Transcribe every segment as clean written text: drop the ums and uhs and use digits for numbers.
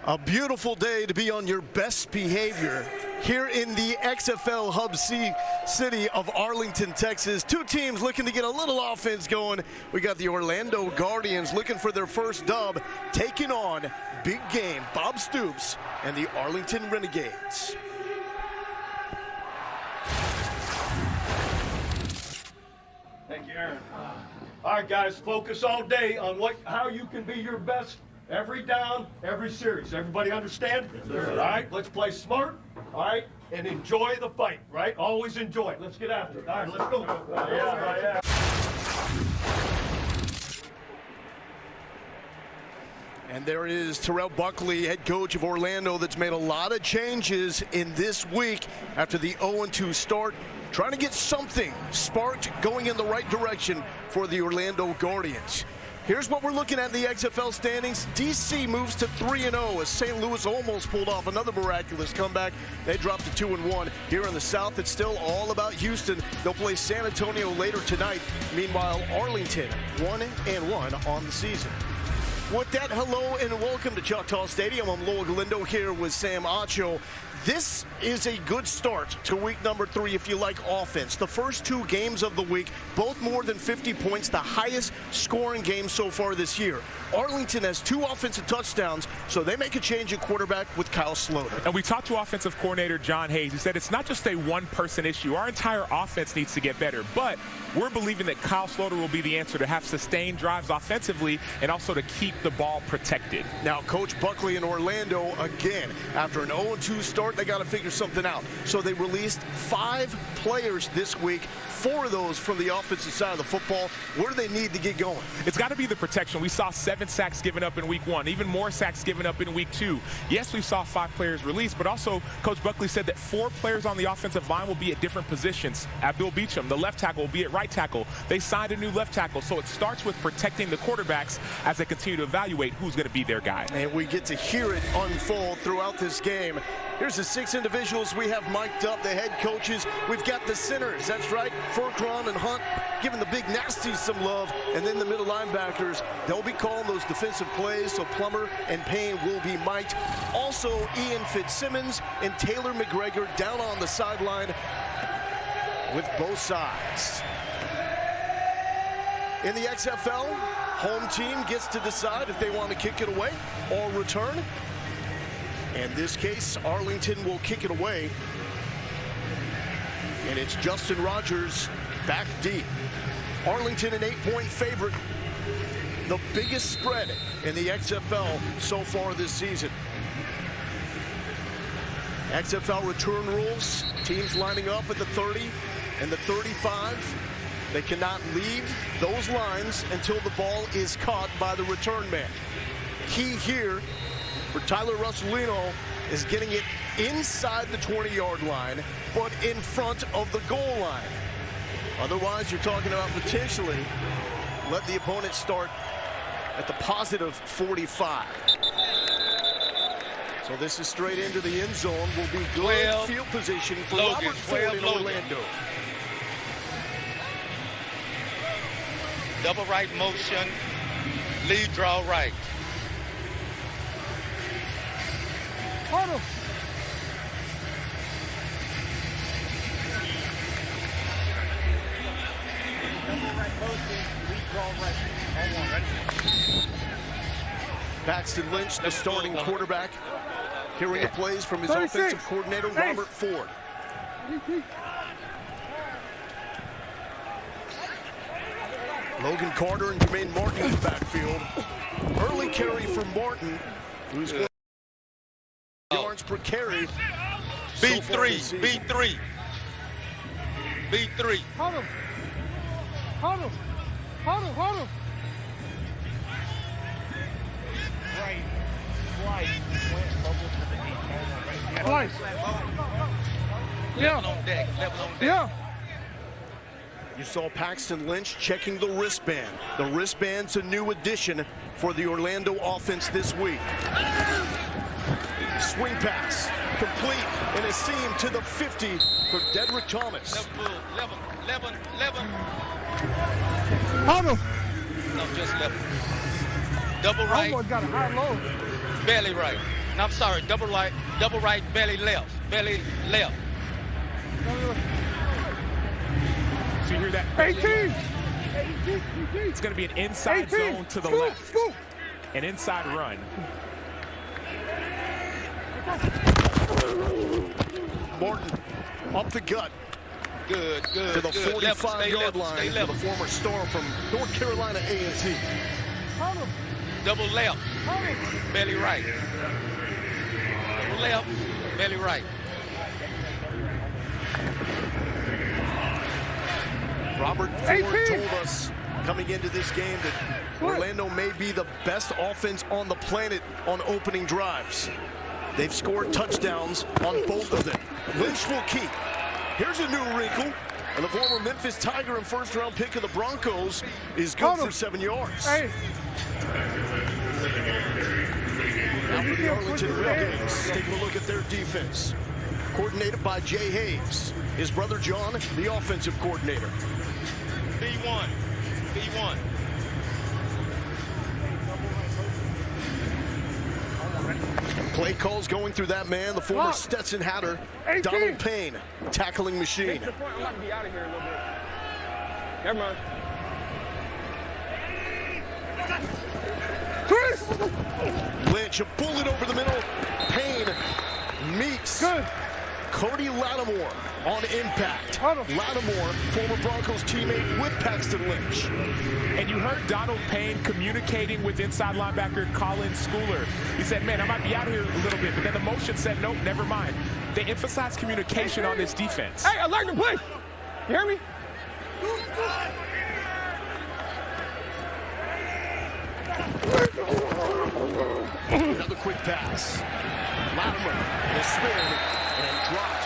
A beautiful day to be on your best behavior here in the XFL hub city of Arlington, Texas. Two teams looking to get a little offense going. We got the Orlando Guardians looking for their first dub, taking on big game Bob Stoops and the Arlington Renegades. Thank you, Aaron. All right, guys, focus all day on how you can be your best every down, every series. Everybody understand? Yes, sir. All right, let's play smart, all right, and enjoy the fight, right? Always enjoy it. Let's get after it. All right, let's go. Yeah. And there is Terrell Buckley, head coach of Orlando, that's made a lot of changes in this week after the 0-2 start, trying to get something sparked going in the right direction for the Orlando Guardians. Here's what we're looking at in the XFL standings. DC moves to 3-0 as St. Louis almost pulled off another miraculous comeback. They dropped to 2-1. Here in the South, it's still all about Houston. They'll play San Antonio later tonight. Meanwhile, Arlington 1-1 on the season. With that, hello and welcome to Choctaw Stadium. I'm Lowell Galindo here with Sam Acho. This is a good start to week number 3 if you like offense. The first 2 games of the week, both more than 50 points, the highest scoring game so far this year. Arlington has 2 offensive touchdowns, so they make a change at quarterback with Kyle Sloter. And we talked to offensive coordinator John Hayes. He said it's not just a one-person issue. Our entire offense needs to get better, but we're believing that Kyle Sloter will be the answer to have sustained drives offensively and also to keep the ball protected. Now, Coach Buckley in Orlando, again, after an 0-2 start, they got to figure something out. So they released 5 players this week, 4 of those from the offensive side of the football. Where do they need to get going? It's got to be the protection. We saw 7 sacks given up in week 1, even more sacks given up in week 2. Yes, we saw 5 players released, but also Coach Buckley said that 4 players on the offensive line will be at different positions. Abdul Beecham, the left tackle, will be at right tackle. They signed a new left tackle, so it starts with protecting the quarterbacks as they continue to evaluate who's going to be their guy. And we get to hear it unfold throughout this game. Here's the 6 individuals we have mic'd up, the head coaches. We've got the centers, that's right, Furcron and Hunt giving the big nasties some love, and then the middle linebackers, they'll be calling those defensive plays, so Plummer and Payne will be mic'd. Also, Ian Fitzsimmons and Taylor McGregor down on the sideline with both sides. In the XFL, home team gets to decide if they want to kick it away or return. In this case, Arlington will kick it away. And it's Justin Rogers back deep. Arlington an 8-point favorite. The biggest spread in the XFL so far this season. XFL return rules, teams lining up at the 30 and the 35. They cannot leave those lines until the ball is caught by the return man. Key here for Tyler Russolino is getting it inside the 20-yard line, but in front of the goal line. Otherwise, you're talking about potentially let the opponent start at the positive 45. So this is straight into the end zone. Will be good field position for Robert Ford in Orlando. Double right motion, lead draw right. Huddle. Double right motion, lead draw right. Hold on, ready? Paxton Lynch, the starting quarterback, hearing the plays from his offensive coordinator, Robert Ford. Logan Carter and Jermaine Martin in the backfield. Early carry for Martin, who's going yards per carry. B3, B3. B3. Huddle. Huddle. Huddle. Huddle. Right. Slice. Slice. Yeah. Level on deck. Level on deck. Yeah. You saw Paxton Lynch checking the wristband. The wristband's a new addition for the Orlando offense this week. Swing pass, complete, and a seam to the 50 for Dedrick Thomas. Level. Huddle. No, just level. Double right. Almost got a high low. Belly right. No, I'm sorry, double right, belly left, belly left. So you hear that? 18! It's going to be an inside zone to the left. An inside run. Martin up the gut Good, good, to the good. 45-yard line for the former star from North Carolina A&T. Double left, belly right. Double left, belly right. Robert Ford told us coming into this game that Orlando may be the best offense on the planet on opening drives. They've scored touchdowns on both of them. Lynch will keep. Here's a new wrinkle. And the former Memphis Tiger and first-round pick of the Broncos is good for 7 yards. Hey. Now for the Arlington Renegades, taking a look at their defense. Coordinated by Jay Hayes. His brother John, the offensive coordinator. B1, B1. Play calls going through that man, the former Stetson Hatter, Donald Payne, tackling machine. I'm about to be out of here a little bit. Never mind. Lynch, a bullet over the middle. Payne meets Cody Lattimore on impact. Lattimore, former Broncos teammate with Paxton Lynch. And you heard Donald Payne communicating with inside linebacker Colin Schooler. He said, man, I might be out here a little bit, but then the motion said, nope, never mind. They emphasize communication on this defense. Hey, I like the play. You hear me? Another quick pass. Lattimore will spin and dropped.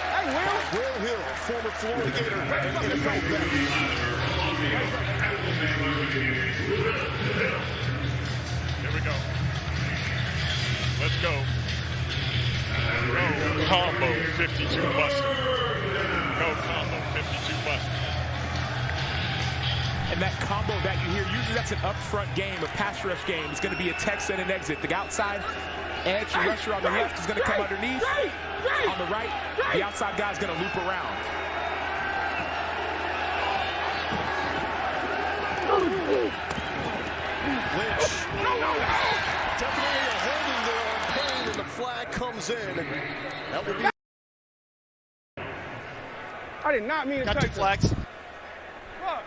Will Hill, former Florida Gator and NFL vet. Here we go. Let's go. Go combo 52 busting. Go combo 52 busting. And that combo that you hear, usually that's an upfront game, a pass rush game. It's going to be a tech set and exit. The outside edge rusher on the left is going to come underneath. On the right, the outside guy is going to loop around. Lynch. Definitely a holding there on Payne, and the flag comes in. That will be. I did not mean to touch Got two flags. Fuck.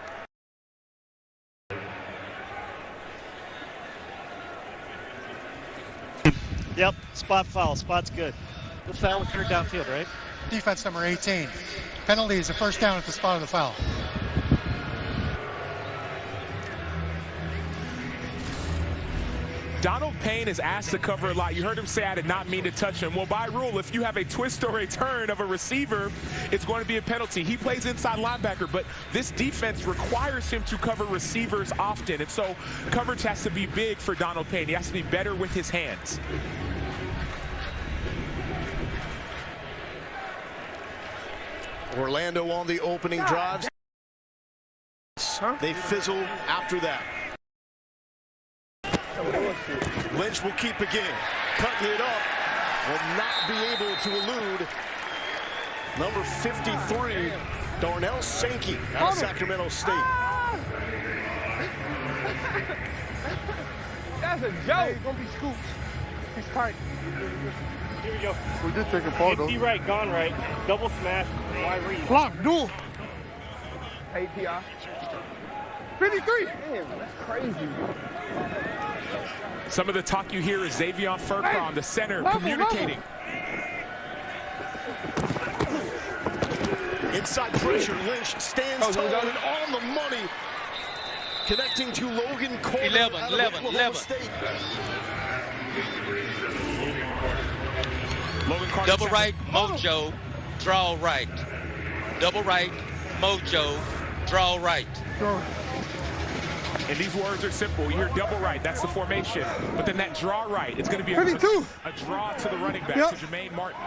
Yep, spot foul. Spot's good. The foul occurred downfield, right? Defense number 18. Penalty is a first down at the spot of the foul. Donald Payne is asked to cover a lot. You heard him say, I did not mean to touch him. Well, by rule, if you have a twist or a turn of a receiver, it's going to be a penalty. He plays inside linebacker, but this defense requires him to cover receivers often. And so coverage has to be big for Donald Payne. He has to be better with his hands. Orlando on the opening drives. They fizzle after that. Lynch will keep again. Cutting it up. Will not be able to elude number 53, Darnell Sankey out of Sacramento State. That's a joke. He's going to be scooped. He's tight. Here we go. We did take a fall, though. Empty right, gone right. Double smash, wide read. Block, duel. API. 53. Damn, that's crazy. Some of the talk you hear is Xavier Furcron, the center, communicating. Inside pressure, Lynch stands tall and on the money. Connecting to Logan Cole. 11. State. Logan Carter Double right, mojo, draw right. Double right, mojo, draw right. And these words are simple. You hear double right, that's the formation. But then that draw right, it's going to be a draw to the running back, to Jermaine Martin.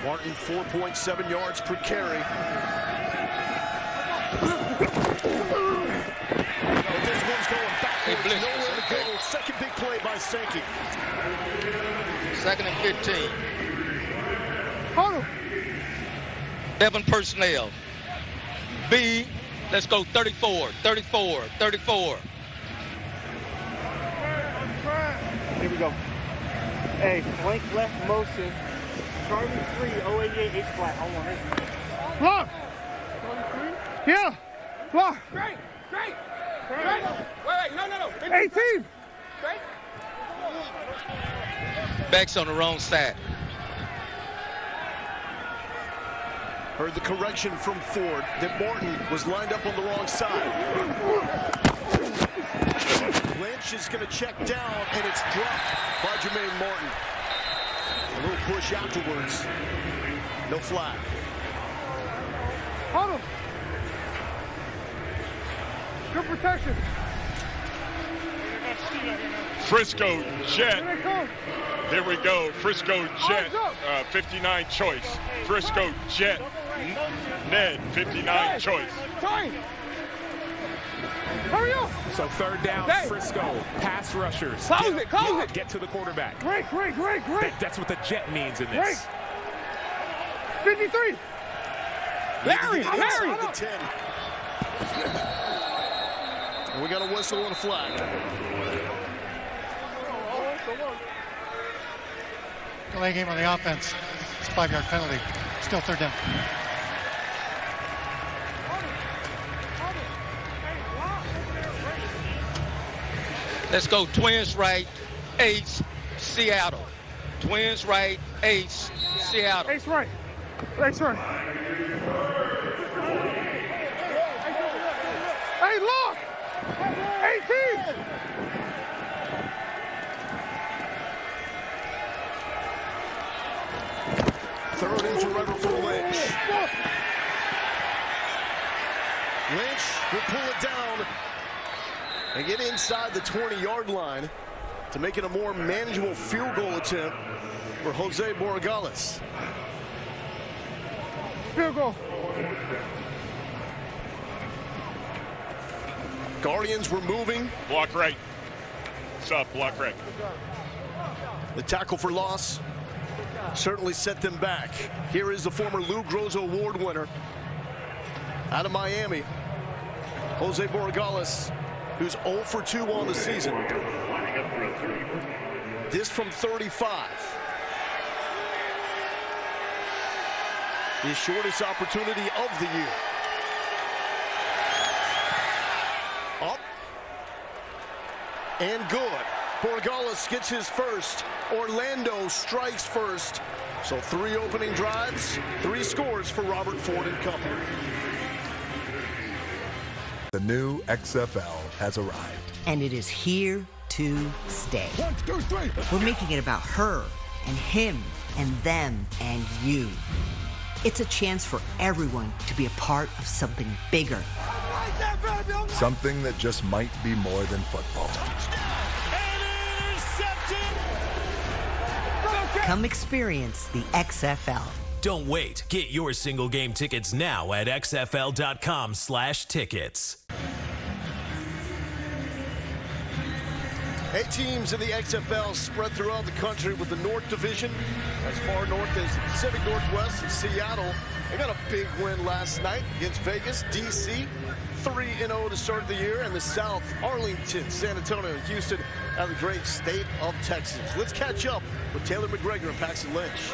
Martin, 4.7 yards per carry. But this one's going backwards, nowhere to go. Second big play by Sankey. Second and 15. Hold him. 7 personnel. B, let's go 34, 34, 34. Here we go. Hey, flank left motion. Charlie 3, 088, H flat. Hold on. Block. Yeah. Block. Great. Wait, no. 18. Back's on the wrong side. Heard the correction from Ford that Morton was lined up on the wrong side. Lynch is going to check down, and it's dropped by Jermaine Morton. A little push afterwards. No flag. Hold him. Good protection. Frisco Jet. Here they come. There we go. Frisco Jet, 59 choice. Frisco Jet, Ned, 59 choice. Time. Hurry up. So third down, Hey. Frisco. Pass rushers. Close it. Get to the quarterback. Great. That's what the jet means in Great. this. 53. Larry. Inside the 10. And we got a whistle and a flag. Delay game on the offense. It's a 5-yard penalty. Still third down. Let's go twins right, ace, Seattle. Twins right, ace, Seattle. Ace right. Hey, look. 18. Third inch for Lynch. Lynch will pull it down and get inside the 20-yard line to make it a more manageable field goal attempt for Jose Borregales. Field goal. Guardians were moving. Block right. What's up? Block right. The tackle for loss certainly set them back. Here is the former Lou Groza Award winner out of Miami, Jose Borregales, who's 0 for 2 on the season. This from 35. His shortest opportunity of the year. Up and good. Borregales gets his first. Orlando strikes first. So 3 opening drives, 3 scores for Robert Ford and company. The new XFL has arrived. And it is here to stay. 1, 2, 3. We're making it about her and him and them and you. It's a chance for everyone to be a part of something bigger. Something that just might be more than football. Come experience the XFL. Don't wait. Get your single game tickets now at xfl.com/tickets. 8 teams in the XFL spread throughout the country, with the North Division as far north as the Pacific Northwest and Seattle. They got a big win last night against Vegas. DC 3-0 to start the year, and the South, Arlington, San Antonio, and Houston out of the great state of Texas. Let's catch up with Taylor McGregor and Paxton Lynch.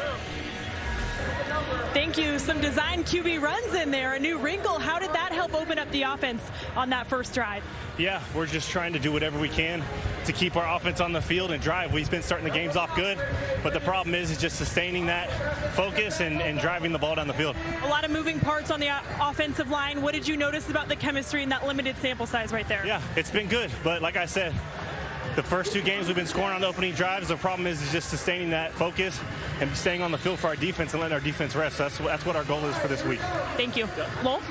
Thank you. Some design QB runs in there, a new wrinkle. How did that help open up the offense on that first drive? Yeah, we're just trying to do whatever we can to keep our offense on the field and drive. We've been starting the games off good, but the problem is just sustaining that focus and driving the ball down the field. A lot of moving parts on the offensive line. What did you notice about the chemistry in that limited sample size right there? Yeah, it's been good, but like I said, the first 2 games we've been scoring on the opening drives. The problem is just sustaining that focus and staying on the field for our defense and letting our defense rest. So that's what our goal is for this week. Thank you. Lowell?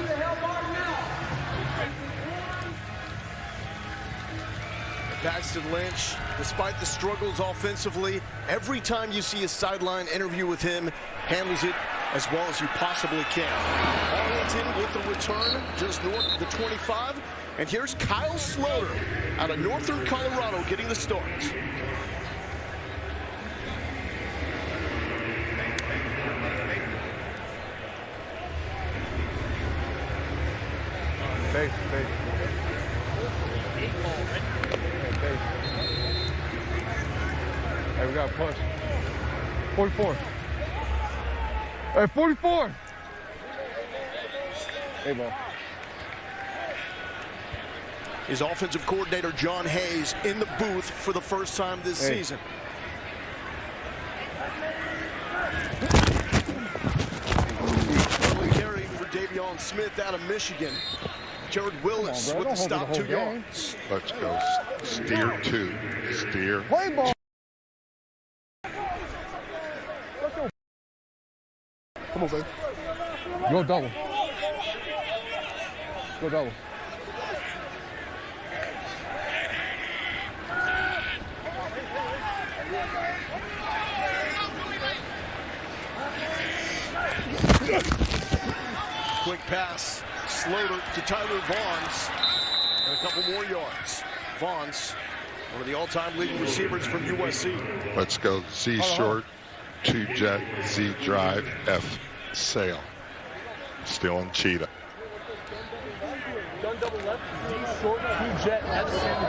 Paxton Lynch, despite the struggles offensively, every time you see a sideline interview with him, handles it as well as you possibly can. Arlington with the return just north of the 25. And here's Kyle Slaughter out of Northern Colorado getting the start. Base. Hey, we got to push. 44. Hey, 44. Hey, ball. His offensive coordinator, John Hayes, in the booth for the first time this season. Early carry for Davion Smith out of Michigan. Jared Willis with the stop, 2 yards. Let's go. Steer 2. Steer. Play ball. Come on, baby. Go double. Go double. Quick pass, Sloter to Tyler Vaughns, and a couple more yards. Vaughns, one of the all-time leading receivers from USC. Let's go. Z short, 2 jet, Z drive, F sail. Still in cheetah. Gun double left, Z short, 2 jet, F sail.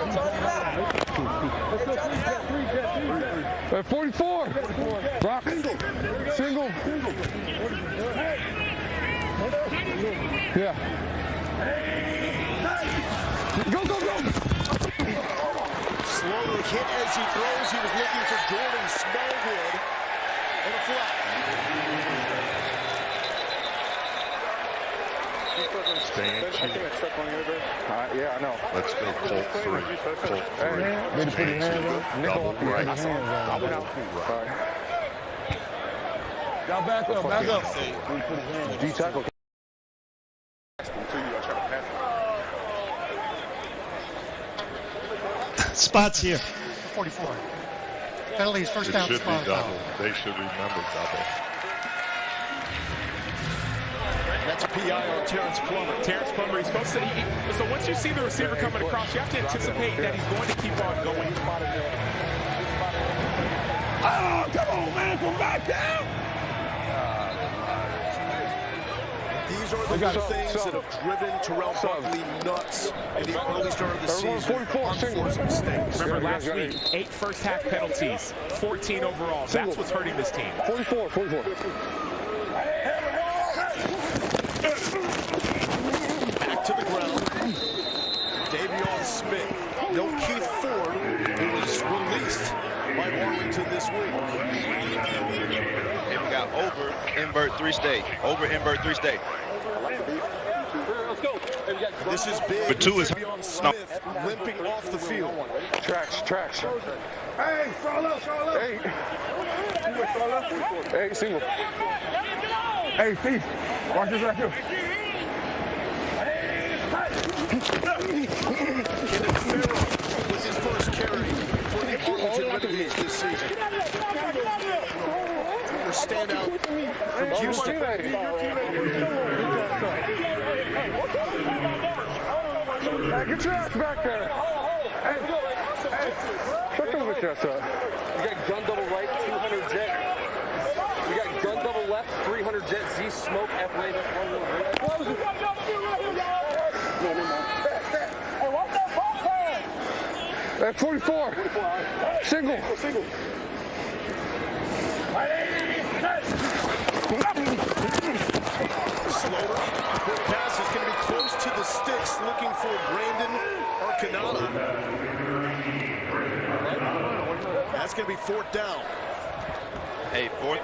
Let's go 3 jet. 44. Rock. Single. Yeah. Go. Slowly hit as he throws. He was looking for Jordan Smallwood on a flat. Staying cheetah. Yeah, I know. Let's go Colt 3. Colt 3. Need to put your hands up. Double right. Y'all back up. D tackle. Spots here. 44. Penalties, first It down. should be spot double. foul. They should remember double. That's a PI on Terrence Plummer. Terrence Plummer, he's supposed to. So once you see the receiver coming across, you have to anticipate that he's going to keep on going. Oh, come on, man. Come back down. These are the little things that have driven Terrell Buckley nuts in the early start of the season. Unforced mistakes. Remember last week, 8 first half penalties, 14 overall. That's what's hurting this team. 44. Back to the ground. Davion Smith. No Keith Ford, who was released by Arlington this week. And we got over, invert 3 stay. Over, invert 3 stay. This is big. But 2 is Davion Smith limping off the field. Tracks. Hey, follow. Hey, single. Hey, Steve. Watch this right here. Kenneth Farrell was his first carry for the Arlington Renegades this season. Former standout from Houston. Hey, get your ass back there. Hey, shut your ass up. You got gun double right, 200 jet. We got gun double left, 300 jet, Z smoke, F wave, F1 little break. At 44. Single. Slower. Quick pass is going to be close to the sticks, looking for Brandon Arcanada. That's going to be 4th down. Hey, 4th.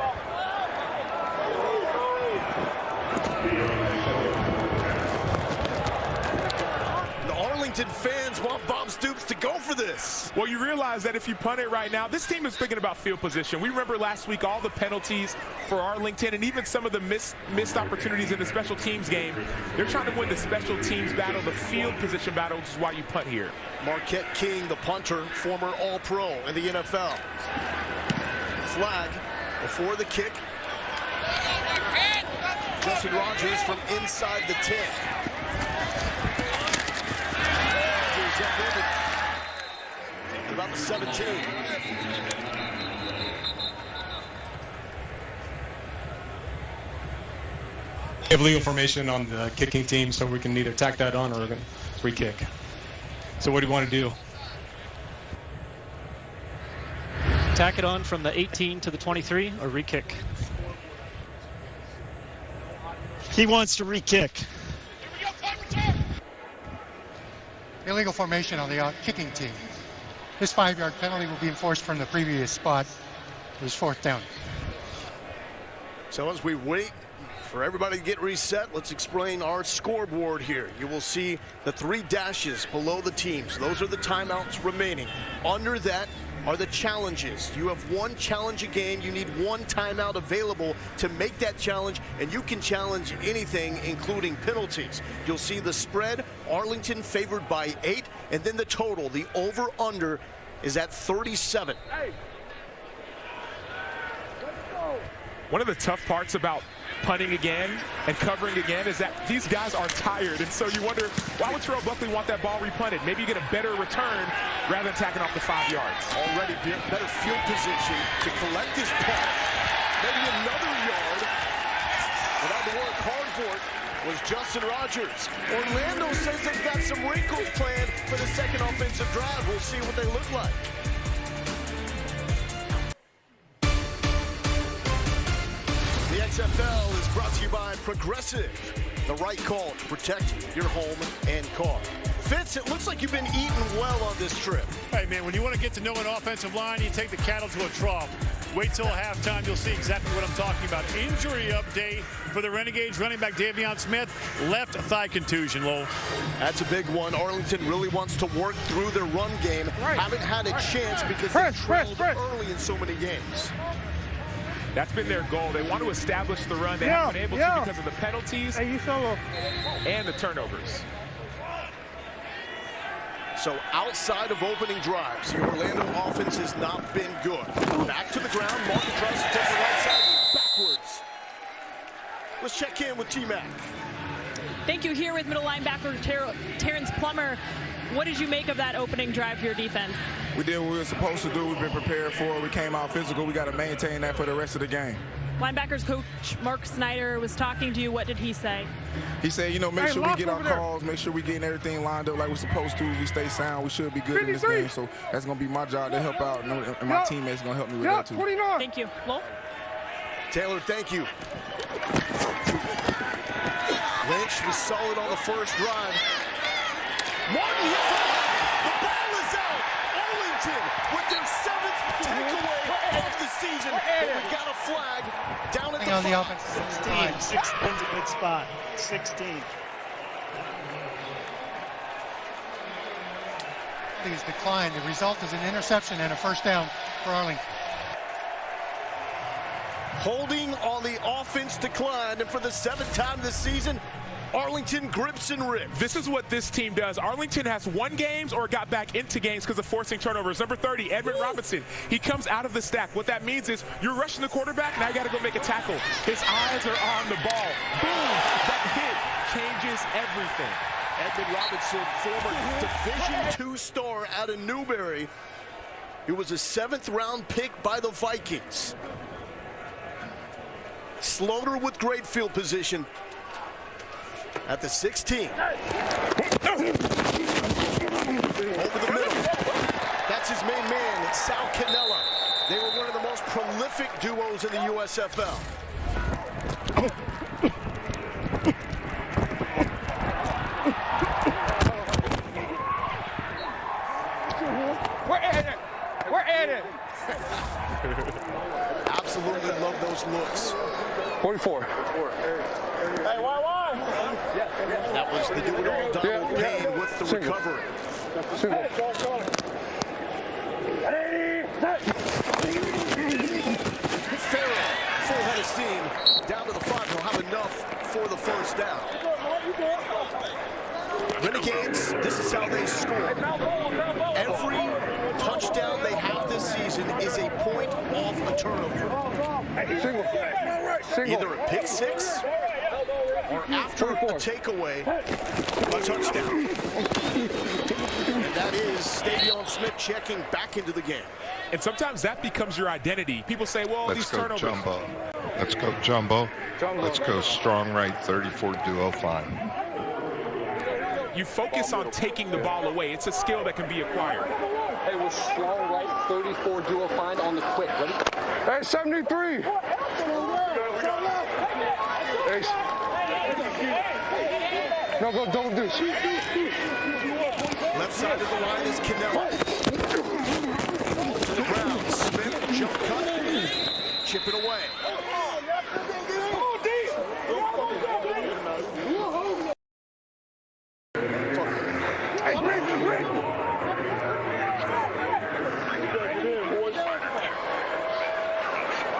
The Arlington fans want Bob Stoops to go for this. Well, you realize that if you punt it right now, this team is thinking about field position. We remember last week all the penalties for Arlington and even some of the missed opportunities in the special teams game. They're trying to win the special teams battle, the field position battle, which is why you punt here. Marquette King, the punter, former All-Pro in the NFL. Flag before the kick. Justin Rogers from inside the 10. Rogers up in at about the 17. We have legal formation on the kicking team, so we can either tack that on or free kick. So what do you want to do? Tack it on from the 18 to the 23 or re-kick? He wants to re-kick. Illegal formation on the kicking team. This 5-yard penalty will be enforced from the previous spot. It was 4th down. So as we wait for everybody to get reset, let's explain our scoreboard here. You will see the 3 dashes below the teams. Those are the timeouts remaining. Under that are the challenges. You have 1 challenge a game. You need 1 timeout available to make that challenge, and you can challenge anything, including penalties. You'll see the spread, Arlington favored by 8, and then the total, the over-under, is at 37. One of the tough parts about punting again and covering again is that these guys are tired, and so you wonder, why would Terrell Buckley want that ball repunted? Maybe you get a better return rather than tacking off the 5 yards. Already better field position to collect this punt. Maybe another yard. Without the work hard for it was Justin Rogers. Orlando says they've got some wrinkles planned for the second offensive drive. We'll see what they look like. The XFL is brought to you by Progressive, the right call to protect your home and car. Fitz, it looks like you've been eating well on this trip. Hey, man, when you want to get to know an offensive line, you take the cattle to a trough. Wait till halftime, you'll see exactly what I'm talking about. Injury update for the Renegades. Running back Davion Smith, left thigh contusion, Lowell. That's a big one. Arlington really wants to work through their run game. Haven't had a chance because they trailed early in so many games. That's been their goal. They want to establish the run. They haven't been able to because of the penalties and the turnovers. So outside of opening drives, the Orlando offense has not been good. Back to the ground. Martin tries to take the right side backwards. Let's check in with T-Mac. Thank you. Here with middle linebacker Terrence Plummer. What did you make of that opening drive for your defense? We did what we were supposed to do. We've been prepared for it. We came out physical. We got to maintain that for the rest of the game. Linebackers coach Mark Snyder was talking to you. What did he say? He said, you know, make sure we get our calls, make sure we getting everything lined up like we're supposed to. We stay sound. We should be good in this game. So that's going to be my job to help out, and my teammates going to help me with that too. Thank you. Lowell? Taylor, thank you. Lynch was solid on the first drive. Martin hits it. The ball is out. Arlington with their 7th takeaway of the season. But we got a flag down at the 5. 16. 16's a good spot. 16. He's declined. The result is an interception and a 1st down for Arlington. Holding on the offense declined, and for the 7th time this season, Arlington grips and rips. This is what this team does. Arlington has won games or got back into games because of forcing turnovers. Number 30, Edmund Robinson. He comes out of the stack. What that means is you're rushing the quarterback, now you got to go make a tackle. His eyes are on the ball. Boom! That hit changes everything. Edmund Robinson, former Division II star out of Newberry. He was a 7th-round pick by the Vikings. Slaughter with great field position at the 16. Over the middle. That's his main man, Sal Cannella. They were one of the most prolific duos in the USFL. We're at it. Absolutely love those looks. 44. Hey, why? That was the do-it-all Donald Payne with the recovery. Farrell, full head of steam, down to the 5. He'll have enough for the 1st down. Renegades, this is how they score. Every touchdown they have this season is a point off a turnover. Either a pick 6 or after a takeaway, a touchdown. And that is Davion Smith checking back into the game. And sometimes that becomes your identity. People say, well, these turnovers. Let's go jumbo. Let's go strong right 34 duo find. You focus on taking the ball away. It's a skill that can be acquired. Hey, we're strong right 34 duo find on the quick. Ready? Hey, 73. Hey. No, go double deuce. Left side of the line is Canella. To the ground. Smith, jump cut. Chip it away.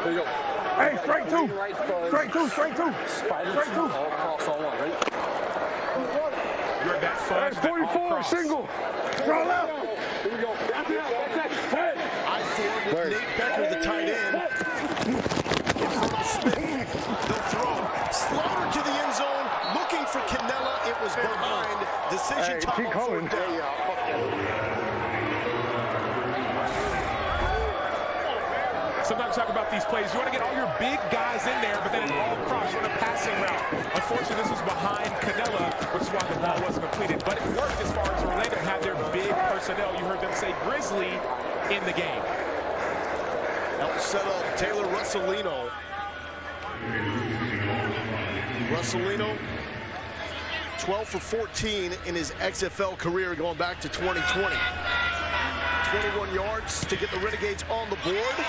There you go. Hey, straight two. Straight two, straight two. Straight two. All cross, all one, right? You're at that fudge. Hey, 44, single. Draw left. Here we go. I forward with Nate Becker, the tight end. Gives it to Smith. They'll throw. Slaughter to the end zone. Looking for Canella. It was behind. Decision time on fourth down. Sometimes talk about these plays. You want to get all your big guys in there, but then an all-cross on a passing route. Unfortunately, this was behind Canella, which is why the ball wasn't completed. But it worked as far as Orlando had their big personnel. You heard them say Grizzly in the game. Help set up Taylor Russolino. Russolino, 12 for 14 in his XFL career going back to 2020. 21 yards to get the Renegades on the board.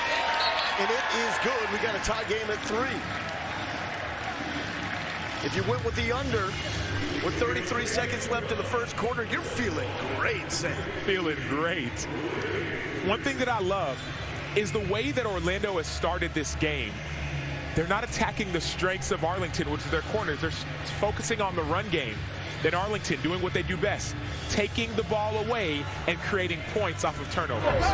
And it is good. We got a tie game at 3. If you went with the under with 33 seconds left in the first quarter, you're feeling great, Sam. Feeling great. One thing that I love is the way that Orlando has started this game. They're not attacking the strengths of Arlington, which is their corners. They're focusing on the run game. Then Arlington doing what they do best, taking the ball away and creating points off of turnovers.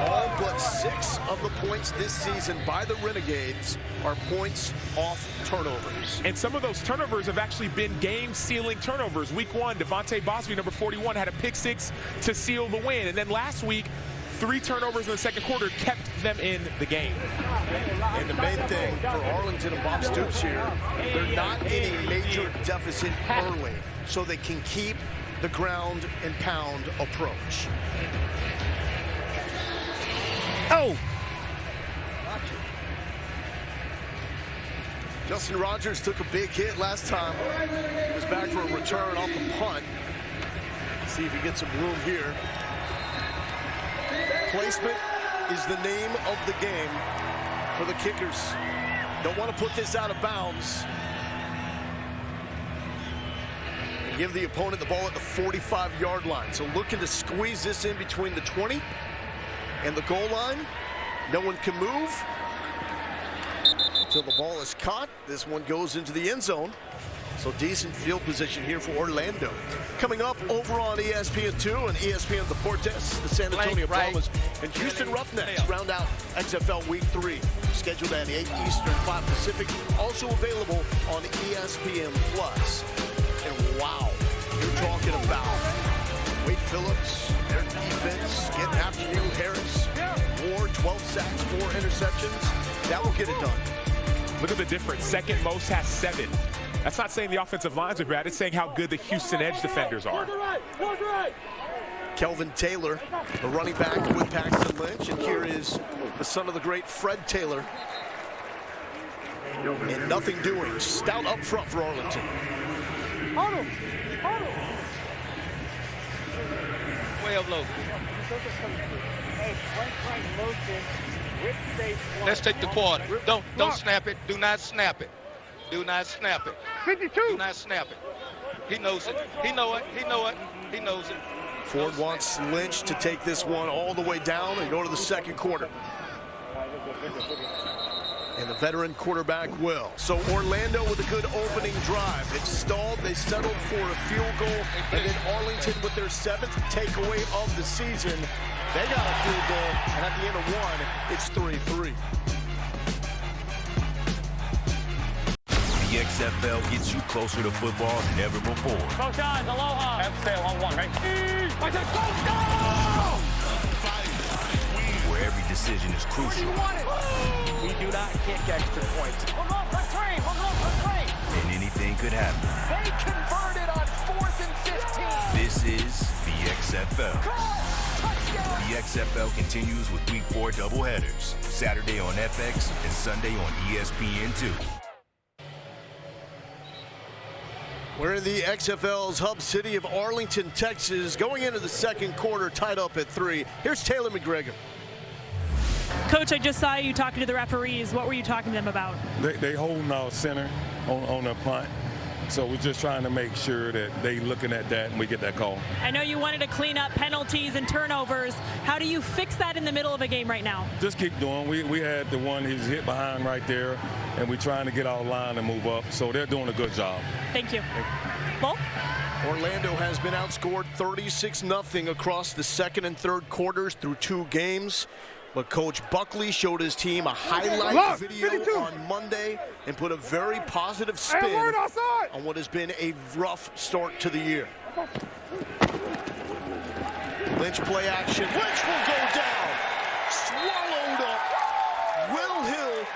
All but 6 of the points this season by the Renegades are points off turnovers. And some of those turnovers have actually been game-sealing turnovers. Week 1, Devontae Bosby, number 41, had a pick 6 to seal the win. And then last week, 3 turnovers in the second quarter kept them in the game. And the main thing for Arlington and Bob Stoops here, they're not in a major deficit early, so they can keep the ground and pound approach. Oh! Justin Rogers took a big hit last time. He was back for a return off the punt. See if he gets some room here. Placement is the name of the game for the kickers. Don't want to put this out of bounds. And give the opponent the ball at the 45-yard line. So looking to squeeze this in between the 20 and the goal line. No one can move until the ball is caught. This one goes into the end zone. So decent field position here for Orlando. Coming up over on ESPN2 and ESPN Deportes, the San Antonio Brahmas and Houston Roughnecks round out XFL Week 3. Scheduled at 8 Eastern, 5 Pacific. Also available on ESPN+. And wow, you're talking about Wade Phillips, their defense, getting after you, Harris, Ward, 12 sacks, 4 interceptions. That will get it done. Look at the difference. Second most has 7. That's not saying the offensive lines are bad. It's saying how good the Houston edge defenders are. Kelvin Taylor, the running back with Paxton Lynch. And here is the son of the great Fred Taylor. And nothing doing. Stout up front for Arlington. Way up low. Let's take the quarter. Don't snap it. Do not snap it. Do not snap it. 52. Do not snap it. He knows it. He know it. He know it. He knows it. Ford wants Lynch to take this one all the way down and go to the second quarter. And the veteran quarterback will. So Orlando with a good opening drive. It stalled. They settled for a field goal. And then Arlington with their 7th takeaway of the season. They got a field goal. And at the end of one, it's 3-3. The XFL gets you closer to football than ever before. Coach John, aloha. Exhale on 1, right? Where every decision is crucial. We do not kick extra points. We're going for three. We're going for three. And anything could happen. They converted on 4th and 15. This is the XFL. Touchdown. The XFL continues with Week 4 doubleheaders. Saturday on FX and Sunday on ESPN2. We're in the XFL's hub city of Arlington, Texas, going into the second quarter, tied up at 3. Here's Taylor McGregor. Coach, I just saw you talking to the referees. What were you talking to them about? They holding our center on a punt. So we're just trying to make sure that they looking at that and we get that call. I know you wanted to clean up penalties and turnovers. How do you fix that in the middle of a game right now? Just keep doing. We had the one he's hit behind right there, and we're trying to get our line to move up. So they're doing a good job. Thank you. Bull? Orlando has been outscored 36-0 across the second and third quarters through 2 games. But Coach Buckley showed his team a highlight video on Monday and put a very positive spin on what has been a rough start to the year. Lynch play action. Lynch will go down. Swallowed up. Will Hill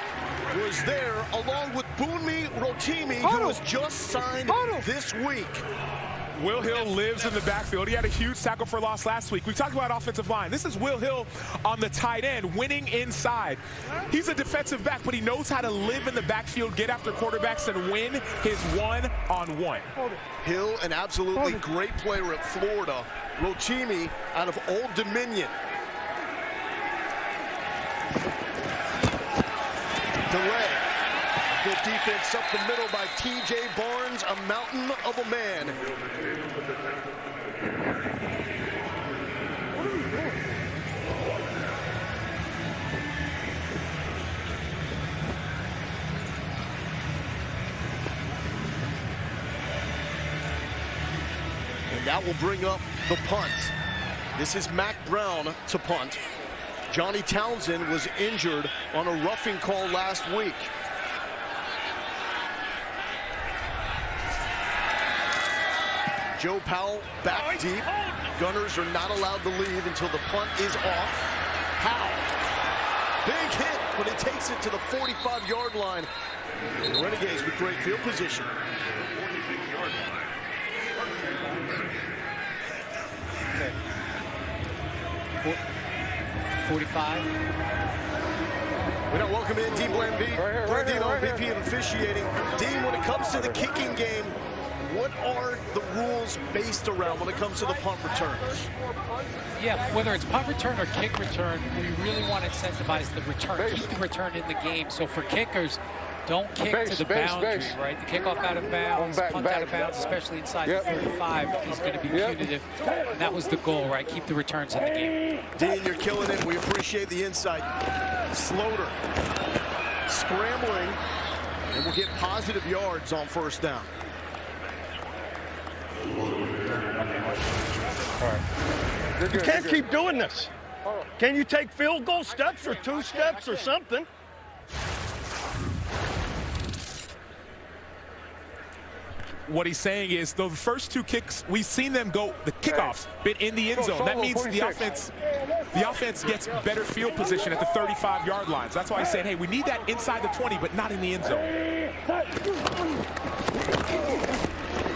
was there along with Bunmi Rotimi, who was just signed this week. Will Hill lives in the backfield. He had a huge tackle for loss last week. We talked about offensive line. This is Will Hill on the tight end, winning inside. He's a defensive back, but he knows how to live in the backfield, get after quarterbacks, and win his one-on-one. Hill, an absolutely great player at Florida. Rotimi out of Old Dominion. Delay. Good defense up the middle by T.J. Barnes, a mountain of a man. And that will bring up the punt. This is Mac Brown to punt. Johnny Townsend was injured on a roughing call last week. Joe Powell back deep. Gunners are not allowed to leave until the punt is off. Powell. Big hit, but he takes it to the 45-yard line. And the Renegades with great field position. 45. We now welcome in Dean Blandino, VP of officiating. Dean, when it comes to the kicking game, what are the rules based around when it comes to the punt returns? Yeah, whether it's punt return or kick return, we really want to incentivize the return, keep the return in the game. So for kickers, don't kick to the boundary, right? The kickoff out of bounds, punt out of bounds, especially inside the 35, is going to be punitive. And that was the goal, right? Keep the returns in the game. Dean, you're killing it. We appreciate the insight. Slaughter scrambling, and we'll get positive yards on first down. You can't keep doing this. Can you take field goal steps or 2 steps or something? What he's saying is the first 2 kicks, we've seen them go, the kickoffs, been in the end zone. That means the offense gets better field position at the 35-yard line. So that's why I said, hey, we need that inside the 20, but not in the end zone.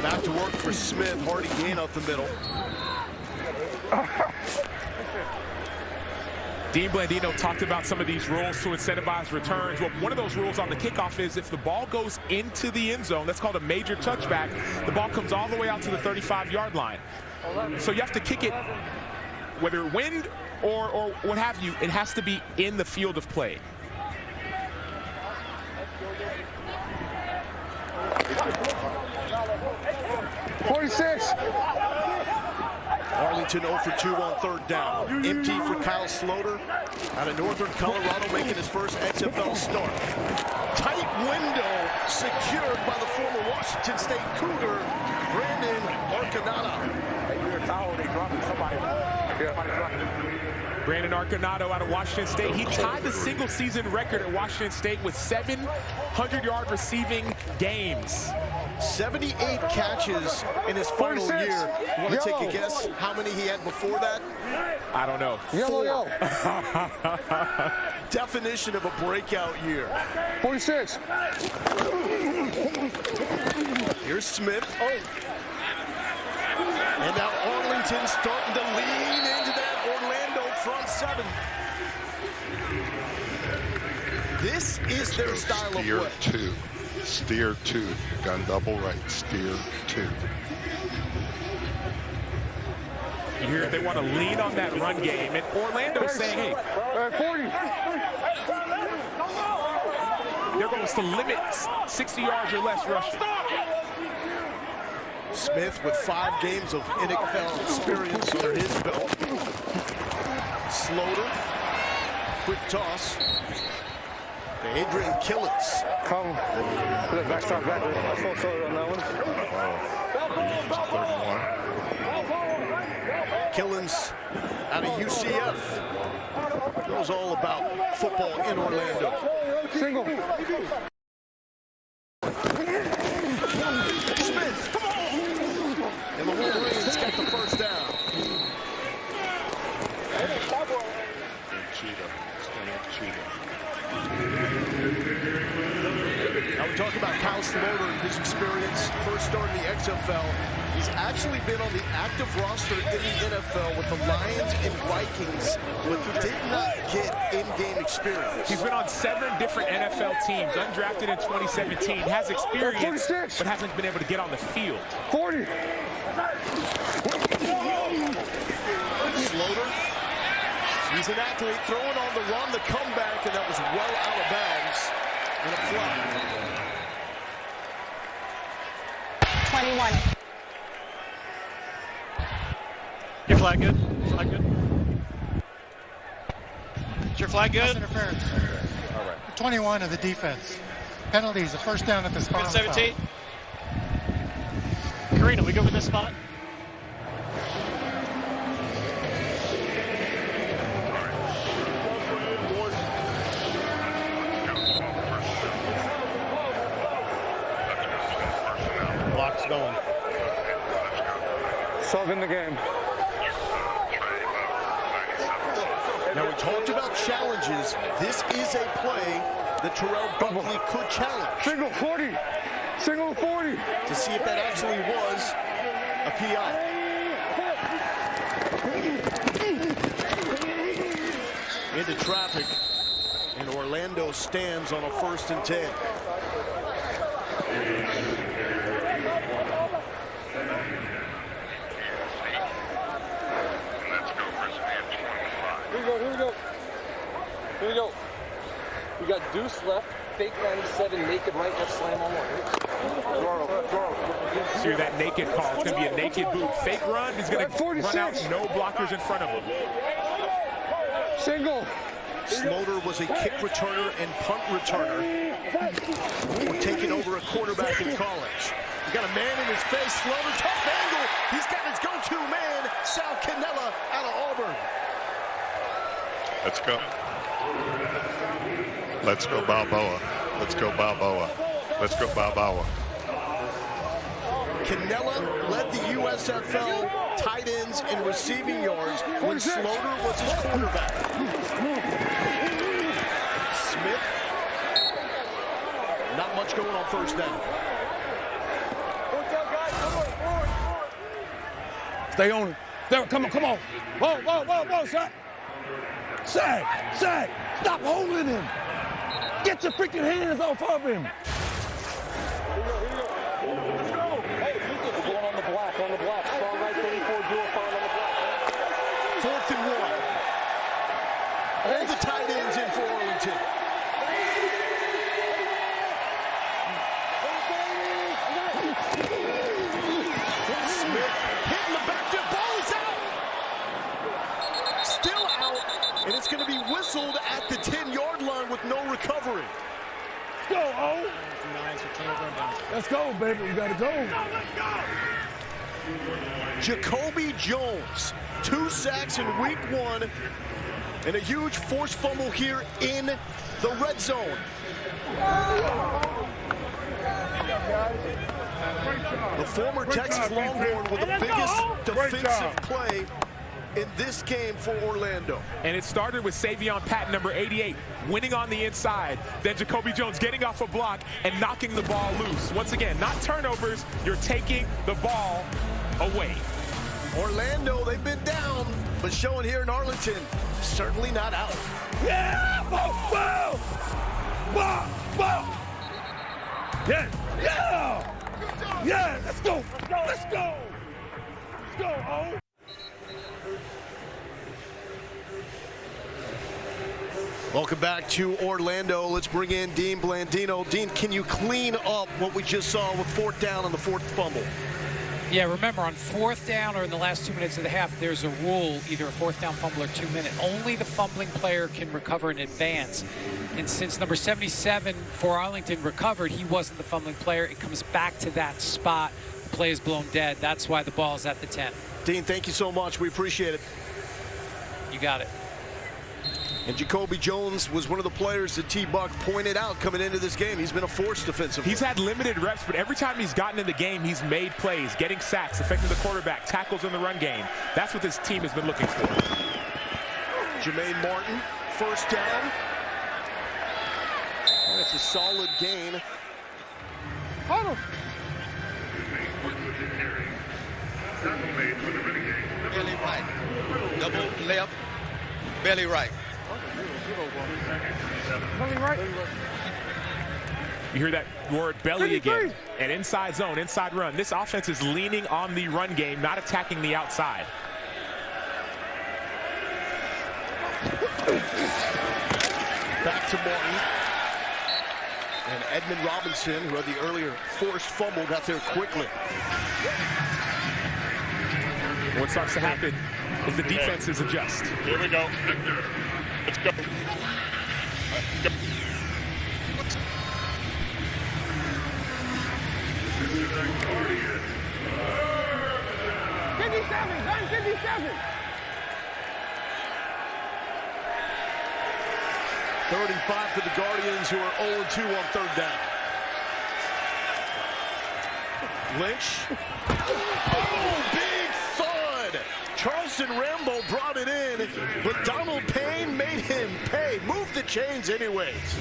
Back to work for Smith. Hardy gain up the middle. Dean Blandino talked about some of these rules to incentivize returns. Well, one of those rules on the kickoff is if the ball goes into the end zone, that's called a major touchback, the ball comes all the way out to the 35-yard line. So you have to kick it, whether wind or what have you, it has to be in the field of play. Arlington 0 for 2 on third down. Empty for Kyle Slaughter out of Northern Colorado, making his first XFL start. Tight window secured by the former Washington State Cougar, Brandon Arconado. Brandon Arconado out of Washington State. He tied the single season record at Washington State with 700-yard receiving games. 78 catches in his final year. You want to take a guess how many he had before that? I don't know. Yellow. Definition of a breakout year. 46. Here's Smith. And now Arlington starting to lean into that Orlando front seven. This is their style of play. Steer two. Gun double right. Steer two. You hear they want to lean on that run game, and Orlando's saying, hey, 40. they're going to limit 60 yards or less rushing. Smith with 5 games of NFL experience under his belt. Slaughter, quick toss. Adrian Killins. Come. Look, backside back. I saw Slaughter on that one. Killins out of UCF. Knows all about football in Orlando. Single. Smith, come on! And the Wolverines get the first down. Now we talk about Kyle Slaughter and his experience. First start in the XFL. He's actually been on the active roster in the NFL with the Lions and Vikings, but did not get in-game experience. He's been on 7 different NFL teams, undrafted in 2017, has experience, but hasn't been able to get on the field. 40. Slaughter, he's an athlete, throwing on the run, the comeback, and that was well out of bounds and a flag. 21. Your flag good? Flag good? Is your flag good? Interference. All right. 21 of the defense. Penalties, a first down at the spot. 17. Karina, we go with this spot? Clock's going. Sub in the game. Now we talked about challenges. This is a play that Terrell Buckley could challenge. Single 40. Single 40. To see if that actually was a PI. Into traffic, and Orlando stands on a 1st and 10. Here we go. We got deuce left, fake 97, naked right, left slam on one. See that naked call. It's going to be a naked boot. Fake run. He's going to run out. No blockers in front of him. Single. Slaughter was a kick returner and punt returner. We're taking over a quarterback in college. He's got a man in his face. Slaughter, tough angle. He's got his go-to man, Sal Cannella, out of Auburn. Let's go. Let's go Balboa. Let's go Balboa. Let's go Balboa. Cannella led the USFL tight ends in receiving yards when Slaughter was his quarterback. Smith, not much going on first down. Stay on it. Come on. Whoa, Sack. Sack. Stop holding him. Get your freaking hands off of him. Here we go. Let's go. Hey, we're going on the block. Strong right, 34, dual find on the block. 4th and 1. All the tight ends in for Arlington. Smith hitting the backfield. Ball is out. Still out, and it's going to be whistled at the 10-yard line with no recovery. Go, O. Let's go, baby. We got to go. Jacoby Jones, 2 sacks in week 1, and a huge forced fumble here in the red zone. The former Texas Longhorn with the biggest defensive play in this game for Orlando. And it started with Savion Patton, number 88, winning on the inside. Then Jacoby Jones getting off a block and knocking the ball loose. Once again, not turnovers, you're taking the ball away. Orlando, they've been down, but showing here in Arlington, certainly not out. Yeah! Whoa! Whoa! Whoa! Yeah! Yeah! Yeah! Let's go! Let's go! Let's go, O! Welcome back to Orlando. Let's bring in Dean Blandino. Dean, can you clean up what we just saw with 4th down and the 4th fumble? Yeah, remember, on 4th down or in the last 2 minutes of the half, there's a rule, either a 4th down fumble or 2 minute. Only the fumbling player can recover in advance. And since number 77 for Arlington recovered, he wasn't the fumbling player. It comes back to that spot. The play is blown dead. That's why the ball's at the 10. Dean, thank you so much. We appreciate it. You got it. And Jacoby Jones was one of the players that T-Buck pointed out coming into this game. He's been a force defensively. He's had limited reps, but every time he's gotten in the game, he's made plays, getting sacks, affecting the quarterback, tackles in the run game. That's what this team has been looking for. Jermaine Martin, 1st down. That's a solid gain. Hold on. Belly right. Double left. Belly right. You hear that word belly again. And inside zone, inside run. This offense is leaning on the run game, not attacking the outside. Back to Martin. And Edmund Robinson, who had the earlier forced fumble, got there quickly. What starts to happen is the defenses adjust. Here we go. Let's go. Go. 35 for the Guardians, who are 0-2 on 3rd down. Lynch. Oh, big thud. Charleston Rambo brought it in, but Donald Payne made him pay. Move the chains anyways.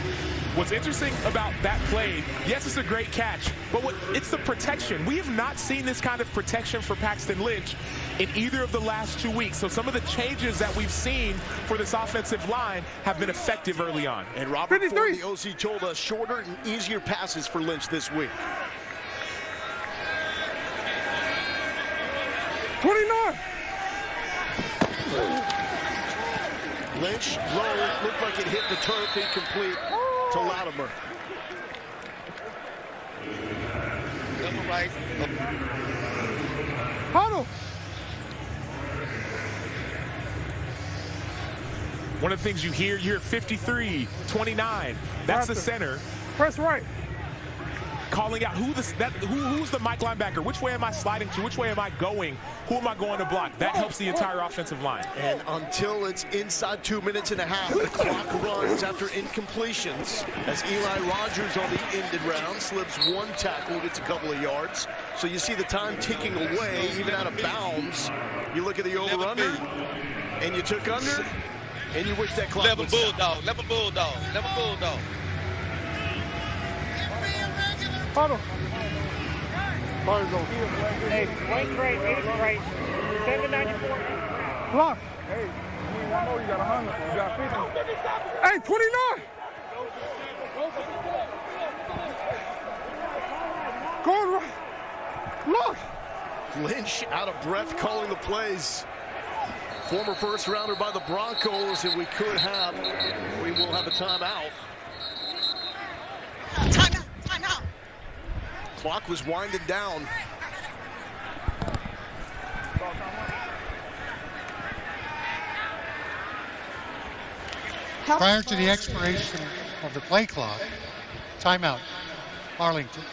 What's interesting about that play, yes, it's a great catch, but it's the protection. We have not seen this kind of protection for Paxton Lynch in either of the last 2 weeks. So some of the changes that we've seen for this offensive line have been effective early on. And Robert Ford, the OC, told us shorter and easier passes for Lynch this week. 29. Lynch, low, looked like it hit the turf, incomplete to Latimer. Double right. Huddle. One of the things you hear 53, 29. That's the center. Press right. Calling out who's the Mike linebacker. Which way am I sliding to? Which way am I going? Who am I going to block? That helps the entire offensive line. And until it's inside 2 minutes and a half, the clock runs after incompletions as Eli Rogers on the ended round slips 1 tackle, gets a couple of yards. So you see the time ticking away, even out of bounds. You look at the over-under, and you took under, and you wish that clock Level was bulldog, level bulldog, level bulldog. Huddle. Hey, white right, 8 right, 794. Block. Hey, I know you got 100. You got 50. Hey, 29. Going right. Look. Lynch out of breath calling the plays. Former first rounder by the Broncos, and we will have a timeout. Timeout. Clock was winding down. Prior to the expiration of the play clock, timeout, Arlington,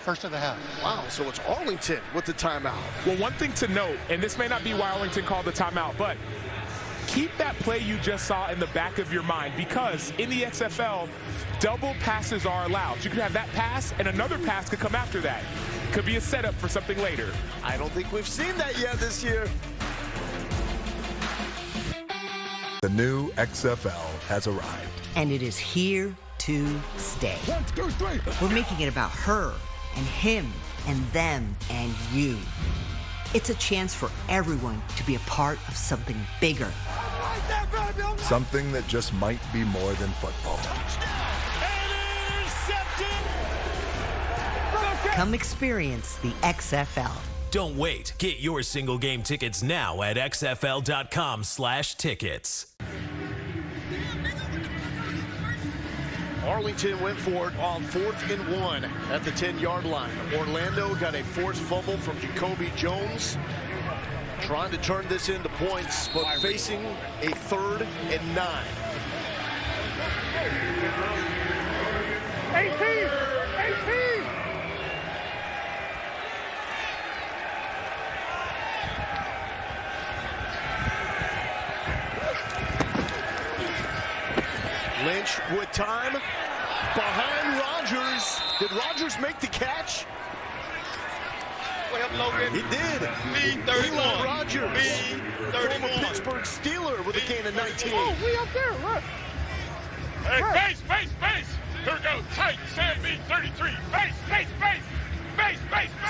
first of the half. Wow, so it's Arlington with the timeout. Well, one thing to note, and this may not be why Arlington called the timeout, but keep that play you just saw in the back of your mind, because in the XFL, double passes are allowed. You could have that pass and another pass could come after that. Could be a setup for something later. I don't think we've seen that yet this year. The new XFL has arrived. And it is here to stay. 1, 2, 3. We're making it about her and him and them and you. It's a chance for everyone to be a part of something bigger. Something that just might be more than football. Come experience the XFL. Don't wait. Get your single game tickets now at xfl.com/tickets. Arlington went for it on 4th and 1 at the 10-yard line. Orlando got a forced fumble from Jacoby Jones. Trying to turn this into points, but facing a 3rd and 9. 18! Lynch with time. Behind Rodgers. Did Rodgers make the catch? He did. Eli Rodgers, former Pittsburgh Steeler with a gain of 19. Oh, we up there, look. Hey, base. Here we go. Tight, Sam B33. Base.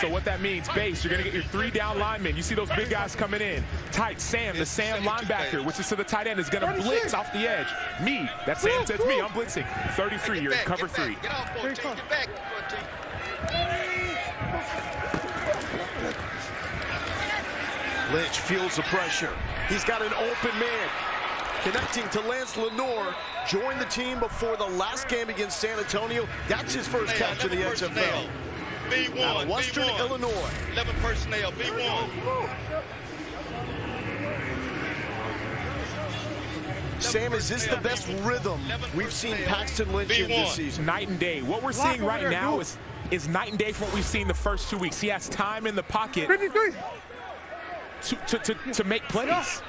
So what that means, base, you're going to get your 3 down linemen. You see those big guys coming in. Tight, Sam, the Sam linebacker, which is to the tight end, is going to blitz off the edge. Me, that Sam says me, I'm blitzing. 33, you're in cover 3. Get off, 14. Get back, 14. Lynch feels the pressure. He's got an open man. Connecting to Lance Lenoir. Joined the team before the last game against San Antonio. That's his first catch in the XFL. B1, out of Western B1. Illinois. 11 personnel, B1. Sam, is this the best rhythm we've seen Paxton Lynch in this season? Night and day. What we're seeing right now is night and day from what we've seen the first 2 weeks. He has time in the pocket to make plays.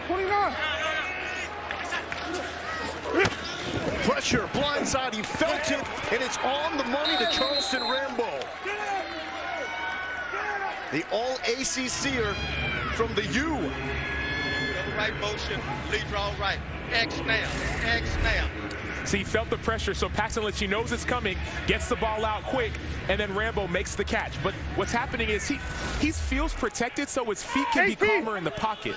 29. Pressure, blindside, he felt it, and it's on the money to Charleston Rambo. The all-ACCer from the U. Right motion, lead draw right. X now. See, he felt the pressure, so Paxton Lynch, he knows it's coming, gets the ball out quick, and then Rambo makes the catch. But what's happening is he feels protected, so his feet can be calmer in the pocket.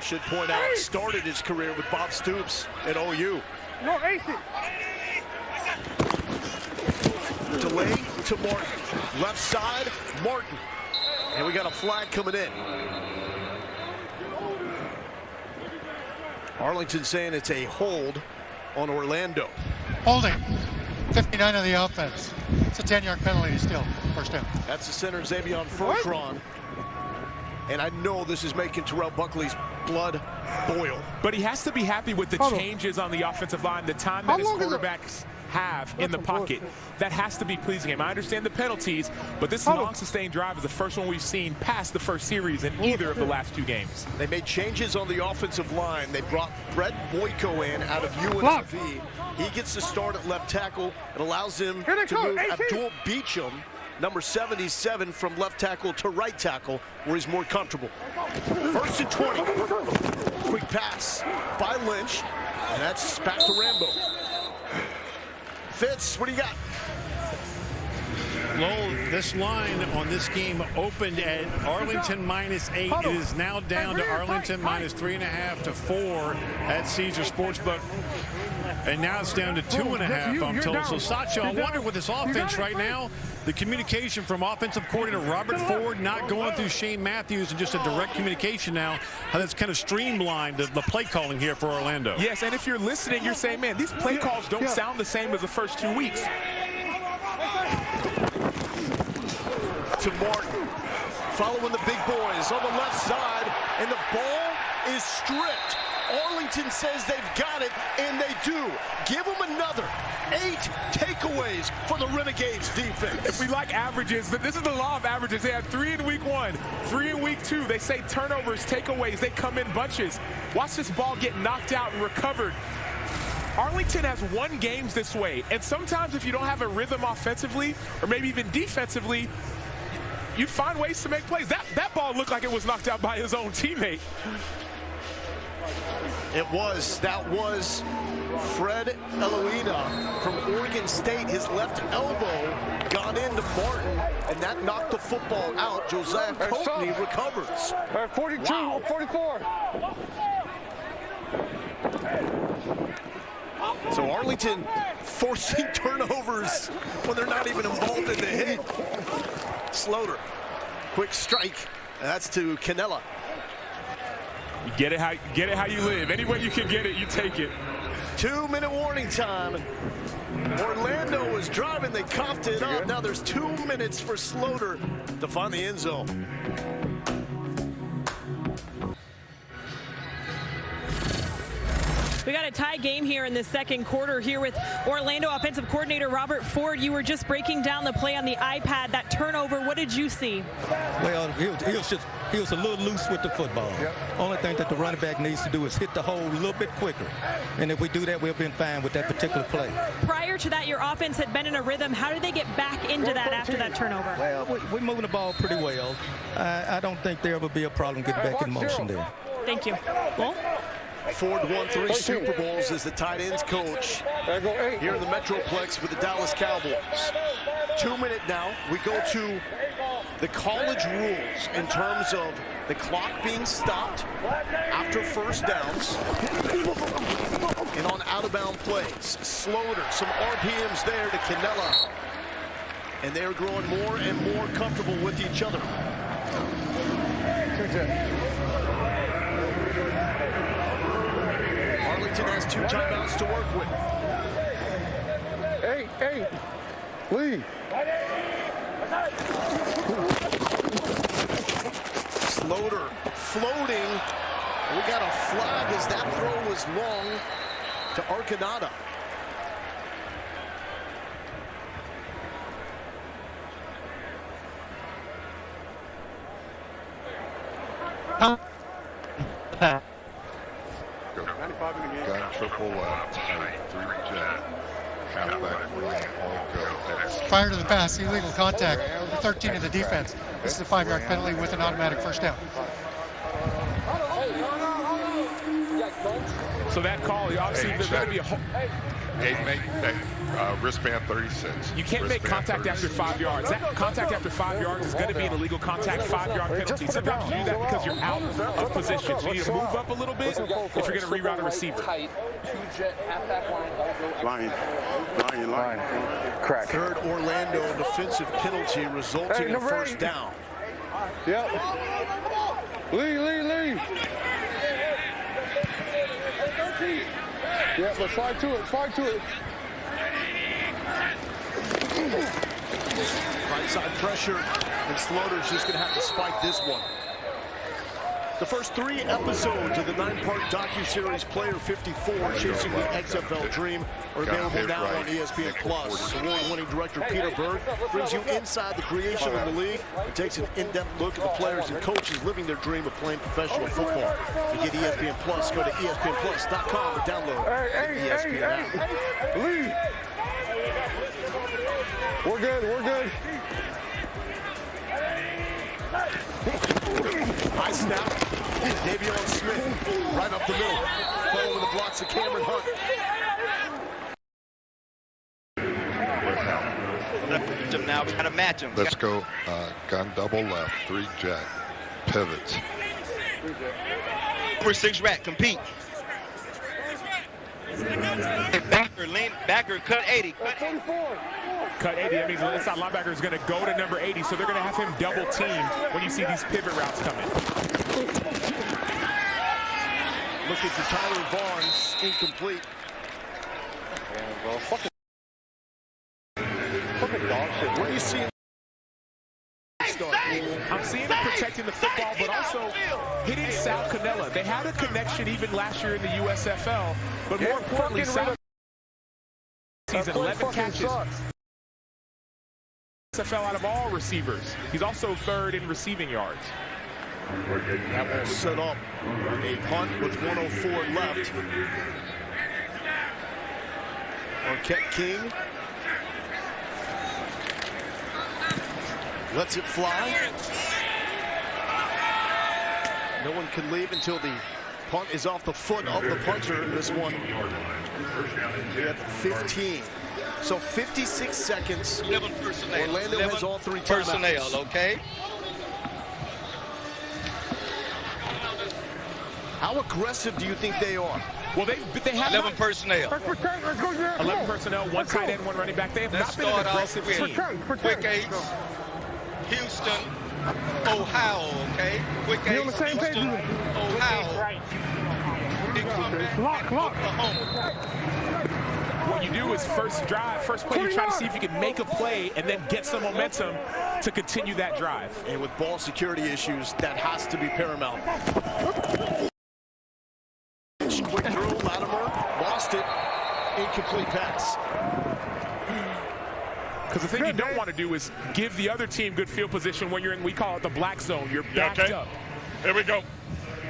Should point out, started his career with Bob Stoops at OU. No, 80. Delay to Martin. Left side, Martin. And we got a flag coming in. Arlington saying it's a hold on Orlando. Holding. 59 on the offense. It's a 10-yard penalty still. First down. That's the center, Xavion Furcron. And I know this is making Terrell Buckley's blood boil. But he has to be happy with the changes on the offensive line, the time that his quarterbacks have in the pocket. That has to be pleasing him. I understand the penalties, but this long sustained drive is the first one we've seen past the first series in either of the last 2 games. They made changes on the offensive line. They brought Brett Boyko in out of UNLV. He gets to start at left tackle. It allows him to move Abdul Beecham, number 77, from left tackle to right tackle, where he's more comfortable. 1st and 20. Quick pass by Lynch, and that's back to Rambo. Fitz, what do you got? Lowell, this line on this game opened at Arlington -8. It is now down to Arlington -3.5 to 4 at Caesar Sportsbook. And now it's down to 2.5, I'm told. So, Sacha, I wonder with this offense right now, the communication from offensive coordinator Robert Ford not going through Shane Matthews and just a direct communication now, how that's kind of streamlined the play calling here for Orlando. Yes, and if you're listening, you're saying, man, these play calls don't sound the same as the first 2 weeks. To Martin, following the big boys on the left side, and the ball is stripped. Arlington says they've got it, and they do. Give them another 8 takeaways for the Renegades defense. If we like averages, this is the law of averages. They had 3 in week 1, 3 in week 2. They say turnovers, takeaways, they come in bunches. Watch this ball get knocked out and recovered. Arlington has won games this way, and sometimes if you don't have a rhythm offensively or maybe even defensively, you find ways to make plays. That ball looked like it was knocked out by his own teammate. That was Fred Eloina from Oregon State. His left elbow got into Martin, and that knocked the football out. Josiah Coatney recovers. 42, wow. 44. So Arlington forcing turnovers when they're not even involved in the hit. Slaughter, quick strike. That's to Canella. You get it how you live. Any way you can get it, you take it. 2-minute warning time. Orlando was driving, they coughed it up. Now there's 2 minutes for Slaughter to find the end zone. We got a tie game here in the second quarter here with Orlando offensive coordinator Robert Ford. You were just breaking down the play on the iPad, that turnover. What did you see? Well, he was a little loose with the football. Yep. Only thing that the running back needs to do is hit the hole a little bit quicker. And if we do that, we'll be fine with that particular play. Prior to that, your offense had been in a rhythm. How did they get back into that after that turnover? Well, we're moving the ball pretty well. I don't think there will be a problem getting back in motion there. Thank you. Well, Ford won 3 Super Bowls as the tight ends coach here in the Metroplex with the Dallas Cowboys. 2 minute now. We go to the college rules in terms of the clock being stopped after first downs and on out-of-bound plays. Slaughter, some RPMs there to Canella. And they're growing more and more comfortable with each other. Arlington has 2 timeouts to work with. Hey, Lee. Slaughter floating. We got a flag as that throw was long to Arcanada. Gun triple left, 3 jet. Halfback rule, all go. Prior to the pass, illegal contact for 13 in the defense. This is a 5-yard penalty with an automatic first down. So that call, obviously, there's going to be a whole... Wristband 36. You can't make contact after 5 yards. That contact after 5 yards is going to be an illegal contact 5-yard penalty. Sometimes you do that because you're out of position. So you need to move up a little bit if you're going to reroute a receiver. Line. Crack. Third Orlando defensive penalty resulting in first down. Yep. Lee. Yeah, let's slide to it. Right side pressure, and Slaughter's just going to have to spike this one. The first 3 episodes of the 9-part docuseries Player 54, Chasing the XFL Dream, are available now on ESPN+. Award-winning director Peter Berg brings you inside the creation of the league and takes an in-depth look at the players and coaches living their dream of playing professional football. To get ESPN+, go to ESPNplus.com and download the ESPN app. Lee! We're good. High snap. Davion Smith right up the middle. Following the blocks of Cameron Hunt. Now trying to match him. Let's go gun double left, 3 jet. Pivots. Number 6 rat, compete. Backer, cut 80. Cut 80, that means the inside linebacker is going to go to number 80, so they're going to have him double teamed when you see these pivot routes coming. Look at the Tyler Barnes, incomplete. What do you see? I'm seeing him protecting the football, but also hitting Sal Canella. They had a connection even last year in the USFL, but more importantly, Sal sees 11 catches. XFL out of all receivers. He's also 3rd in receiving yards. That will set up a punt with 1:04 left. Marquette King lets it fly. No one can leave until the punt is off the foot of the punter. This one, we have 15. So 56 seconds. 11 personnel. Orlando has all 3 timeouts. Personnel, okay? How aggressive do you think they are? Well, they have 11 personnel. 11 personnel, 1 tight end, 1 running back. They have not been an aggressive team. Quick Ace, Houston, Ohio, okay? Quick Ace, Houston, Ohio. Lock. What you do is first play, you try to see if you can make a play and then get some momentum to continue that drive. And with ball security issues, that has to be paramount. Quick throw, Latimer lost it. Incomplete pass. Because the thing you don't want to do is give the other team good field position when you're in, we call it the black zone. You're backed up. Here we go.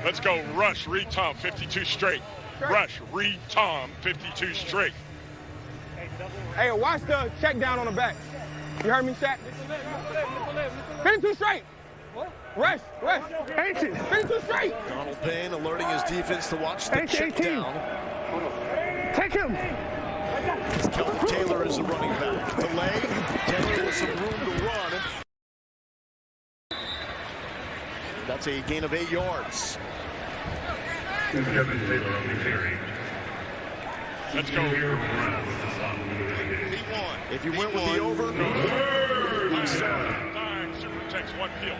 Let's go. Rush, read Tom, 52 straight. Rush, read Tom, 52 straight. Hey, watch the check down on the back. You heard me, Shaq? 52 straight. What? Rush. 52 straight. Donald Payne alerting his defense to watch the check down. Take him. Kelvin Taylor is the running back. Delay. Taylor with some room to run. That's a gain of 8 yards. Let's go. If you went with the over, I'm sorry. Super Tex, 1 field.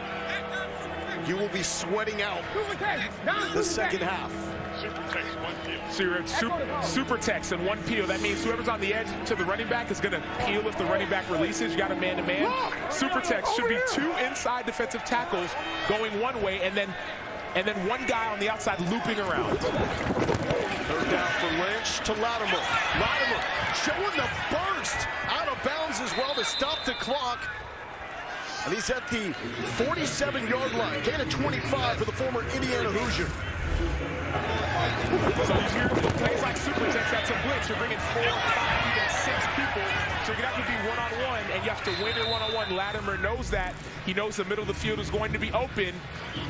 You will be sweating out the second half. Super Tex, 1 field. So you're at super text and 1 peel. That means whoever's on the edge to the running back is going to peel if the running back releases. You got a man-to-man. Super text should be 2 inside defensive tackles going one way and then 1 guy on the outside looping around. Third down for Lynch to Latimer. Latimer showing the burst out of bounds as well to stop the clock. And he's at the 47-yard line. Gain of 25 for the former Indiana Hoosier. So you hear plays like super text, that's a blitz. You're bringing 4, 5, even 6 people. So you're going to have to be one-on-one, and you have to win your one-on-one. Latimer knows that. He knows the middle of the field is going to be open,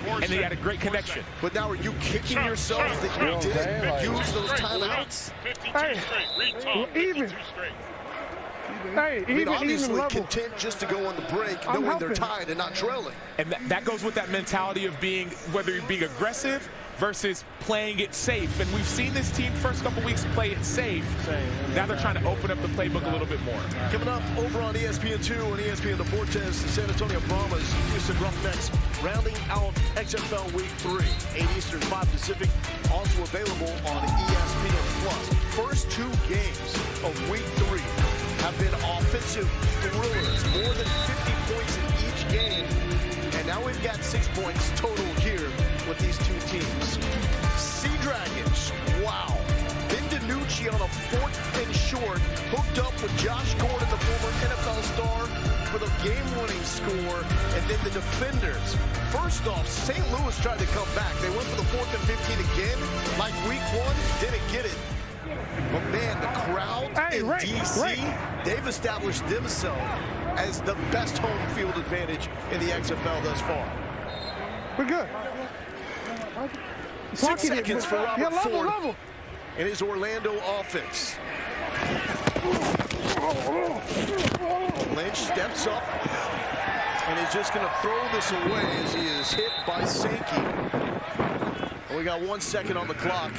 and they had a great connection. But now are you kicking yourself that you didn't use those timeouts? 52 straight. Read Tom, 52 straight. Hey, I mean, obviously content just to go on the break, knowing they're tied and not trailing. And that goes with that mentality of being, whether you're being aggressive versus playing it safe. And we've seen this team first couple weeks play it safe. Now they're trying to open up the playbook a little bit more. Coming up over on ESPN2 and ESPN Deportes, the San Antonio Brahmas, Houston Roughnecks, rounding out XFL Week 3, 8 Eastern, 5 Pacific, also available on ESPN+. First 2 games of Week 3 have been offensive thrillers, more than 50 points in each game. And now we've got 6 points total here with these 2 teams. Sea Dragons, wow. Ben DiNucci on a 4th and short, hooked up with Josh Gordon, the former NFL star, for the game-winning score. And then the defenders. First off, St. Louis tried to come back. They went for the 4th and 15 again, like Week 1, didn't get it. But man, the crowd in DC, they've established themselves as the best home field advantage in the XFL thus far. We're good. 6 seconds for Robert Ford and his Orlando offense. Lynch steps up and he's just going to throw this away as he is hit by Sankey. We got 1 second on the clock.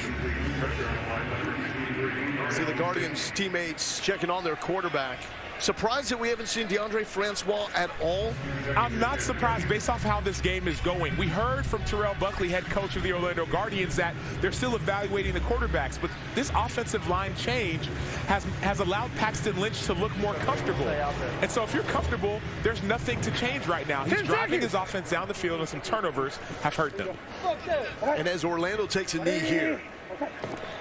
See the Guardians teammates checking on their quarterback. Surprised that we haven't seen DeAndre Francois at all? I'm not surprised based off how this game is going. We heard from Terrell Buckley, head coach of the Orlando Guardians, that they're still evaluating the quarterbacks, but this offensive line change has allowed Paxton Lynch to look more comfortable. And so if you're comfortable, there's nothing to change right now. He's driving his offense down the field, and some turnovers have hurt them. And as Orlando takes a knee here,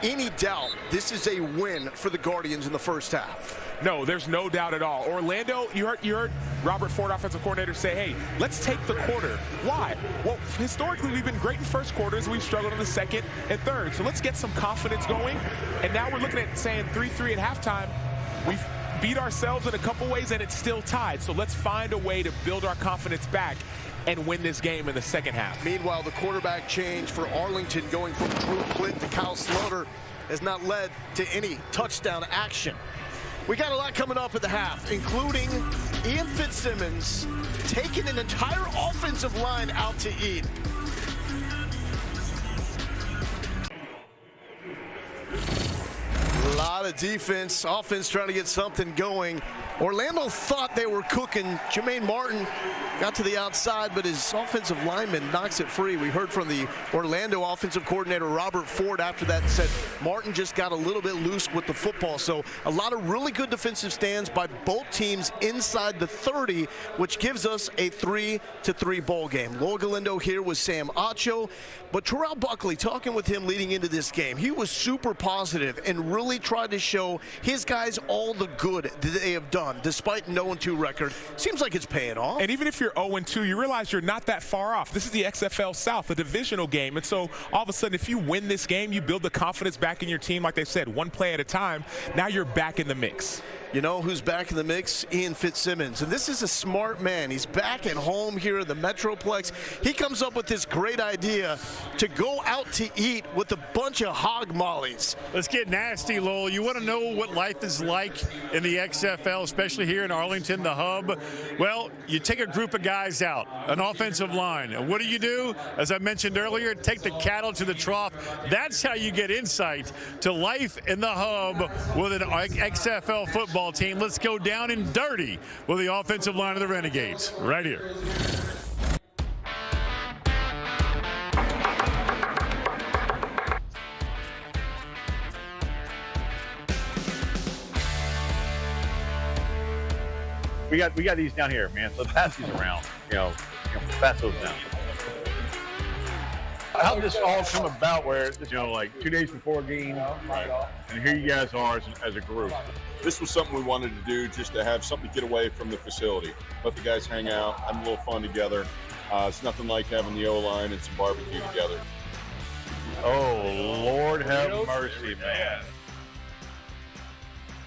any doubt this is a win for the Guardians in the first half? No, there's no doubt at all. Orlando, you heard Robert Ford, offensive coordinator, say, hey, let's take the quarter. Why? Well, historically, we've been great in first quarters. We've struggled in the second and third. So let's get some confidence going. And now we're looking at saying 3-3 at halftime. We've beat ourselves in a couple ways, and it's still tied. So let's find a way to build our confidence back and win this game in the second half. Meanwhile, the quarterback change for Arlington going from Drew Clint to Kyle Slaughter has not led to any touchdown action. We got a lot coming up at the half, including Ian Fitzsimmons taking an entire offensive line out to eat. A lot of defense, offense trying to get something going. Orlando thought they were cooking. Jermaine Martin got to the outside, but his offensive lineman knocks it free. We heard from the Orlando offensive coordinator, Robert Ford, after that, and said Martin just got a little bit loose with the football. So a lot of really good defensive stands by both teams inside the 30, which gives us a 3-3 ball game. Loa Galindo here with Sam Acho, but Terrell Buckley, talking with him leading into this game, he was super positive and really tried to show his guys all the good that they have done despite an 0-2 record. Seems like it's paying off. And even if you're 0-2, you realize you're not that far off. This is the XFL South, a divisional game. And so all of a sudden, if you win this game, you build the confidence back in your team. Like they said, one play at a time. Now you're back in the mix. You know who's back in the mix? Ian Fitzsimmons. And this is a smart man. He's back at home here in the Metroplex. He comes up with this great idea to go out to eat with a bunch of hog mollies. Let's get nasty, Lowell. You want to know what life is like in the XFL, especially here in Arlington, the hub? Well, you take a group of guys out, an offensive line. And what do? As I mentioned earlier, take the cattle to the trough. That's how you get insight to life in the hub with an XFL football team. Let's go down and dirty with the offensive line of the Renegades right here. We got these down here, man. So pass these around. Pass those down. How did this all come about where, like 2 days before a game, right, and here you guys are as a group? This was something we wanted to do just to have something to get away from the facility. Let the guys hang out, have a little fun together. It's nothing like having the O-line and some barbecue together. Oh, Lord have mercy, man.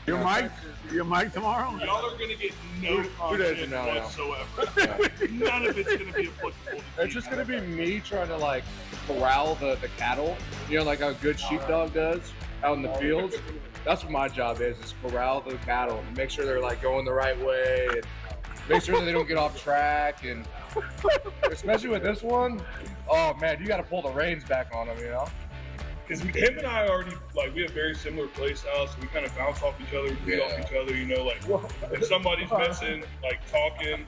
Your mic tomorrow? Y'all are going to get no content whatsoever. None of it's going to be applicable. It's just going to be me trying to, like, corral the cattle, like how a good sheepdog does out in the fields. That's what my job is corral the cattle and make sure they're, like, going the right way and make sure that they don't get off track. And especially with this one, oh, man, you got to pull the reins back on them, Because him and I already, we have very similar play styles, so we kind of bounce off each other, feed off each other, if somebody's missing, talking.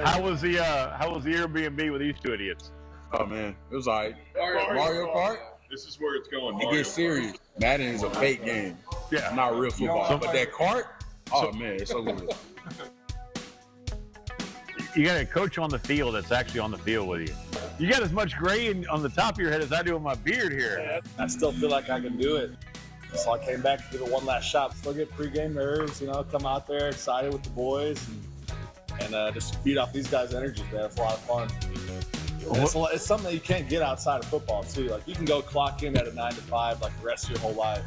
How was the Airbnb with these two idiots? Oh, man, it was all right. Mario Kart? This is where it's going. It gets serious. Madden is a fake game. Yeah. Not real football. But that kart, man, it's so good. You got a coach on the field that's actually on the field with you. You got as much gray on the top of your head as I do on my beard here. Yeah, I still feel like I can do it. So I came back to give it one last shot. Still get pregame nerves, come out there excited with the boys and just feed off these guys' energy, man. It's a lot of fun. It's something that you can't get outside of football, too. Like, you can go clock in at a 9 to 5 like the rest of your whole life.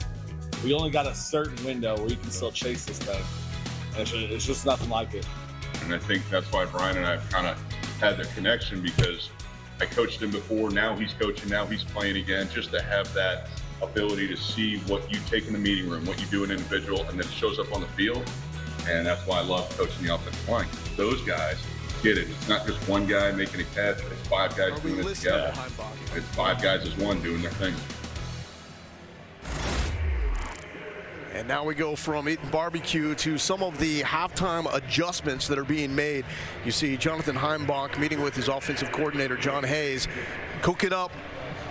We only got a certain window where you can still chase this thing. And it's just nothing like it. And I think that's why Brian and I have kind of had the connection, because I coached him before, now he's coaching, now he's playing again, just to have that ability to see what you take in the meeting room, what you do in individual, and then it shows up on the field. And that's why I love coaching the offensive line. Those guys get it. It's not just one guy making a catch, it's 5 guys doing it together. It's 5 guys as one doing their thing. And now we go from eating barbecue to some of the halftime adjustments that are being made. You see Jonathan Heimbach meeting with his offensive coordinator, John Hayes, cooking up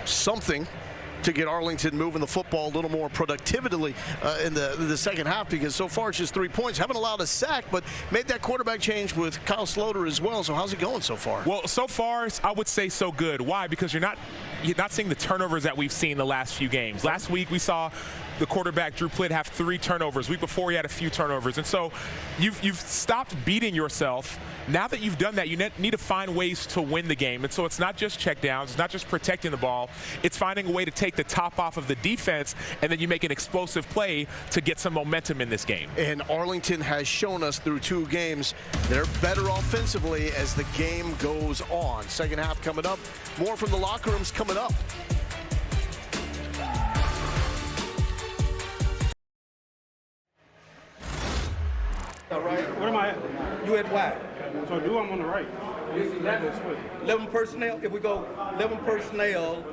something to get Arlington moving the football a little more productively in the second half, because so far it's just 3 points. Haven't allowed a sack, but made that quarterback change with Kyle Slaughter as well. So how's it going so far? Well, so far I would say so good. Why? Because you're not you're not seeing the turnovers that we've seen the last few games. Last week we saw the quarterback Drew Plitt have 3 turnovers. Week before he had a few turnovers. And so you've stopped beating yourself. Now that you've done that, you need to find ways to win the game. And so it's not just check downs, it's not just protecting the ball, it's finding a way to take the top off of the defense, and then you make an explosive play to get some momentum in this game. And Arlington has shown us through 2 games they're better offensively as the game goes on. Second half coming up. More from the locker rooms coming up. What am I at? You at Y. So I'm on the right. 11 personnel. If we go 11 personnel,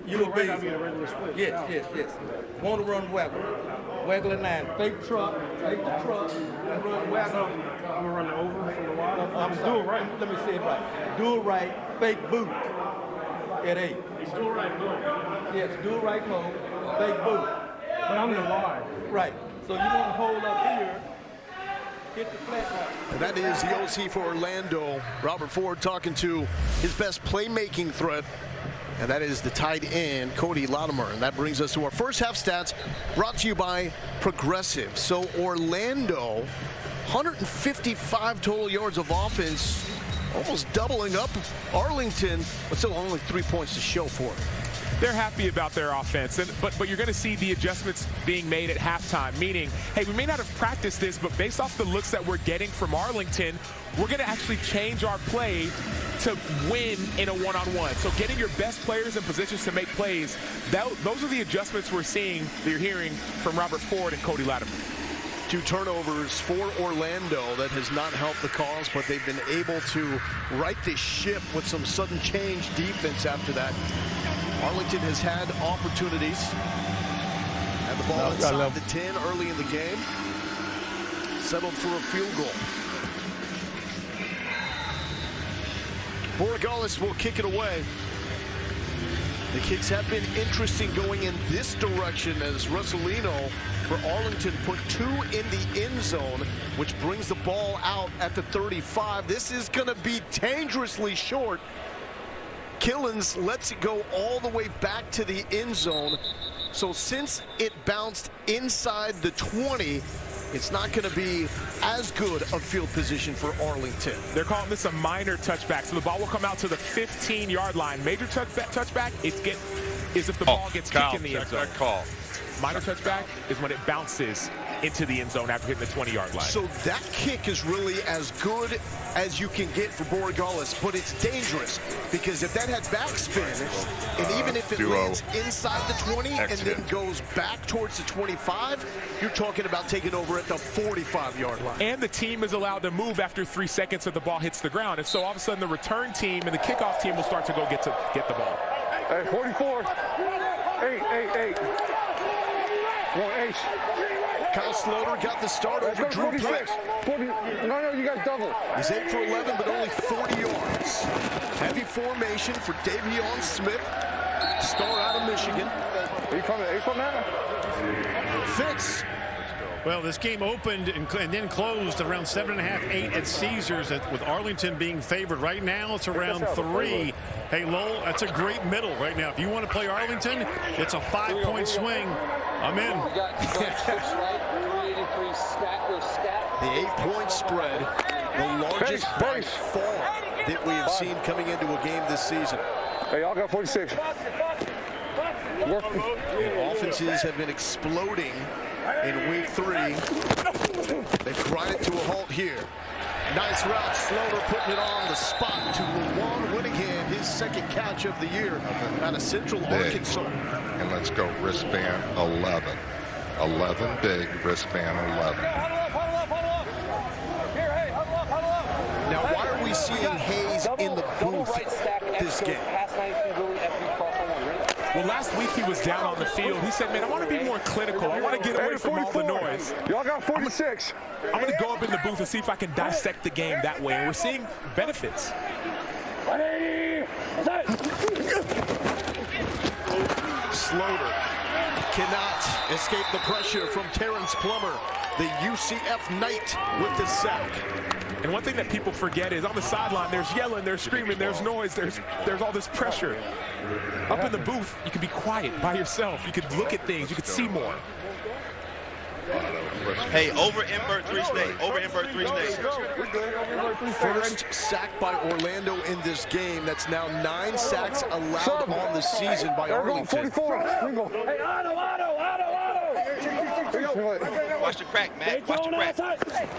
you will be. Be a regular split. Yes. Want to run waggle. Waggle at 9. Fake truck. Take the truck and run waggle. I'm gonna run the over from the wide. I'm do it right. Let me say it right. Do it right. Fake boot at 8. Do it right move. Yes, do it right move. Fake boot. But I'm in the wide. Right. So you want to hold up here. Get the flat right. And that is the OC for Orlando, Robert Ford, talking to his best playmaking threat, and that is the tight end, Cody Latimer. And that brings us to our first half stats, brought to you by Progressive. So Orlando, 155 total yards of offense, almost doubling up Arlington, but still only 3 points to show for it. They're happy about their offense, but you're going to see the adjustments being made at halftime, meaning, hey, we may not have practiced this, but based off the looks that we're getting from Arlington, we're going to actually change our play to win in a one-on-one. So getting your best players in positions to make plays, those are the adjustments we're seeing that you're hearing from Robert Ford and Cody Latimer. 2 turnovers for Orlando. That has not helped the cause, but they've been able to right the ship with some sudden change defense after that. Arlington has had opportunities. Had the ball inside the 10 early in the game. Settled for a field goal. Borregales will kick it away. The kicks have been interesting going in this direction as Russolino for Arlington put 2 in the end zone, which brings the ball out at the 35. This is going to be dangerously short. Killens lets it go all the way back to the end zone. So since it bounced inside the 20, it's not going to be as good a field position for Arlington. They're calling this a minor touchback. So the ball will come out to the 15-yard line. Major touchback is if the ball gets kicked in the end zone. Call. Minor touchback is when it bounces into the end zone after hitting the 20-yard line. So that kick is really as good as you can get for Borregales, but it's dangerous because if that had backspin, and even if it lands inside the 20 and then goes back towards the 25, you're talking about taking over at the 45-yard line. And the team is allowed to move after 3 seconds that the ball hits the ground. And so all of a sudden the return team and the kickoff team will start to go get the ball. Hey, 44. 8. Kyle Sloter got the start over Drew Plitt. No, you guys double. He's 8 for 11, but only 40 yards. Heavy formation for Davion Smith, star out of Michigan. Are you coming 8 from that? Fitz. Well, this game opened and then closed around 7.5, 8 at Caesars, with Arlington being favored. Right now, it's around 3. Hey, Lowell, that's a great middle right now. If you want to play Arlington, it's a 5-point swing. I'm in. The 8-point spread, the largest by far that we have seen coming into a game this season. Hey, y'all got 46. And offenses have been exploding in week 3. They've grinded to a halt here. Nice route, Sloter putting it on the spot to Lawan Winningham, his second catch of the year out of Central Arkansas. And let's go wristband 11. 11 big, wristband 11. Now, why are we seeing Hayes in the booth this game? Well, last week he was down on the field. He said, man, I want to be more clinical. I want to get away from all the noise. Y'all got 46. I'm going to go up in the booth and see if I can dissect the game that way. And we're seeing benefits. Sloter cannot escape the pressure from Terrence Plummer. the UCF Knight with the sack. And one thing that people forget is on the sideline, there's yelling, there's screaming, there's noise, there's all this pressure. Up in the booth, you can be quiet by yourself. You can look at things. You can see more. Hey, over invert 3 stay. Over invert 3 stay. First sack by Orlando in this game. That's now 9 sacks allowed on the season by Arlington. Watch the crack, Matt. Watch the crack.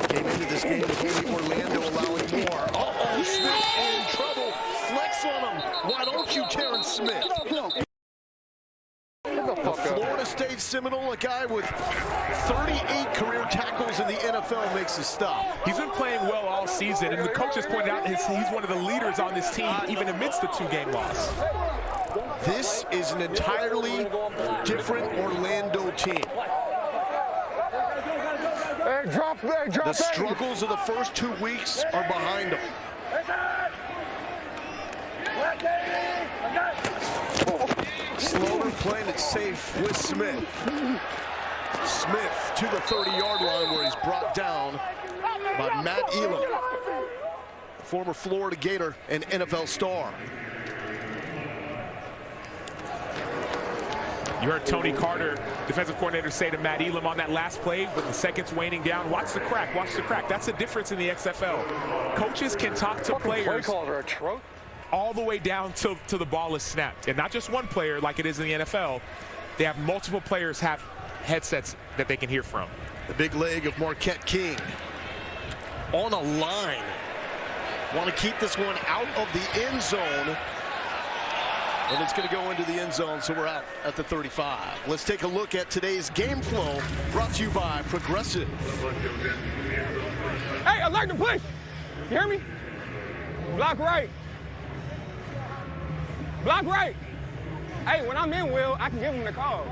Came into this game with only Orlando allowing more. Uh-oh, Smith in trouble. Flex on him. Why don't you, Terrence Smith? The Florida State Seminole, a guy with 38 career tackles in the NFL, makes a stop. He's been playing well all season, and the coaches pointed out he's one of the leaders on this team, even amidst the 2-game loss. This is an entirely different Orlando team. The struggles of the first 2 weeks are behind them. Slower playing it safe with Smith. Smith to the 30-yard line where he's brought down by Matt Elam, former Florida Gator and NFL star. You heard Tony Carter, defensive coordinator, say to Matt Elam on that last play with the seconds waning down, watch the crack, watch the crack. That's the difference in the XFL. Coaches can talk to players all the way down till the ball is snapped. And not just one player like it is in the NFL. They have multiple players have headsets that they can hear from. The big leg of Marquette King on a line. Want to keep this one out of the end zone. And it's going to go into the end zone, so we're out at the 35. Let's take a look at today's game flow, brought to you by Progressive. Hey, alert the push. You hear me? Block right. Block right. Hey, when I'm in, Will, I can give him the call.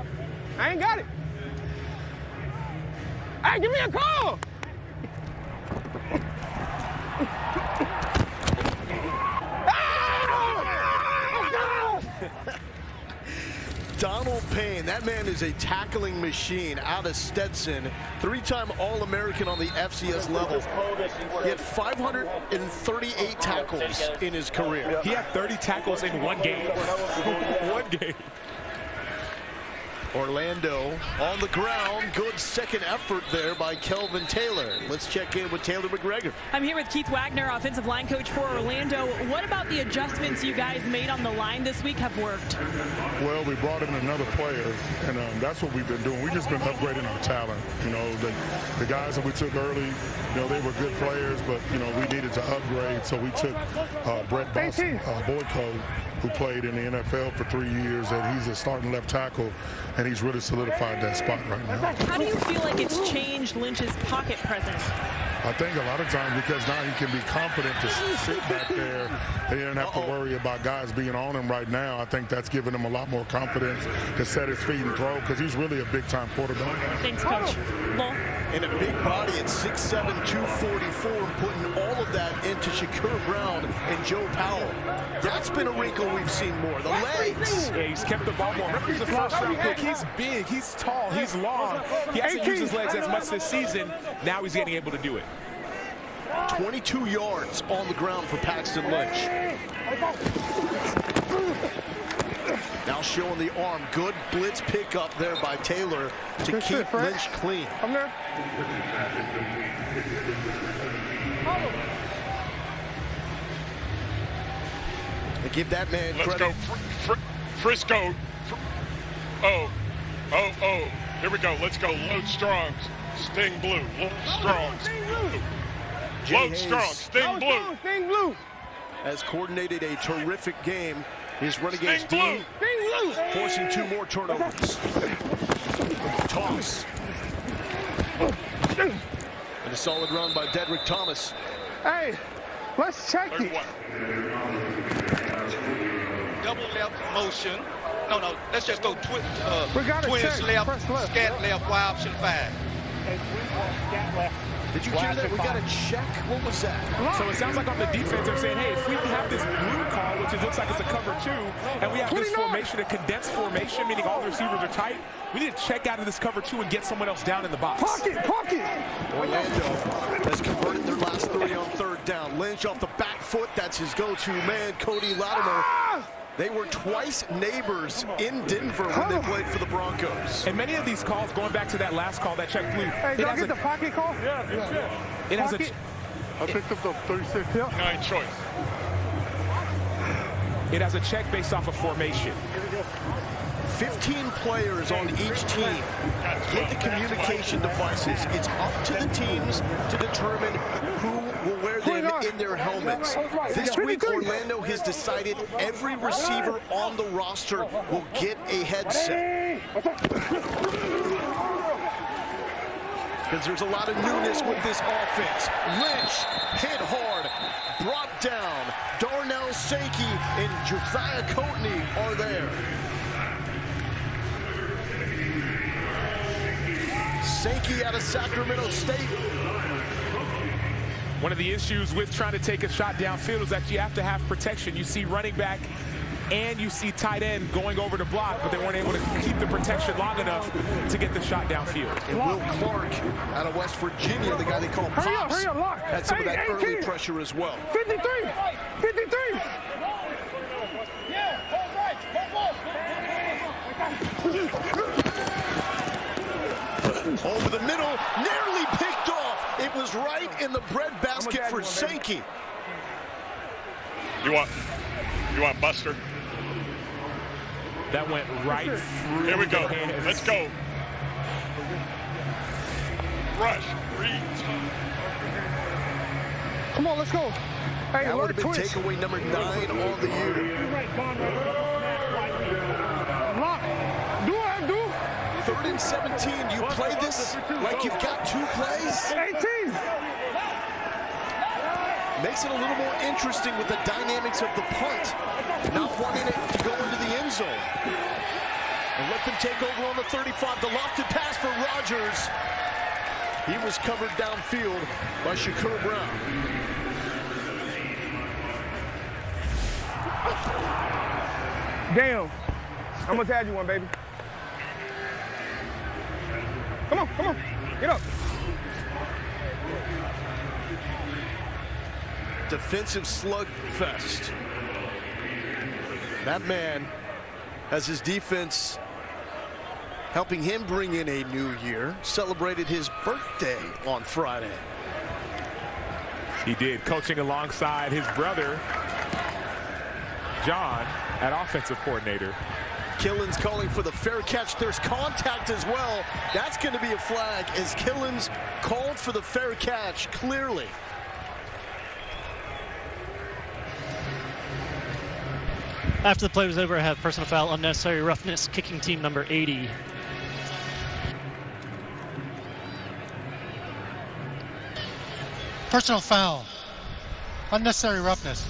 I ain't got it. Hey, give me a call. Donald Payne, that man is a tackling machine out of Stetson. 3-time All-American on the FCS level. He had 538 tackles in his career. He had 30 tackles in one game. One game. Orlando on the ground. Good second effort there by Kelvin Taylor. Let's check in with Taylor McGregor. I'm here with Keith Wagner, offensive line coach for Orlando. What about the adjustments you guys made on the line this week have worked? Well, we brought in another player, and that's what we've been doing. We've just been upgrading our talent. You know, the guys that we took early, you know, they were good players, but, you know, we needed to upgrade. So we took Brett Boyko, who played in the NFL for 3 years, and he's a starting left tackle, and he's really solidified that spot right now. How do you feel like it's changed Lynch's pocket presence? I think a lot of times because now he can be confident to sit back there and he doesn't have to worry about guys being on him right now. I think that's given him a lot more confidence to set his feet and throw because he's really a big-time quarterback. Thanks, Coach. Well, and a big body at 6'7", 244, putting all of that into Shakur Brown and Joe Powell. That's been a wrinkle we've seen more. The legs. Yeah, he's kept the ball more. Remember, he's a first-round pick. He's big, he's tall, he's long. He hasn't used his legs as much this season. Now he's getting able to do it. 22 yards on the ground for Paxton Lynch. Now showing the arm. Good blitz pickup there by Taylor to keep Lynch clean. I'm there. And give that man credit. Let's go. Frisco. Oh. Here we go. Let's go. Load Strongs. Sting Blue. Load Strongs. Load Strong. Sting Blue. Sting Blue. Has coordinated a terrific game. His Renegades team forcing 2 more turnovers. Toss. And a solid run by Dedrick Thomas. Hey, let's check it. Double left motion. No, let's just go twins left, scat left, Y option 5. Scat left. Did you hear that? We got a check. What was that? So it sounds like on the defense they're saying, hey, if we have this blue call, which looks like it's a cover 2, and we have this formation, a condensed formation, meaning all the receivers are tight, we need to check out of this cover 2 and get someone else down in the box. Orlando has converted their last 3 on 3rd down. Lynch off the back foot. That's his go-to man, Cody Latimer. They were twice neighbors in Denver when they played for the Broncos. And many of these calls, going back to that last call, that check blue. Hey, did I get the pocket call? Yeah, it has a. I picked up the 36. Yeah. 9 choice. It has a check based off of formation. 15 players on each team get the communication devices. It's up to the teams to determine who will wear them in their helmets. This week, Orlando has decided every receiver on the roster will get a headset. Because there's a lot of newness with this offense. Lynch hit hard, brought down. Darnell Sankey and Josiah Coatney are there. Sankey out of Sacramento State. One of the issues with trying to take a shot downfield is that you have to have protection. You see running back and you see tight end going over the block, but they weren't able to keep the protection long enough to get the shot downfield. And Will Clark out of West Virginia, the guy they call Pops, had some of that early pressure as well. 53! 53! Over the middle, nearly picked off. It was right in the breadbasket for Sankey. You want Buster? That went right through. Here we go. Hands. Let's go. Rush. Read. Come on, let's go. Hey, that would have been twist. takeaway number 9 on the year. Lock. Do it, 3rd and 17. Do you play this like you've got 2 plays? 18. Makes it a little more interesting with the dynamics of the punt. Not wanting it to go into the end zone. And let them take over on the 35. The lofted pass for Rodgers. He was covered downfield by Shakur Brown. Damn. I'm going to add you one, baby. Come on, come on. Get up. Defensive slugfest. That man has his defense helping him bring in a new year. Celebrated his birthday on Friday. He did, coaching alongside his brother, John, at offensive coordinator. Killins calling for the fair catch. There's contact as well. That's going to be a flag as Killins called for the fair catch clearly. After the play was over, I have personal foul, unnecessary roughness, kicking team number 80. Personal foul, unnecessary roughness,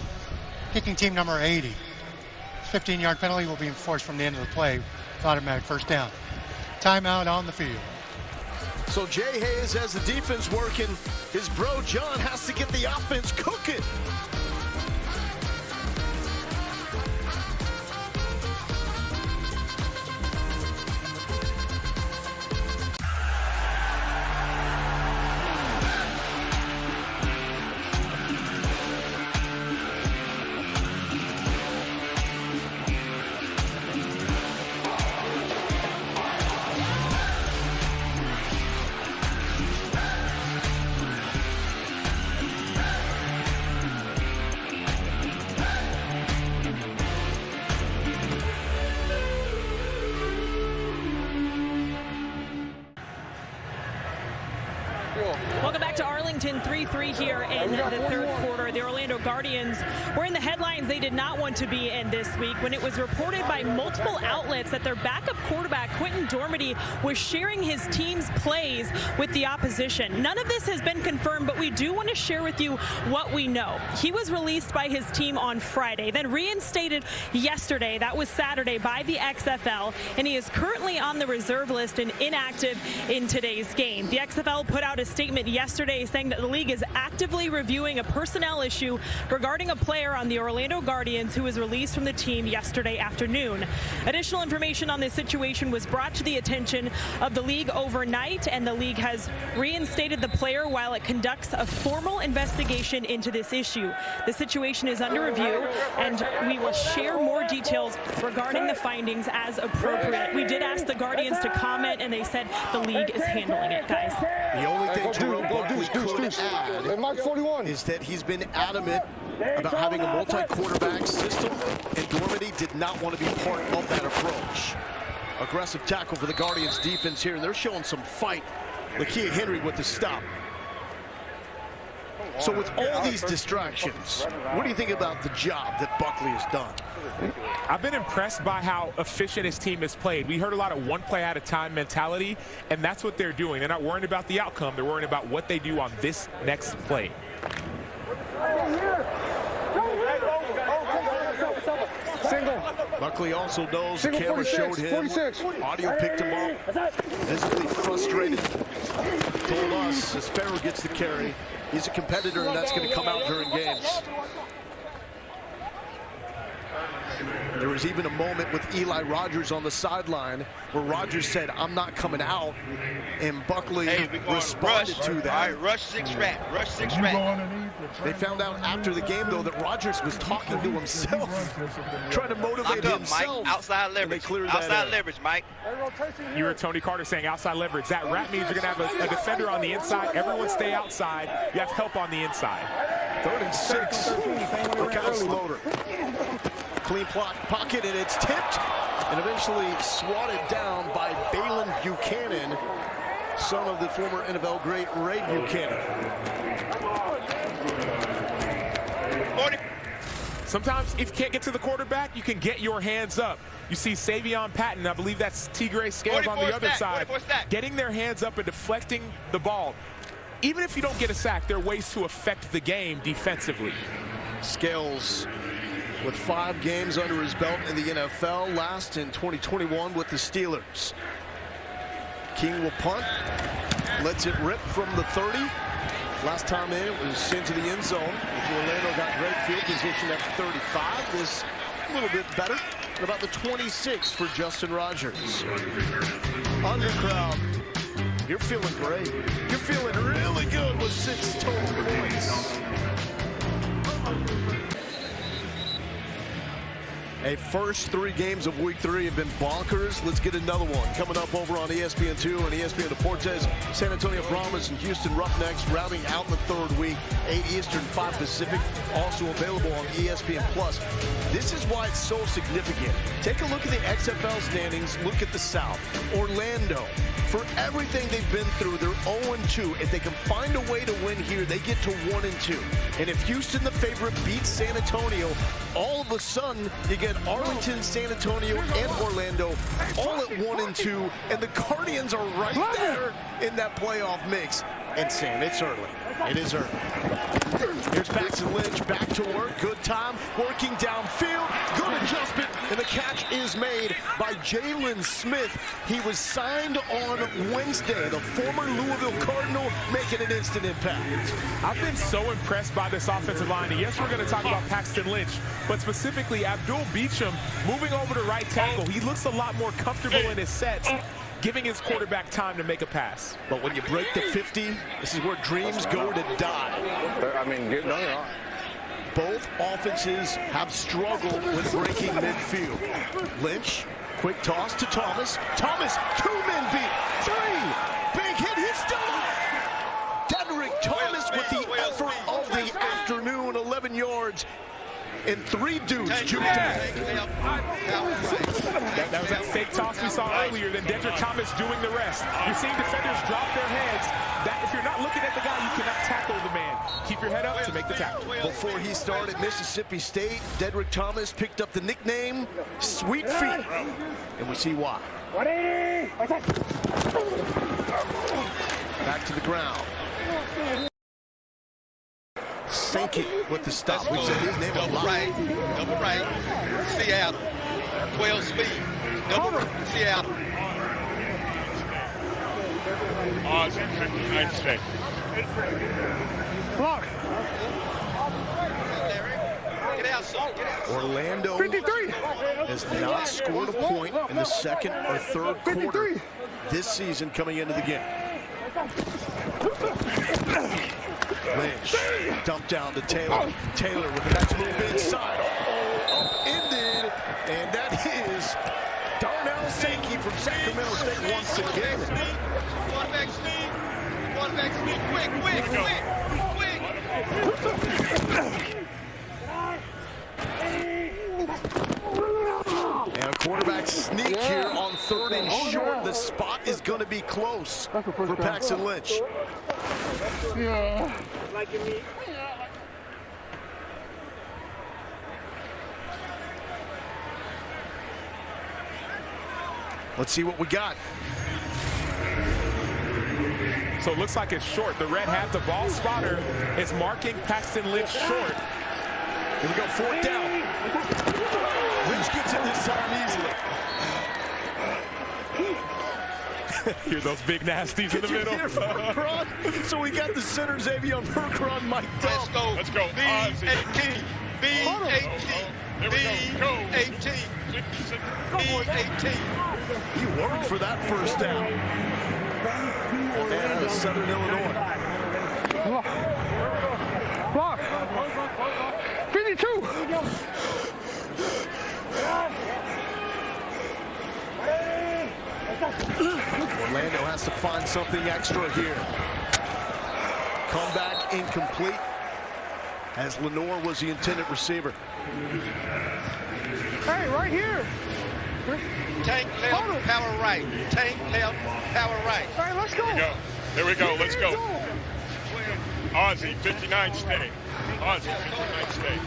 kicking team number 80. 15-yard penalty will be enforced from the end of the play with automatic first down. Timeout on the field. So Jay Hayes has the defense working. His bro John has to get the offense cooking. Welcome back to Arlington, 3-3 here in the third quarter. The Orlando Guardians were in the headlines they did not want to be in this week when it was reported by multiple outlets that their backup quarterback, Quentin Dormady, was sharing his team's plays with the opposition. None of this has been confirmed, but we do want to share with you what we know. He was released by his team on Friday, then reinstated yesterday, that was Saturday, by the XFL, and he is currently on the reserve list and inactive in today's game. The XFL put out a statement yesterday yesterday saying that the league is actively reviewing a personnel issue regarding a player on the Orlando Guardians who was released from the team yesterday afternoon. Additional information on this situation was brought to the attention of the league overnight, and the league has reinstated the player while it conducts a formal investigation into this issue. The situation is under review, and we will share more details regarding the findings as appropriate. We did ask the Guardians to comment, and they said the league is handling it, guys. The only thing Terrell Buckley could add is that he's been adamant about having a multi-quarterback system, and Dormady did not want to be part of that approach. Aggressive tackle for the Guardians defense here, and they're showing some fight. Lakia Henry with the stop. So with all these distractions, what do you think about the job that Buckley has done? I've been impressed by how efficient his team has played. We heard a lot of one play at a time mentality, and that's what they're doing. They're not worrying about the outcome. They're worrying about what they do on this next play. Buckley also knows the camera showed him. Audio picked him up. Visibly frustrated. Told us as Farrer gets the carry, he's a competitor, and that's going to come out during games. There was even a moment with Eli Rogers on the sideline where Rogers said, "I'm not coming out," and Buckley responded to that. All right, rush six rat, rush six rat. They found out after the game, though, that Rogers was talking to himself, trying to motivate himself. Mike. Outside leverage. Outside leverage, Mike. You heard Tony Carter saying outside leverage. That rat means you're going to have a defender on the inside. Everyone stay outside. You have help on the inside. 3rd and 6. Look out, Slaughter. Clean pocket, and it's tipped and eventually swatted down by Balin Buchanan, son of the former NFL great Ray Buchanan. Sometimes if you can't get to the quarterback, you can get your hands up. You see Savion Patton, I believe that's T-Gray Scales on the other side, getting their hands up and deflecting the ball. Even if you don't get a sack, there are ways to affect the game defensively. Scales with 5 games under his belt in the NFL, last in 2021 with the Steelers. King will punt, lets it rip from the 30. Last time in, it was into the end zone. Orlando got great field position at 35. This a little bit better at about the 26 for Justin Rogers. Undercrowd, you're feeling great. You're feeling really good with 6 total points. A first 3 games of week 3 have been bonkers. Let's get another one coming up over on ESPN2 and ESPN Deportes. San Antonio Brahmas and Houston Roughnecks rounding out the 3rd week, 8 Eastern, 5 Pacific, also available on ESPN Plus. This is why it's so significant. Take a look at the XFL standings. Look at the South. Orlando, for everything they've been through, they're 0-2. If they can find a way to win here, they get to 1-2. And if Houston, the favorite, beats San Antonio, all of a sudden you get Arlington, San Antonio, and Orlando all at 1-2, and the Guardians are right there in that playoff mix. And Sam, it's early. It is early. Here's Paxton Lynch back to work. Good time, working downfield. Good adjustment, and the catch is made by Jalen Smith. He was signed on Wednesday. The former Louisville Cardinal making an instant impact. I've been so impressed by this offensive line. And yes, we're going to talk about Paxton Lynch, but specifically Abdul Beacham moving over to right tackle. He looks a lot more comfortable in his sets, giving his quarterback time to make a pass. But when you break the 50, this is where dreams go to die. I mean, get done. Both offenses have struggled with breaking midfield. Lynch, quick toss to Thomas. Thomas, 2 men beat. 3, big hit, he's done. Dedrick Thomas with the effort of the afternoon, 11 yards. And 3 dudes juked out. That was that fake toss we saw earlier. Then Dedrick Thomas doing the rest. You're seeing defenders drop their heads. That if you're not looking at the guy, you cannot tackle the man. Keep your head up to make the tackle. Before he started Mississippi State, Dedrick Thomas picked up the nickname Sweet Feet. And we see why. Back to the ground. Sink it with the stop. We've said his name a lot. Double right, Seattle, 12 speed, double right, Seattle. Oz, United States. Block. Orlando 53. has not scored a point in the second or third quarter this season coming into the game. Lynch dumped down to Taylor. Taylor with the next move inside. Upended. And that is Darnell Sankey from Sacramento State once again. One back speed. One back speed. Quick. And a quarterback sneak here on 3rd and short. The spot is going to be close for Paxton Lynch. Yeah. Let's see what we got. So it looks like it's short. The red hat, the ball spotter, is marking Paxton Lynch short. Here we go, 4th down. Lynch gets it this time easily. Hear those big nasties in the middle. So we got the center, Xavier Bergeron, mic'd up. Let's go. B-18. B-18. B-18. B-18. He worked for that first down. And Southern Illinois. Block. 52. Orlando has to find something extra here. Comeback incomplete, as Lenore was the intended receiver. Hey, right here. Tank left, power right. Tank left, power right. All right, let's go. There we go. Let's go. Ozzy, 59 stay. Ozzy, 59 stay.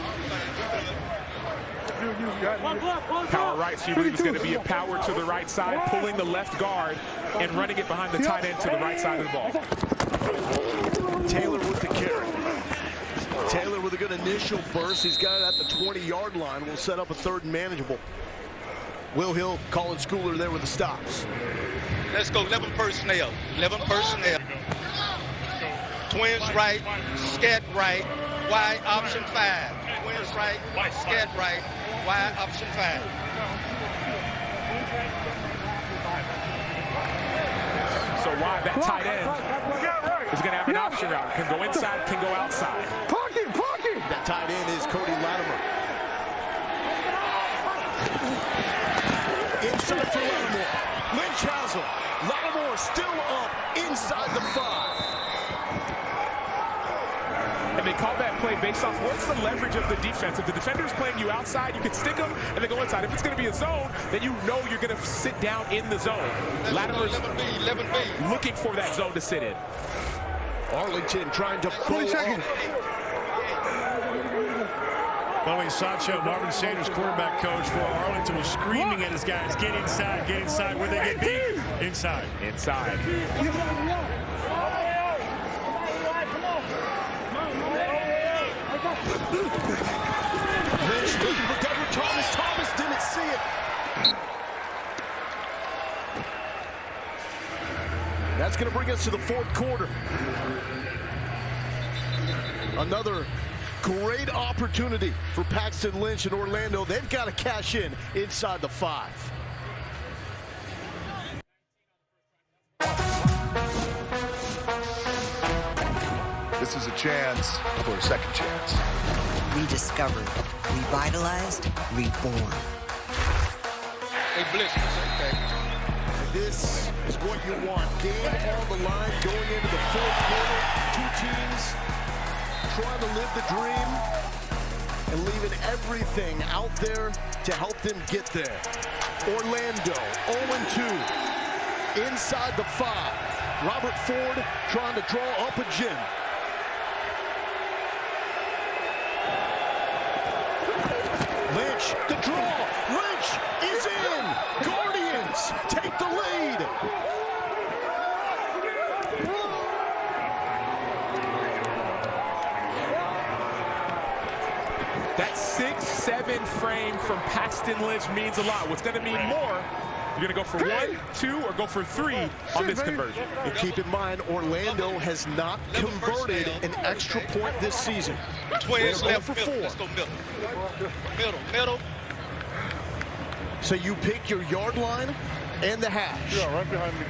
Power right, so you believe it's going to be a power to the right side, pulling the left guard and running it behind the tight end to the right side of the ball. Taylor with the carry. Taylor with a good initial burst. He's got it at the 20-yard line. Will set up a 3rd and manageable. Will Hill calling Schooler there with the stops. Let's go, 11 personnel. 11 personnel. Twins right, scat right, Y option 5. Twins right, scat right, Y option 5. So why that tight end is going to have an option route. Can go inside, can go outside. Pocket. That tight end is Cody Latimer. Inside for Lattimore. Lynch has him. Lattimore still up inside the 5. And they call that play based off what's the leverage of the defense. If the defender is playing you outside, you can stick them and then go inside. If it's going to be a zone, then you know you're going to sit down in the zone. Latimer's 11B. looking for that zone to sit in. Arlington trying to pull up. By the way, Sancho, Marvin Sanders, quarterback coach for Arlington, was screaming at his guys, get inside, get inside. Where they get beat? Inside. Inside. Lynch looking for Deborah Thomas. Thomas didn't see it. That's going to bring us to the 4th quarter. Another great opportunity for Paxton Lynch and Orlando. They've got to cash in inside the 5. This is a chance for a second chance. Rediscovered, revitalized, reborn. Hey, blitz. Okay. This is what you want. Game on the line going into the 4th quarter. 2 teams trying to live the dream and leaving everything out there to help them get there. Orlando 0-2 inside the 5. Robert Ford trying to draw up a gym. Lynch, the draw. Lynch is in. Guardians take the lead. That 6-7 frame from Paxton Lynch means a lot. What's going to mean more You're going to go for 1, 2, or go for 3 on this conversion. And keep in mind, Orlando has not converted an extra point this season. Twins left for middle. 4. Let's go middle. Middle. So you pick your yard line and the hash. Yeah, right behind me.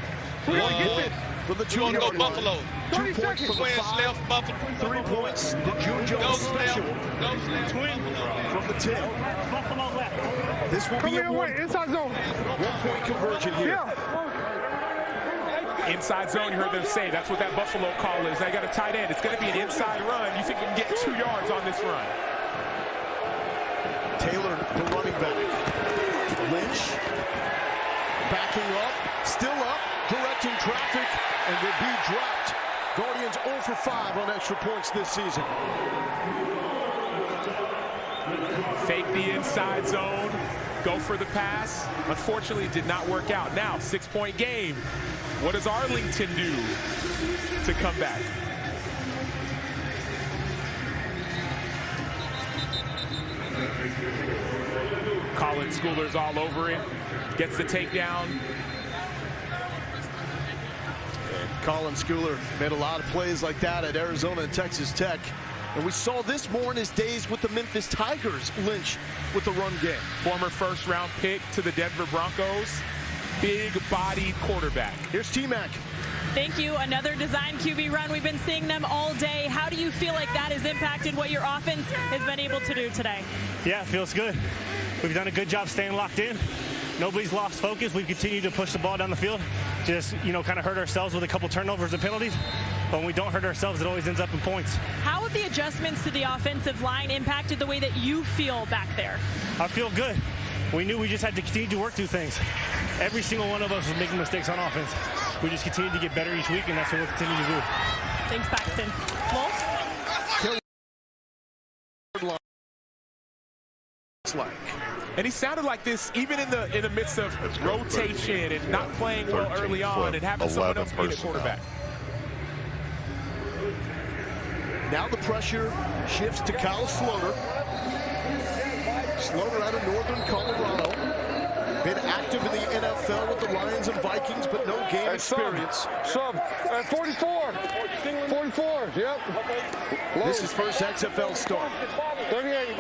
We gonna get this. For the 2-yard go line. Buffalo. 2 points for the Twins 5. left, Buffalo. 3 points, the June Jones special from the 10. Buffalo left. This will be a inside zone. 1-point conversion here. Inside zone, you heard them say. That's what that Buffalo call is. They got a tight end. It's going to be an inside run. You think you can get 2 yards on this run? Taylor, the running back. Lynch, backing up, still up, directing traffic, and will be dropped. Guardians 0 for 5 on extra points this season. Fake the inside zone, go for the pass. Unfortunately, it did not work out. Now, 6-point game. What does Arlington do to come back? Colin Schooler's all over it. Gets the takedown. Colin Schooler made a lot of plays like that at Arizona and Texas Tech. And we saw this more in his days with the Memphis Tigers. Lynch with the run game. Former first-round pick to the Denver Broncos. Big-bodied quarterback. Here's T-Mac. Thank you. Another design QB run. We've been seeing them all day. How do you feel like that has impacted what your offense has been able to do today? Yeah, it feels good. We've done a good job staying locked in. Nobody's lost focus. We've continued to push the ball down the field. Just, kind of hurt ourselves with a couple turnovers and penalties. But when we don't hurt ourselves, it always ends up in points. How have the adjustments to the offensive line impacted the way that you feel back there? I feel good. We knew we just had to continue to work through things. Every single one of us was making mistakes on offense. We just continue to get better each week, and that's what we'll continue to do. Thanks, Paxton. And he sounded like this even in the midst of rotation and not playing well early on and having someone else be the quarterback. Now the pressure shifts to Kyle Sloter. Sloter out of Northern Colorado. Been active in the NFL with the Lions and Vikings, but no game experience. Sub. 44. 44. Yep. This is first XFL start. 38.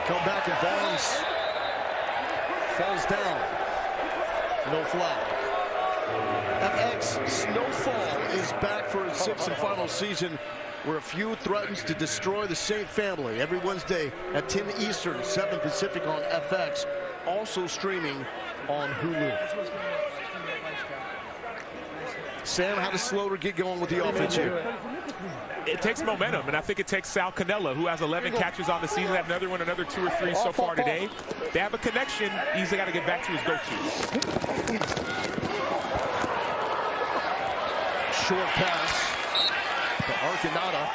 Come back and bounce. Falls down. No flag. FX Snowfall is back for his 6th and final season, where a feud threatens to destroy the Saint family. Every Wednesday at 10 Eastern, 7 Pacific on FX. Also streaming on Hulu. Sam, how does Sloter get going with the offense here? It takes momentum, and I think it takes Sal Cannella, who has 11 catches on the season, have another 2 or 3 so far today. They have a connection. He's got to get back to his go-to. Short pass to Arcanata.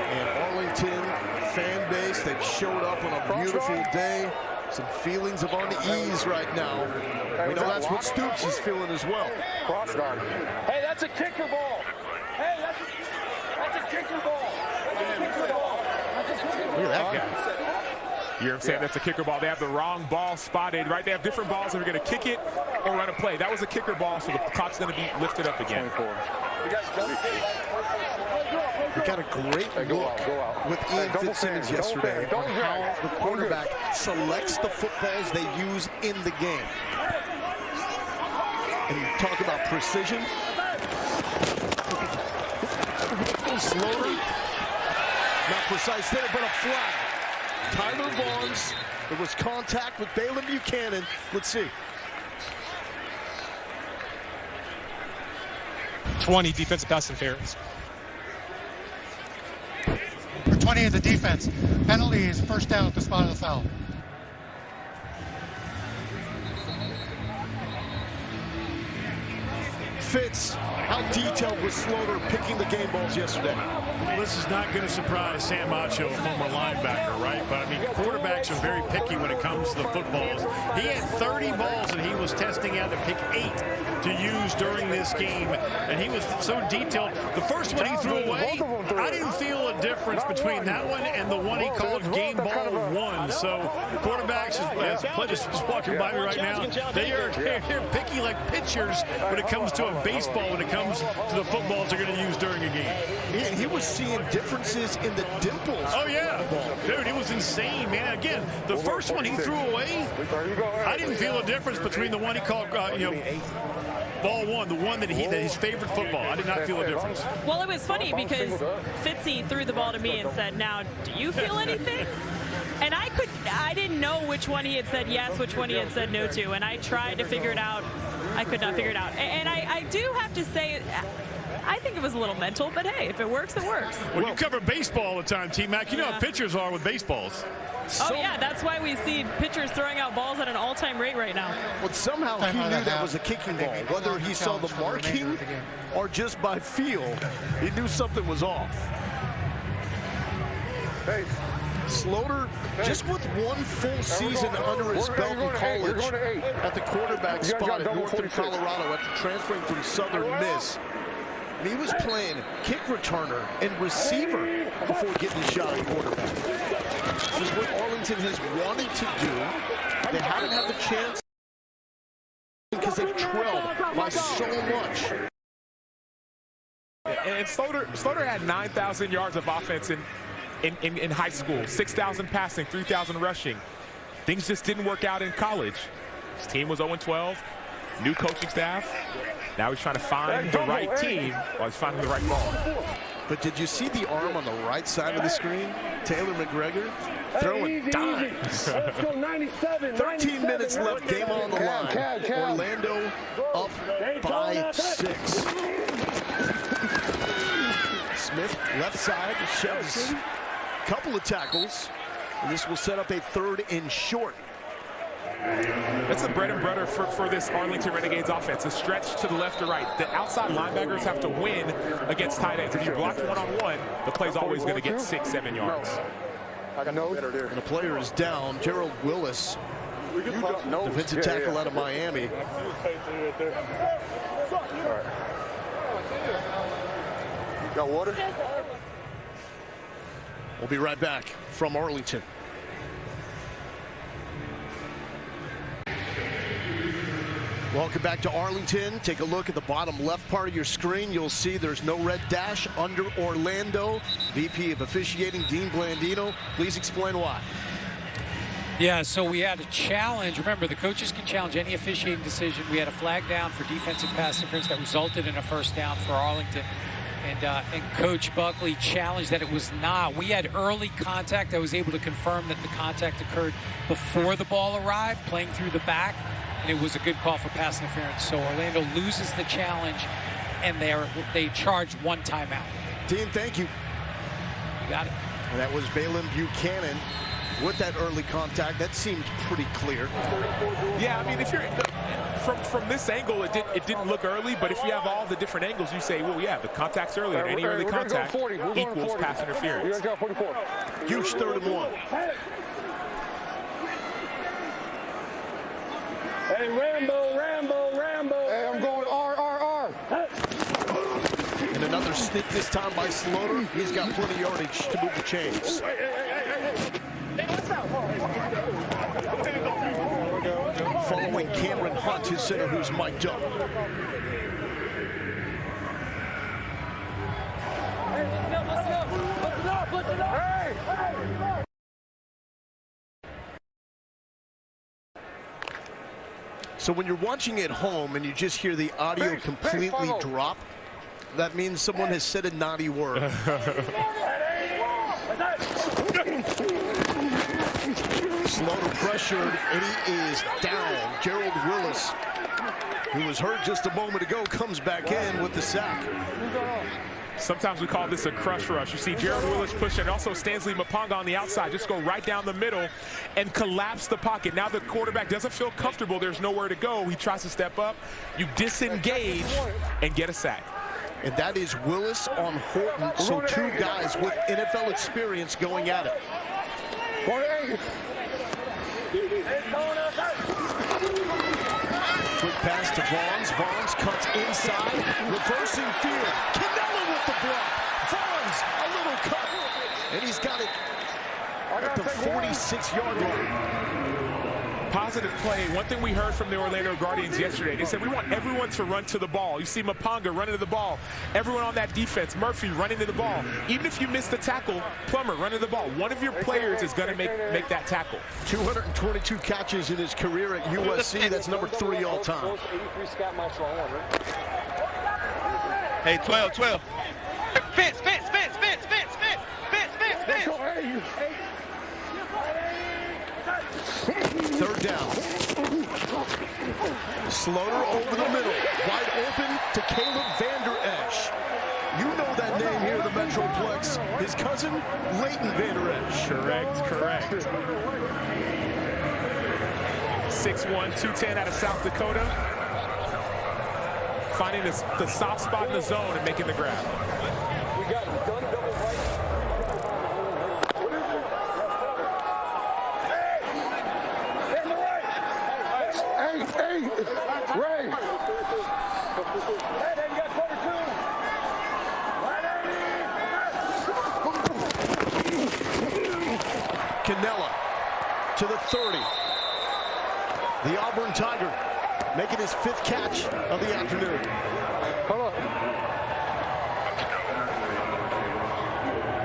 And Arlington fan base, they've showed up on a beautiful day. Some feelings of unease right now. We know that's what Stoops is feeling as well. Cross guard. Hey, that's a kicker ball. Hey, that's a kicker ball. Look at that guy. You hear him saying that's a kicker ball. They have the wrong ball spotted, right? They have different balls that are going to kick it or run a play. That was a kicker ball, so the clock's going to be lifted up again. We got a great look with Ian Fitzsimmons yesterday on how the quarterback selects the footballs they use in the game. And you talk about precision. Sloter, not precise there, but a flag. Tyler Vaughns, there was contact with Balin Buchanan. Let's see. 20 defensive pass interference. For 20 of the defense. Penalty is first down at the spot of the foul. Fitz How detailed was Slaughter picking the game balls yesterday? Well, this is not going to surprise Sam Macho, a former linebacker, right? But, I mean, quarterbacks are very picky when it comes to the footballs. He had 30 balls that he was testing out to pick 8 to use during this game, and he was so detailed. The first one he threw away, I didn't feel a difference between that one and the one he called game ball 1. So quarterbacks, as Pledge is just walking by me right now, they're picky like pitchers when it comes to a baseball, when it comes to the footballs they're going to use during a game. He was seeing differences in the dimples. Oh, yeah. Dude, it was insane, man. Again, the first one he threw away, I didn't feel a difference between the one he called, ball 1, the one that his favorite football. I did not feel a difference. Well, it was funny because Fitzy threw the ball to me and said, now, do you feel anything? And I didn't know which one he had said yes, which one he had said no to. And I tried to figure it out. I could not figure it out. And I do have to say, I think it was a little mental, but hey, if it works, it works. Well, you cover baseball all the time, T-Mac. You know how pitchers are with baseballs. Oh, yeah, that's why we see pitchers throwing out balls at an all-time rate right now. But somehow he knew that was a kicking ball. Whether he saw the marking or just by feel, he knew something was off. Slaughter, just with one full season under his belt in college at the quarterback spot at Northern Colorado after transferring from Southern Miss. He was playing kick returner and receiver before getting a shot at quarterback. This is what Arlington has wanted to do. They haven't had the chance because they've trailed by so much. And Slaughter had 9,000 yards of offense in high school, 6,000 passing, 3,000 rushing. Things just didn't work out in college. His team was 0-12, new coaching staff. Now he's trying to find the right team while he's finding the right ball. But did you see the arm on the right side of the screen? Taylor McGregor throwing dimes. 13 minutes left, game on the line. Orlando up by 6. Smith, left side, shoves a couple of tackles. And this will set up a 3rd and short. That's the bread and butter for this Arlington Renegades offense. A stretch to the left or right. The outside linebackers have to win against tight ends. If you block one-on-one, the play's always going to get 6-7 yards. And the player is down. Gerald Willis, defensive tackle out of Miami. Got water? We'll be right back from Arlington. Welcome back to Arlington. Take a look at the bottom left part of your screen. You'll see there's no red dash under Orlando. VP of Officiating, Dean Blandino. Please explain why. Yeah, so we had a challenge. Remember, the coaches can challenge any officiating decision. We had a flag down for defensive pass interference that resulted in a first down for Arlington. And Coach Buckley challenged that it was not. We had early contact. I was able to confirm that the contact occurred before the ball arrived, playing through the back. And it was a good call for pass interference. So Orlando loses the challenge, and they charge 1 timeout. Dean, thank you. You got it. And that was Balin Buchanan with that early contact. That seemed pretty clear. Yeah, I mean, if you're from this angle, it didn't look early, but if you have all the different angles, you say, well, yeah, the contact's early, and any early contact equals pass interference. Huge 3rd and 1. Hey, Rambo. Hey, I'm going R. And another sneak this time by Slaughter. He's got plenty of yardage to move the chains. Following Cameron Hunt, his center, who's mic'd up. So when you're watching at home and you just hear the audio completely drop, that means someone has said a naughty word. Slaughter pressured, and he is down. Gerald Willis, who was hurt just a moment ago, comes back in with the sack. Sometimes we call this a crush rush. You see Gerald Willis push and also Stanley Mapanga on the outside. Just go right down the middle and collapse the pocket. Now the quarterback doesn't feel comfortable. There's nowhere to go. He tries to step up. You disengage and get a sack. and that is Willis on Horton. So two guys with NFL experience going at it. Quick pass to Vaughns. Vaughns cuts inside, reversing field. Canella with the block. Vaughns, a little cut, and he's got it at the 46-yard line. Positive play. One thing we heard from the Orlando Guardians yesterday, they said we want everyone to run to the ball. You see Mapanga running to the ball. Everyone on that defense, Murphy running to the ball. Even if you miss the tackle, Plummer running to the ball. One of your players is going to make that tackle. 222 catches in his career at USC. That's number 3 all time. Hey, 12. Fence. Third down. Slaughter over the middle. Wide open to Caleb Vander Esch. You know that name here in the Metroplex. His cousin, Leighton Vander Esch. Correct. 6'1", 210 out of South Dakota. Finding the soft spot in the zone and making the grab. We got it. Gun double right. Hey, Ray. Hey, you got quarter two. Canella to the 30. The Auburn Tiger making his 5th catch of the afternoon. Hold on.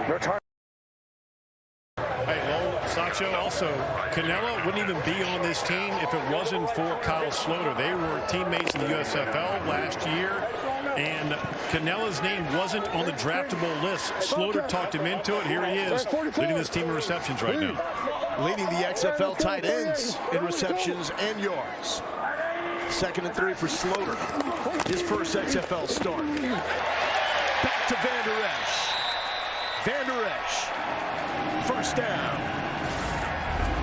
No time. Hey, Lowell, Sacho, also, Canella wouldn't even be on this team if it wasn't for Kyle Slaughter. They were teammates in the USFL last year, and Canella's name wasn't on the draftable list. Slaughter talked him into it. Here he is, leading this team in receptions right now. Leading the XFL tight ends in receptions and yards. 2nd and 3 for Slaughter. His first XFL start. Back to Vander Esch. Vander Esch. First down.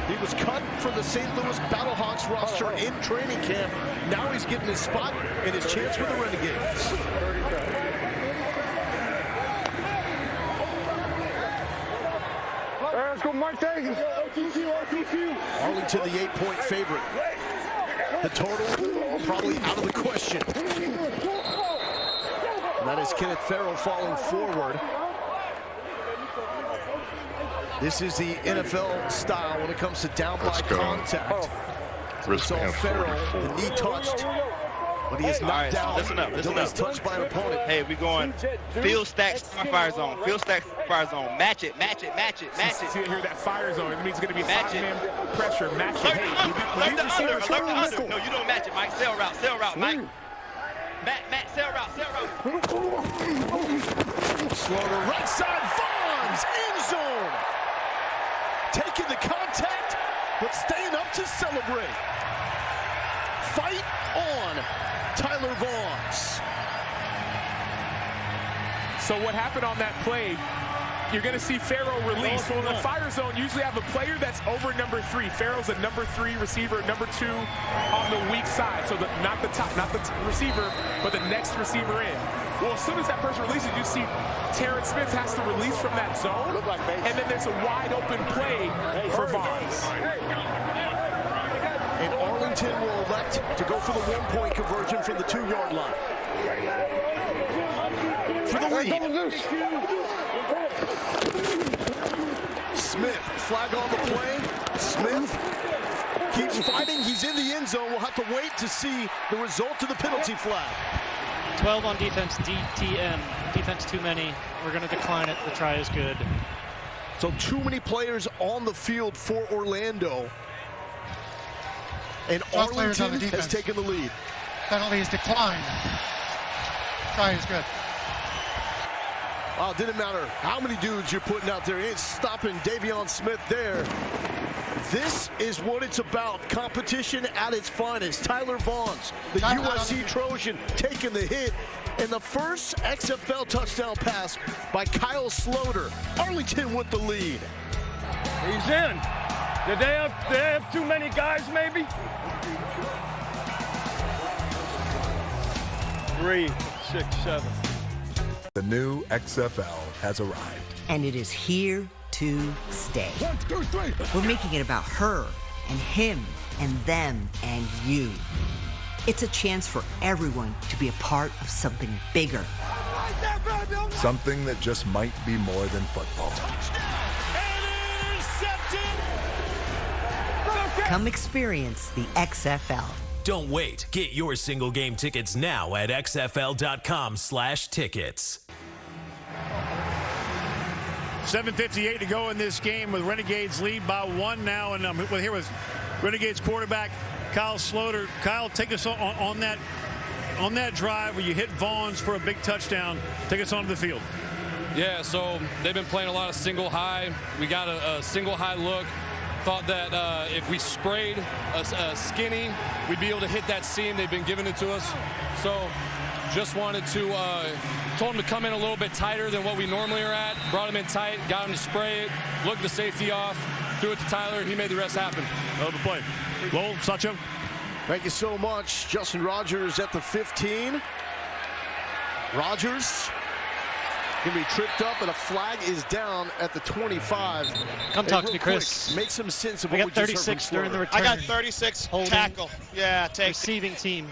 He was cut from the St. Louis Battlehawks roster in training camp. Now he's getting his spot and his chance with the Renegades. Let's go, Mike Davis. Arlington, the 8-point favorite. The total probably out of the question. And that is Kenneth Farrell falling forward. This is the NFL style when it comes to down by contact. We saw Farrell, the knee touched, but he is knocked down. Listen up. He's touched by an opponent. Hey, we going field stacks, fire zone. Field stacks, fire zone. Match it. See, hear that fire zone. It means it's going to be a 5-man pressure. Match it. Hey, alert the under. No, you don't match it, Mike. Sail route, Mike. Matt, sail route. Slaughter, right side, Vaughns, end zone. Taking the contact, but staying up to celebrate. Fight on, Tyler Vaughns. So what happened on that play, you're going to see Farrell release. Well, in the fire zone, usually have a player that's over number 3. Farrell's a number 3 receiver, number 2 on the weak side. So not the receiver, but the next receiver in. Well, as soon as that person releases, you see Terrence Smith has to release from that zone, and then there's a wide open play for Vaughns. And Arlington will elect to go for the 1-point conversion from the 2-yard line. For the lead. Smith, flag on the play. Smith keeps fighting. He's in the end zone. We'll have to wait to see the result of the penalty flag. 12 on defense, DTM. Defense too many. We're going to decline it. The try is good. So too many players on the field for Orlando. And Arlington has taken the lead. Penalty is declined. Try is good. It didn't matter how many dudes you're putting out there. It's stopping Davion Smith there. This is what it's about. Competition at its finest. Tyler Vaughns, the USC Trojan, taking the hit. And the first XFL touchdown pass by Kyle Slaughter. Arlington with the lead. He's in. Did they have too many guys, maybe? 3, 6, 7. The new XFL has arrived. And it is here to stay. 1, 2, 3. We're making it about her and him and them and you. It's a chance for everyone to be a part of something bigger. Something that just might be more than football. Come experience the XFL. Don't wait. Get your single game tickets now at xfl.com/tickets. 7:58 to go in this game with Renegades lead by 1 now. And we're here with Renegades quarterback Kyle Sloter. Kyle, take us on that drive where you hit Vaughns for a big touchdown. Take us onto the field. Yeah, so they've been playing a lot of single high. We got a single high look. Thought that if we sprayed a skinny, we'd be able to hit that seam. They've been giving it to us. So just wanted to, told him to come in a little bit tighter than what we normally are at. Brought him in tight, got him to spray it, looked the safety off, threw it to Tyler. He made the rest happen. Love the play. Lowell, Sacho. Thank you so much. Justin Rogers at the 15. Rogers going to be tripped up, and a flag is down at the 25. Come talk to me, Chris. Quick, make some sense of I what got we just 36 heard from during the Florida. return. I got 36 Holding. tackle. Yeah, take receiving team.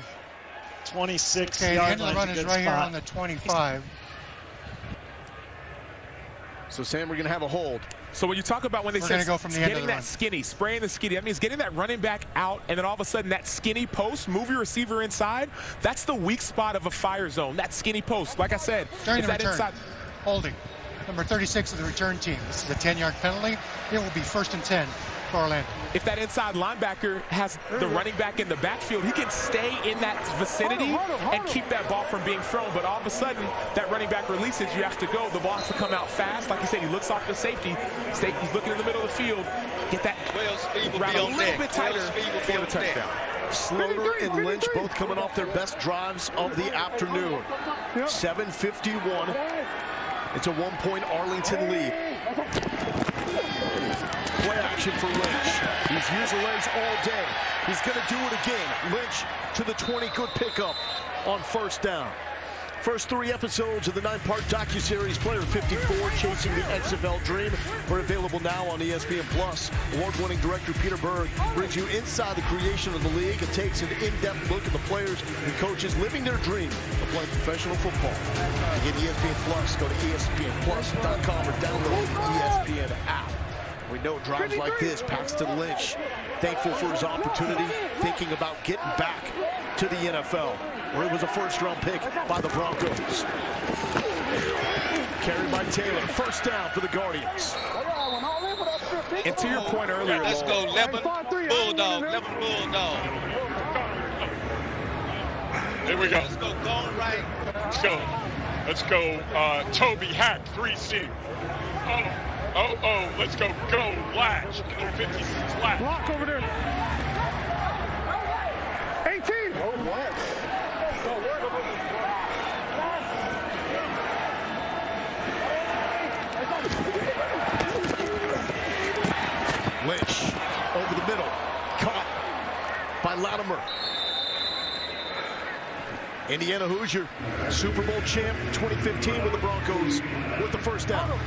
26 Okay, the yard end of the line. run is right here on the 25. So, Sam, we're going to have a hold. So when you talk about when they We're say gonna go from the end of getting the that run. skinny, spraying the skinny, that means getting that running back out, and then all of a sudden that skinny post, move your receiver inside. That's the weak spot of a fire zone, that skinny post. Like I said, During if the that return, inside. holding. Number 36 of the return team. This is a 10-yard penalty. It will be 1st and 10 for Orlando. If that inside linebacker has the running back in the backfield, he can stay in that vicinity and keep that ball from being thrown. But all of a sudden, that running back releases, you have to go. The ball has to come out fast. Like you said, he looks off the safety. He's looking in the middle of the field. Get that route a little bit tighter for the touchdown. Sloter and Lynch both coming off their best drives of the afternoon. 7:51. It's a 1-point Arlington lead. Play action for Lynch. He's used the legs all day. He's going to do it again. Lynch to the 20. Good pickup on 1st down. First 3 episodes of the 9-part docuseries Player 54, Chasing the XFL Dream, are available now on ESPN+. Award-winning director Peter Berg brings you inside the creation of the league and takes an in-depth look at the players and coaches living their dream of playing professional football. To get ESPN+, go to ESPNplus.com or download the ESPN app. We know drives like this, Paxton Lynch, thankful for his opportunity, thinking about getting back to the NFL, where it was a 1st-round pick by the Broncos. Carried by Taylor, 1st down for the Guardians. And to your point earlier, let's go, Levin Bulldog, Levin Bulldog. Here we go. Let's go, going right. Let's go, Toby Hack, 3C. Oh, let's go, Latch. Go 56 Latch. Block over there. 18. Oh, what? Lynch over the middle, caught by Latimer. Indiana Hoosier, Super Bowl champ 2015 with the Broncos with the 1st down.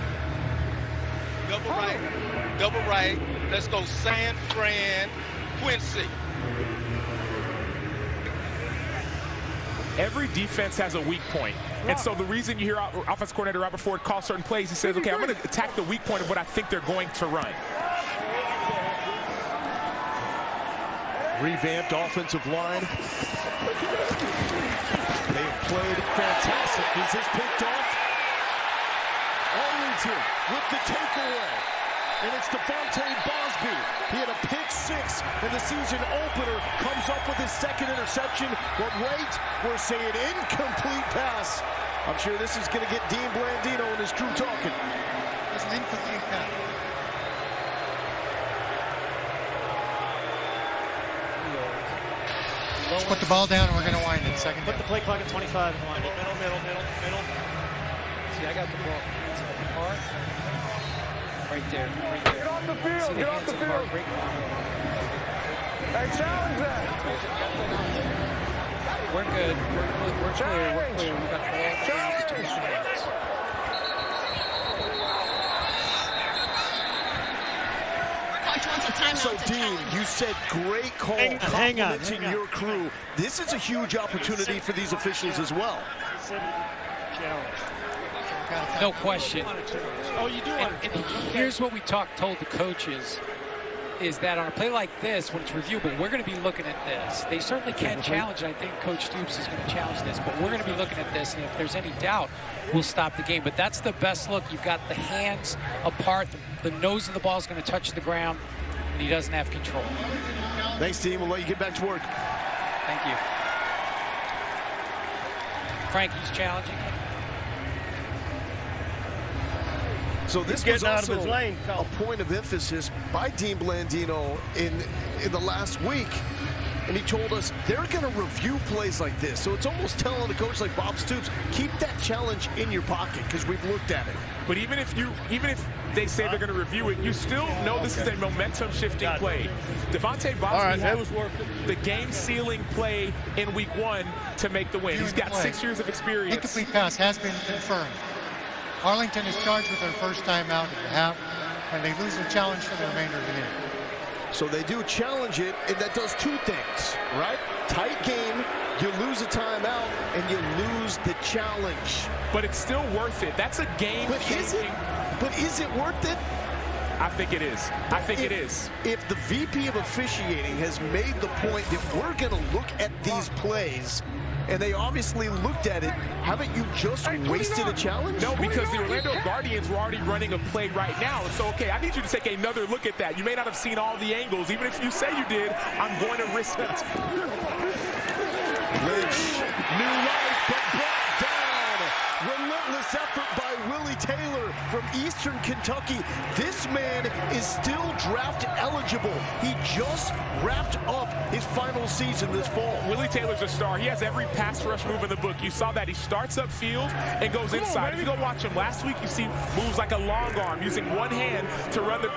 Double right. Let's go San Fran, Quincy. every defense has a weak point. And so the reason you hear offensive coordinator Robert Ford call certain plays, he says, okay, I'm going to attack the weak point of what I think they're going to run. Revamped offensive line. They've played fantastic. Is this picked off? Arlington with the takeaway. And it's Devontae Bosby. He had a pick six in the season opener. Comes up with his second interception. But wait, we're saying incomplete pass. I'm sure this is going to get Dean Blandino and his crew talking. It's an incomplete pass. Let's put the ball down and we're going to wind it. Second. Put the play clock at 25 and wind it. Middle. See, I got the ball. Right there. Get off the field. Get off the field. Hey, challenge that. We're good. We're clear. We're clear. We've got all the between the hands. So, Dean, you said great call, complimenting your crew. This is a huge opportunity for these officials as well. No question. Oh, you do. And here's what we told the coaches, is that on a play like this, when it's reviewable, we're going to be looking at this. They certainly can challenge it. I think Coach Stoops is going to challenge this, but we're going to be looking at this, and if there's any doubt, we'll stop the game. But that's the best look. You've got the hands apart. The nose of the ball is going to touch the ground, and he doesn't have control. Thanks, team. We'll let you get back to work. Thank you. Frankie's challenging. So this was also a point of emphasis by Dean Blandino in the last week. And he told us they're going to review plays like this. So it's almost telling a coach like Bob Stoops, keep that challenge in your pocket because we've looked at it. But even if they say they're going to review it, you still know this is a momentum-shifting play. Devontae Bosby had the game-sealing play in Week 1 to make the win. He's got 6 years of experience. Incomplete pass has been confirmed. Arlington is charged with their first time out at the half, and they lose the challenge for the remainder of the game. So they do challenge it, and that does two things, right? Tight game, you lose a timeout, and you lose the challenge. But it's still worth it. That's a game. But is it worth it? I think it is. I think it is. If the VP of officiating has made the point that we're going to look at these plays, and they obviously looked at it, haven't you just wasted a challenge? No, because the Orlando Guardians were already running a play right now. So, okay, I need you to take another look at that. You may not have seen all the angles. Even if you say you did, I'm going to risk it. Lynch, new life, but brought down. Relentless effort by Willie Taylor from Eastern Kentucky. This man is still draft eligible. He just wrapped up his final season this fall. Willie Taylor's a star. He has every pass rush move in the book. You saw that. He starts upfield and goes inside. If you go watch him last week, you see moves like a long arm, using one hand to run the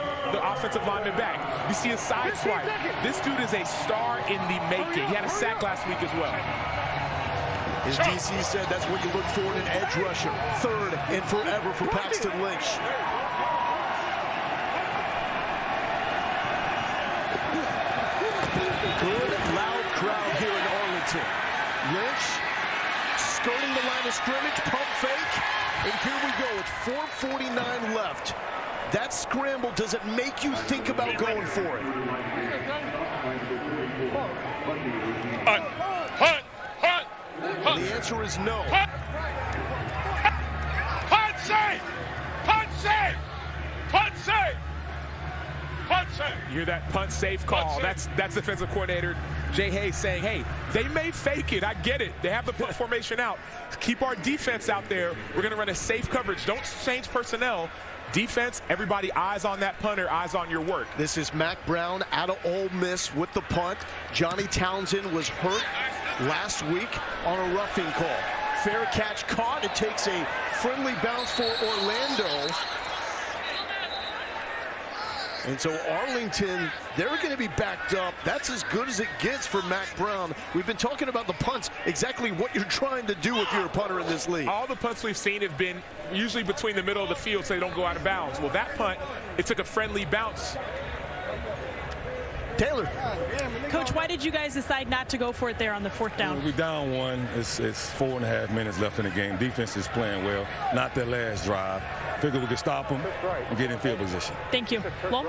offensive lineman back. You see a side swipe. This dude is a star in the making. He had a sack last week as well. As DC said, that's what you look for in an edge rusher. Third and forever for Paxton Lynch. Good, loud crowd here in Arlington. Lynch skirting the line of scrimmage, pump fake, and here we go. It's 4:49 left. That scramble, does it make you think about going for it? And the answer is no. Punt safe! Punt safe! Punt safe! Punt safe! You hear that punt safe call? That's defensive coordinator Jay Hayes saying, hey, they may fake it. I get it. They have the punt formation out. Keep our defense out there. We're going to run a safe coverage. Don't change personnel. Defense, everybody eyes on that punter, eyes on your work. This is Mac Brown out of Ole Miss with the punt. Johnny Townsend was hurt last week on a roughing call. Fair catch caught. It takes a friendly bounce for Orlando. And so Arlington, they're going to be backed up. That's as good as it gets for Mac Brown. We've been talking about the punts, exactly what you're trying to do if you're a punter in this league. All the punts we've seen have been usually between the middle of the field so they don't go out of bounds. Well, that punt, it took a friendly bounce. Taylor. Coach, why did you guys decide not to go for it there on the fourth down? We're down one. It's 4.5 minutes left in the game. Defense is playing well. Not their last drive. Figure we can stop them and get in field position. Thank you. Well,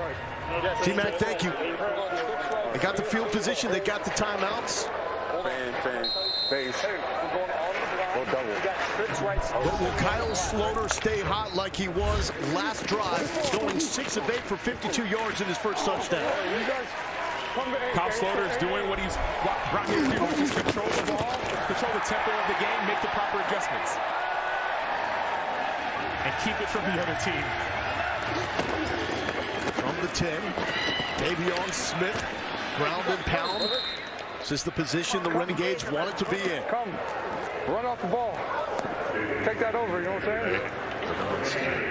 T-Mac, thank you. They got the field position. They got the timeouts. Base. But will Kyle Sloter stay hot like he was last drive, going 6 of 8 for 52 yards in his first touchdown? Kyle Sloter is doing what he's brought here to do, which is control the ball, control the tempo of the game, make the proper adjustments, and keep it from the other team. From the 10, Davion Smith, ground and pound. This is the position the Renegades want it to be in. Come, run off the ball. Take that over, you know what I'm saying?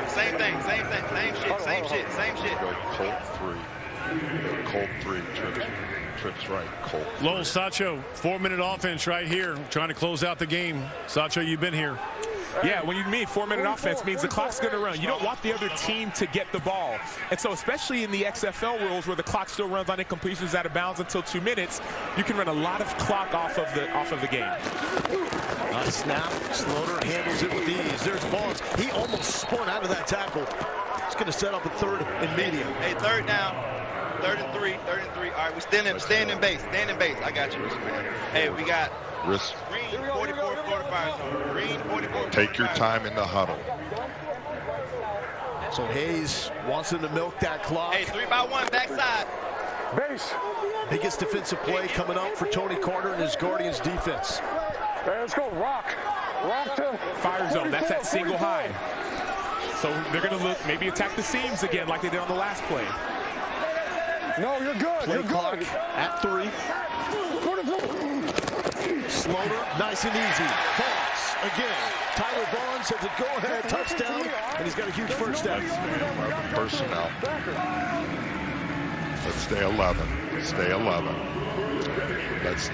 Same thing, same shit. Colt 3, Trinity. trips right, Cole. Lowell, Sacho, 4-minute offense right here, trying to close out the game. Sacho, you've been here. Yeah, when you mean 4-minute offense, means the clock's going to run. You don't want the other team to get the ball. And so especially in the XFL rules where the clock still runs on incompletions out of bounds until 2 minutes, you can run a lot of clock off of the game. Snap, Slaughter handles it with ease. There's Vaughns. He almost spun out of that tackle. He's going to set up a third and medium. Hey, third down. 3rd and 3. All right, we staying in base. I got you. Hey, we got risk. Green 44 fire zone. Green 44. Take your time in the huddle. So Hayes wants him to milk that clock. Hey, 3-by-1 backside. Base. Biggest defensive play coming up for Tony Carter and his Guardians defense. Hey, let's go rock to fire zone. That's that single high. So they're going to look, maybe attack the seams again like they did on the last play. No, you're good. Play clock at 3. Slaughter, nice and easy. Vaughns again. Tyler Vaughns has a go-ahead touchdown, and he's got a huge first down. Personnel. Let's stay 11. Stay 11. Let's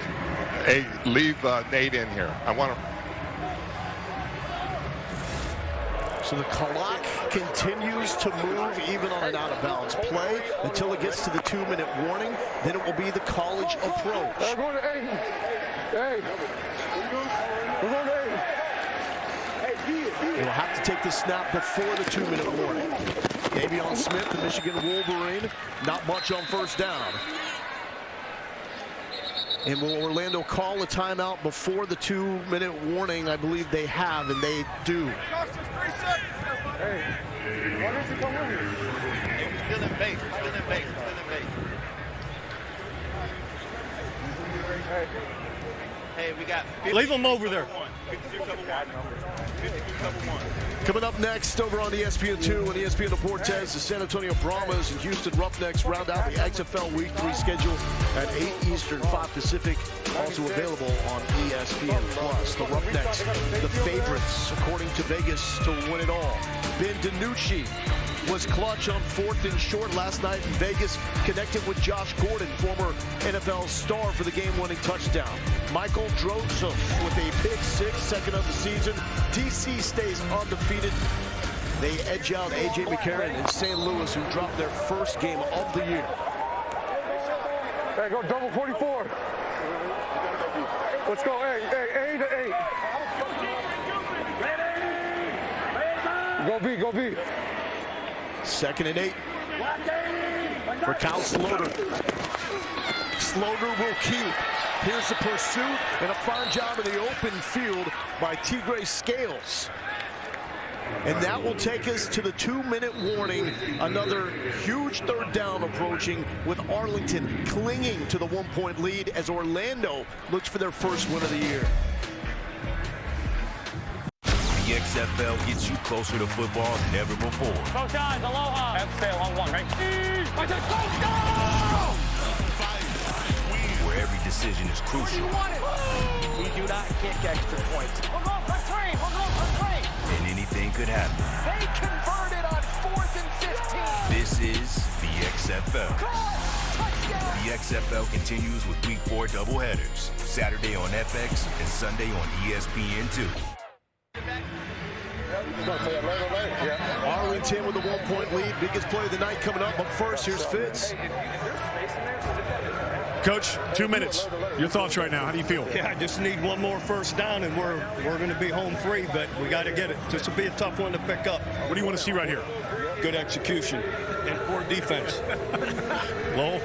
leave Nate in here. I want to. So the clock continues to move even on an out-of-bounds play until it gets to the 2-minute warning. Then it will be the college approach. We're going to 8. Hey. We're going to 8. They'll have to take the snap before the 2-minute warning. Davion Smith, the Michigan Wolverine, not much on first down. And will Orlando call a timeout before the 2-minute warning? I believe they have, and they do. Hey, why don't you come in here? We're still in base. Hey, we got. Leave them over there. 52 cover 1. Coming up next over on ESPN2 and ESPN Deportes, the San Antonio Brahmas and Houston Roughnecks round out the XFL Week 3 schedule at 8 Eastern, 5 Pacific. Also available on ESPN+. The Roughnecks, the favorites, according to Vegas, to win it all. Ben DiNucci was clutch on 4th and short last night in Vegas, connected with Josh Gordon, former NFL star, for the game-winning touchdown. Michael Drosov with a pick 6, second of the season. DC stays undefeated. They edge out A.J. McCarron in St. Louis, who dropped their first game of the year. Hey, go double 44. Let's go A to 8. Go B. 2nd and 8 for Cal Slaughter. Slaughter will keep. Here's the pursuit and a fine job in the open field by Tigre Scales. And that will take us to the 2-minute warning. Another huge third down approaching, with Arlington clinging to the 1-point lead as Orlando looks for their first win of the year. The XFL gets you closer to football than ever before. Coach Eyes, aloha. XFL on 1, right? Where every decision is crucial. We do not kick extra points. We're going for 3. And anything could happen. They converted on 4th and 15. This is the XFL. The XFL continues with Week 4 doubleheaders. Saturday on FX and Sunday on ESPN2. Arlington with a 1-point lead. Biggest play of the night coming up. But first, here's Fitz. Coach, 2 minutes. Your thoughts right now? How do you feel? Yeah, I just need one more first down, and we're going to be home free, but we got to get it. This will be a tough one to pick up. What do you want to see right here? Good execution and poor defense. Lowell?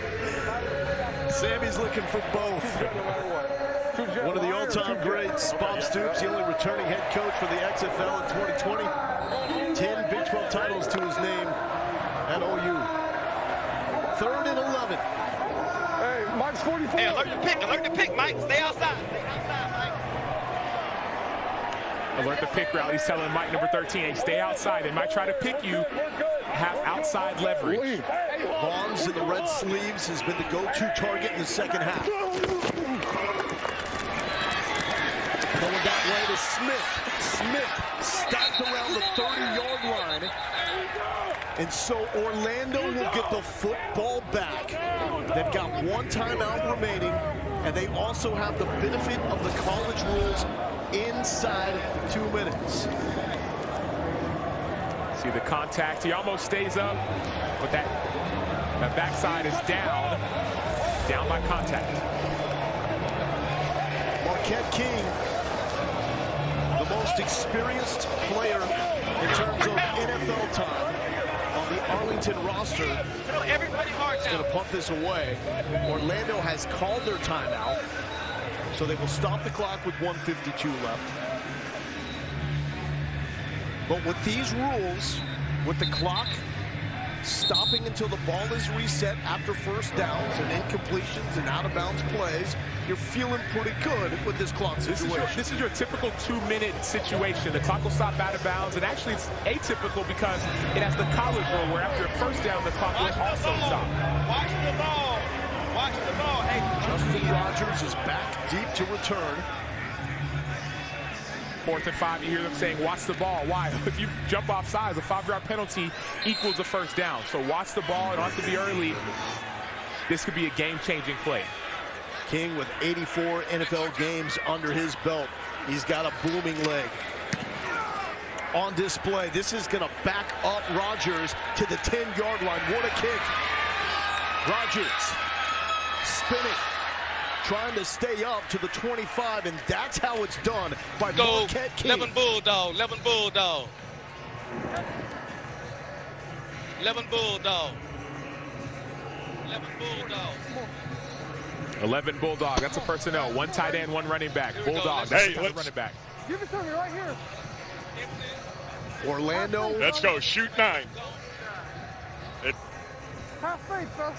Sammy's looking for both. One of the all-time greats, Bob Stoops, the only returning head coach for the XFL in 2020. 10 Big 12 titles to his name at OU. 3rd and 11. Hey, Mike's 44. Hey, alert the pick, Mike. Stay outside, Mike. Alert the pick route. He's telling Mike, number 13, hey, stay outside. They might try to pick you. Have outside leverage. Vaughns in the red sleeves has been the go-to target in the second half. Going that way to Smith. Smith stopped around the 30-yard line. And so Orlando will get the football back. They've got one timeout remaining, and they also have the benefit of the college rules inside 2 minutes. See the contact. He almost stays up, but that backside is down by contact. Marquette King, the most experienced player in terms of NFL time on the Arlington roster, is going to punt this away. Orlando has called their timeout, so they will stop the clock with 1:52 left. But with these rules, with the clock stopping until the ball is reset after first downs and incompletions and out-of-bounds plays, you're feeling pretty good with this clock situation. This is your typical 2-minute situation. The clock will stop out of bounds, and actually it's atypical because it has the college rule where after a first down, the clock will also stop. Watch the ball. Watch the ball. Hey. Justin Rogers is back deep to return. 4th and 5, you hear them saying, watch the ball. Why? If you jump off sides, a 5-yard penalty equals a first down. So watch the ball. It don't have to be early. This could be a game-changing play. King with 84 NFL games under his belt. He's got a booming leg. On display, this is going to back up Rogers to the 10-yard line. What a kick. Rogers spinning, trying to stay up to the 25, and that's how it's done by Marquette King. 11 Bulldog, 11 Bulldog. 11 Bulldog. 11 Bulldog. 11 Bulldog, that's a personnel. 1 tight end, 1 running back. Bulldog, that's the running back. Give it to me right here. Orlando. Let's go, shoot 9. Have faith, sir.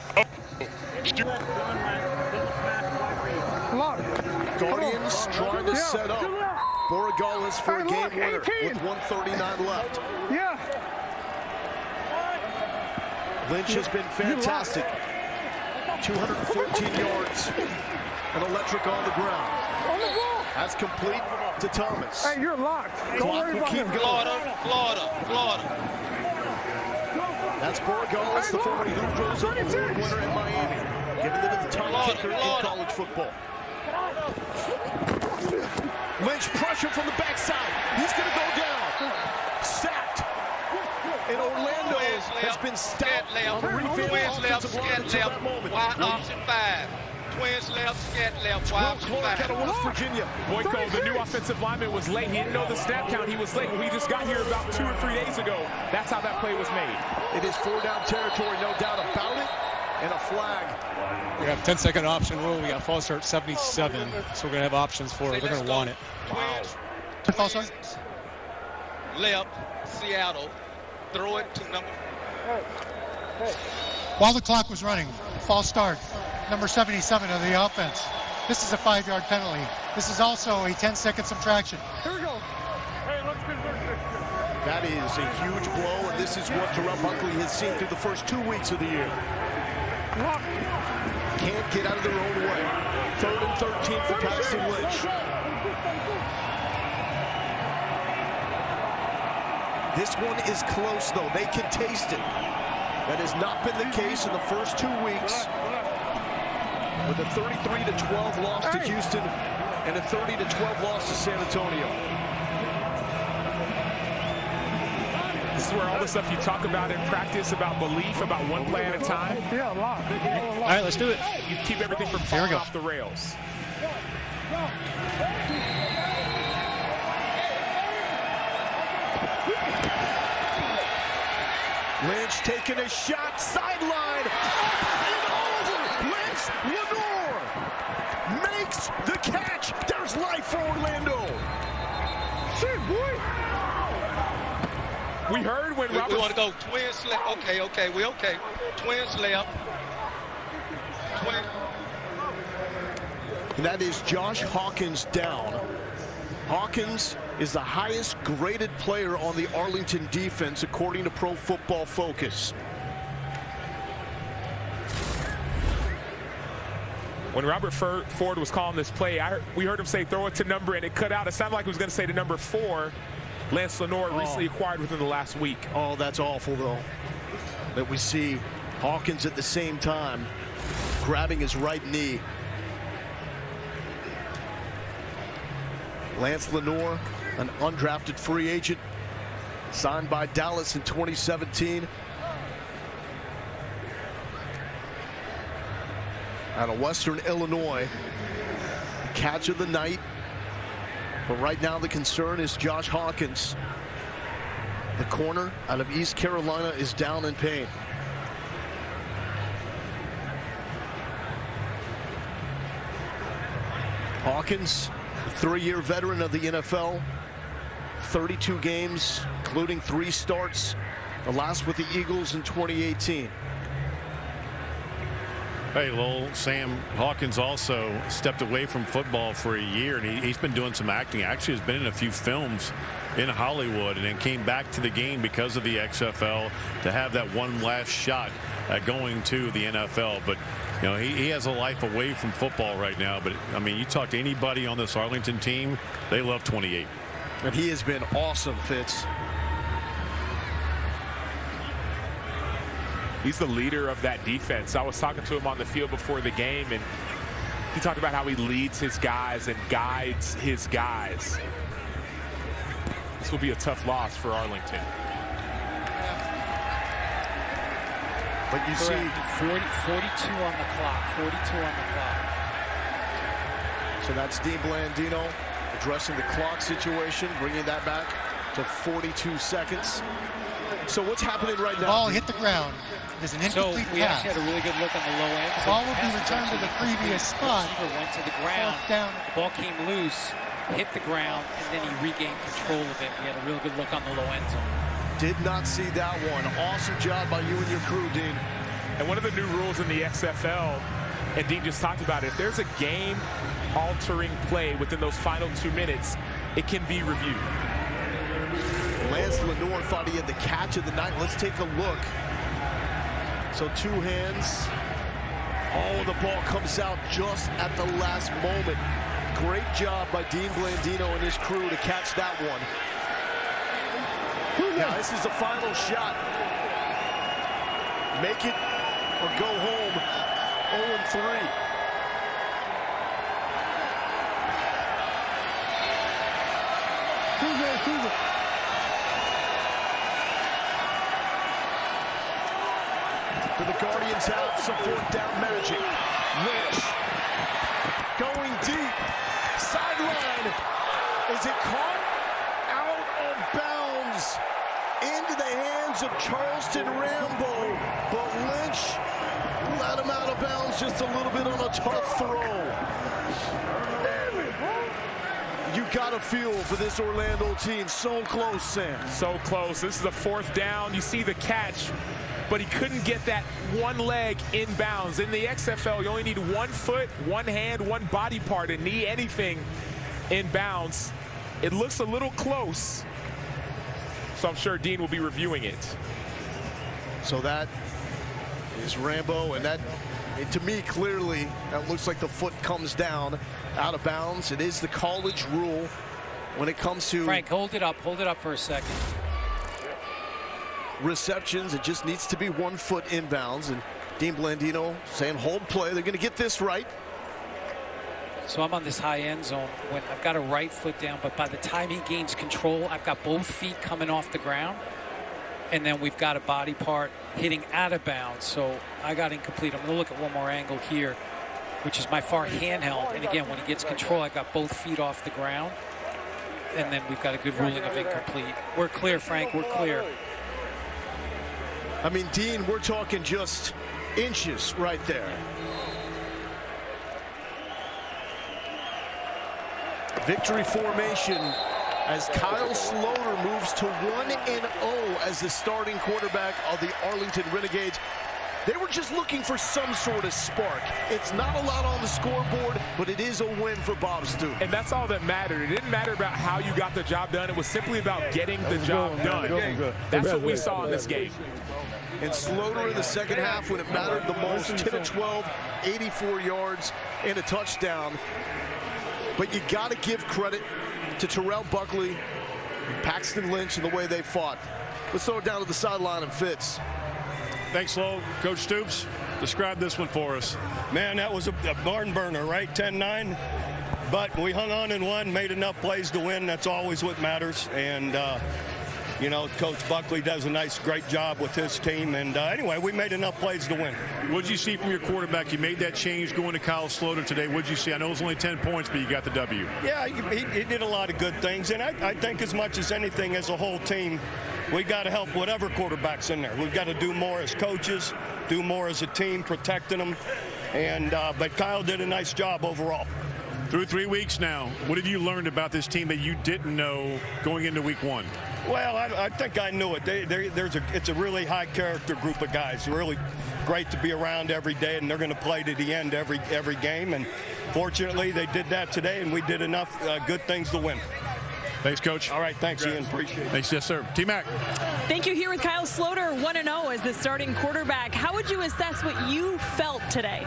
Guardians trying to set up Borregales for a game winner with 1:39 left. Yeah. Lynch has been fantastic. 214 yards and electric on the ground. That's complete to Thomas. Hey, you're locked. Clock will keep going. Florida. That's Borregales, the former Hoop Award winner in Miami, giving them the top kicker in college football. Lynch pressure from the backside. He's going to go down. Sacked. And Orlando has been stopped on the revamped offensive line until that moment. Wide option 5. Twins left, scat left, wide option 5. Out of West Virginia. Boyko, the new offensive lineman, was late. He didn't know the snap count. He was late. We just got here about 2 or 3 days ago. That's how that play was made. It is 4-down territory, no doubt about it, and a flag. We have 10-second option rule. We got false start 77, so we're going to have options for it. They're going to want it. Twins. False start. Left, Seattle. Throw it to number. While the clock was running, false start, number 77 of the offense. This is a 5-yard penalty. This is also a 10-second subtraction. Here we go. Hey, let's convert this. That is a huge blow, and this is what Terrell Buckley has seen through the first 2 weeks of the year. Can't get out of their own way. 3rd and 13 for Paxton Lynch. This one is close, though. They can taste it. That has not been the case in the first 2 weeks. With a 33-12 loss to Houston and a 30-12 loss to San Antonio. This is where all the stuff you talk about in practice, about belief, about one play at a time. Yeah, lock. All right, let's do it. You keep everything from falling off the rails. Lynch taking a shot, sideline, up and over. Lance Lenore makes the catch. There's life for Orlando. Shit, boy. We heard when Robert... We want to go twins left. Okay, we okay. Twins left. Twins. And that is Josh Hawkins down. Hawkins is the highest graded player on the Arlington defense, according to Pro Football Focus. When Robert Ford was calling this play, we heard him say throw it to number, and it cut out. It sounded like he was going to say to number 4. Lance Lenore recently acquired within the last week. Oh, that's awful, though. that we see Hawkins at the same time grabbing his right knee. Lance Lenoir, an undrafted free agent, signed by Dallas in 2017. Out of Western Illinois, catch of the night. But right now the concern is Josh Hawkins. The corner out of East Carolina is down in pain. Hawkins, a 3-year veteran of the NFL, 32 games, including 3 starts, the last with the Eagles in 2018. Hey, Lowell, Sam Hawkins also stepped away from football for a year, and he's been doing some acting. Actually has been in a few films in Hollywood, and then came back to the game because of the XFL to have that one last shot at going to the NFL. But you know, he has a life away from football right now. But I mean, you talk to anybody on this Arlington team, they love 28. And he has been awesome, Fitz. He's the leader of that defense. I was talking to him on the field before the game, and he talked about how he leads his guys and guides his guys. This will be a tough loss for Arlington. But you see 42 on the clock. 42 on the clock. So that's Dean Blandino addressing the clock situation, bringing that back to 42 seconds. So what's happening right now? Ball hit the ground. There's an incomplete we pass. actually had a really good look on the low end. The ball will be returned to the previous spot. Receiver went to the ground. Down. The ball came loose, hit the ground, and then he regained control of it. We had a real good look on the low end zone. Did not see that one. Awesome job by you and your crew, Dean. And one of the new rules in the XFL, and Dean just talked about it, if there's a game-altering play within those final 2 minutes, it can be reviewed. Lance Lenoir thought he had the catch of the night. Let's take a look. So 2 hands. Oh, the ball comes out just at the last moment. Great job by Dean Blandino and his crew to catch that one. Now this is the final shot. Make it or go home 0-3. Do the Guardians have some 4th down magic? Lynch going deep. Sideline. Is it caught? Out of bounds. Into the hands of Charleston Rambo. But Lynch let him out of bounds just a little bit on a tough throw. You got a feel for this Orlando team. So close, Sam. So close. This is a 4th down. You see the catch, but he couldn't get that one leg in bounds. In the XFL, you only need 1 foot, 1 hand, 1 body part, a knee, anything in bounds. It looks a little close, so I'm sure Dean will be reviewing it. So that is Rambo, and that, to me, clearly, that looks like the foot comes down out of bounds. It is the college rule when it comes to... Frank, hold it up for a second. Receptions, it just needs to be 1 foot inbounds, and Dean Blandino saying hold play. They're going to get this right. So I'm on this high end zone when I've got a right foot down, but by the time he gains control, I've got both feet coming off the ground, and then we've got a body part hitting out of bounds. So I got incomplete. I'm going to look at one more angle here, which is my far handheld. And again, when he gets control, I got both feet off the ground, and then we've got a good ruling of incomplete. We're clear, Frank. We're clear. I mean, Dean, we're talking just inches right there. Victory formation as Kyle Sloter moves to 1-0 as the starting quarterback of the Arlington Renegades. They were just looking for some sort of spark. It's not a lot on the scoreboard, but it is a win for Bob Stoops. And that's all that mattered. It didn't matter about how you got the job done. It was simply about getting the job done. That's what we saw in this game. And Sloter in the second half when it mattered the most, 10 of 12, 84 yards and a touchdown. But you got to give credit to Terrell Buckley and Paxton Lynch and the way they fought. Let's throw it down to the sideline and Fitz. Thanks, Lo. Coach Stoops, describe this one for us. Man, that was a barn burner, right? 10-9. But we hung on and won, made enough plays to win. That's always what matters. And, you know, Coach Buckley does a great job with his team. And anyway, we made enough plays to win. What did you see from your quarterback? You made that change going to Kyle Sloter today. What did you see? I know it was only 10 points, but you got the W. Yeah, he did a lot of good things. And I think as much as anything, as a whole team, we got to help whatever quarterback's in there. We've got to do more as coaches, do more as a team, protecting them. And but Kyle did a nice job overall. Through 3 weeks now, what have you learned about this team that you didn't know going into week 1? Well, I think I knew it. It's a really high character group of guys. Really great to be around every day, and they're going to play to the end every game. And fortunately, they did that today, and we did enough good things to win. Thanks, Coach. All right, thanks, Ian. Appreciate it. Thanks, yes, sir. T-Mac. Thank you. Here with Kyle Sloter, 1-0 as the starting quarterback. How would you assess what you felt today?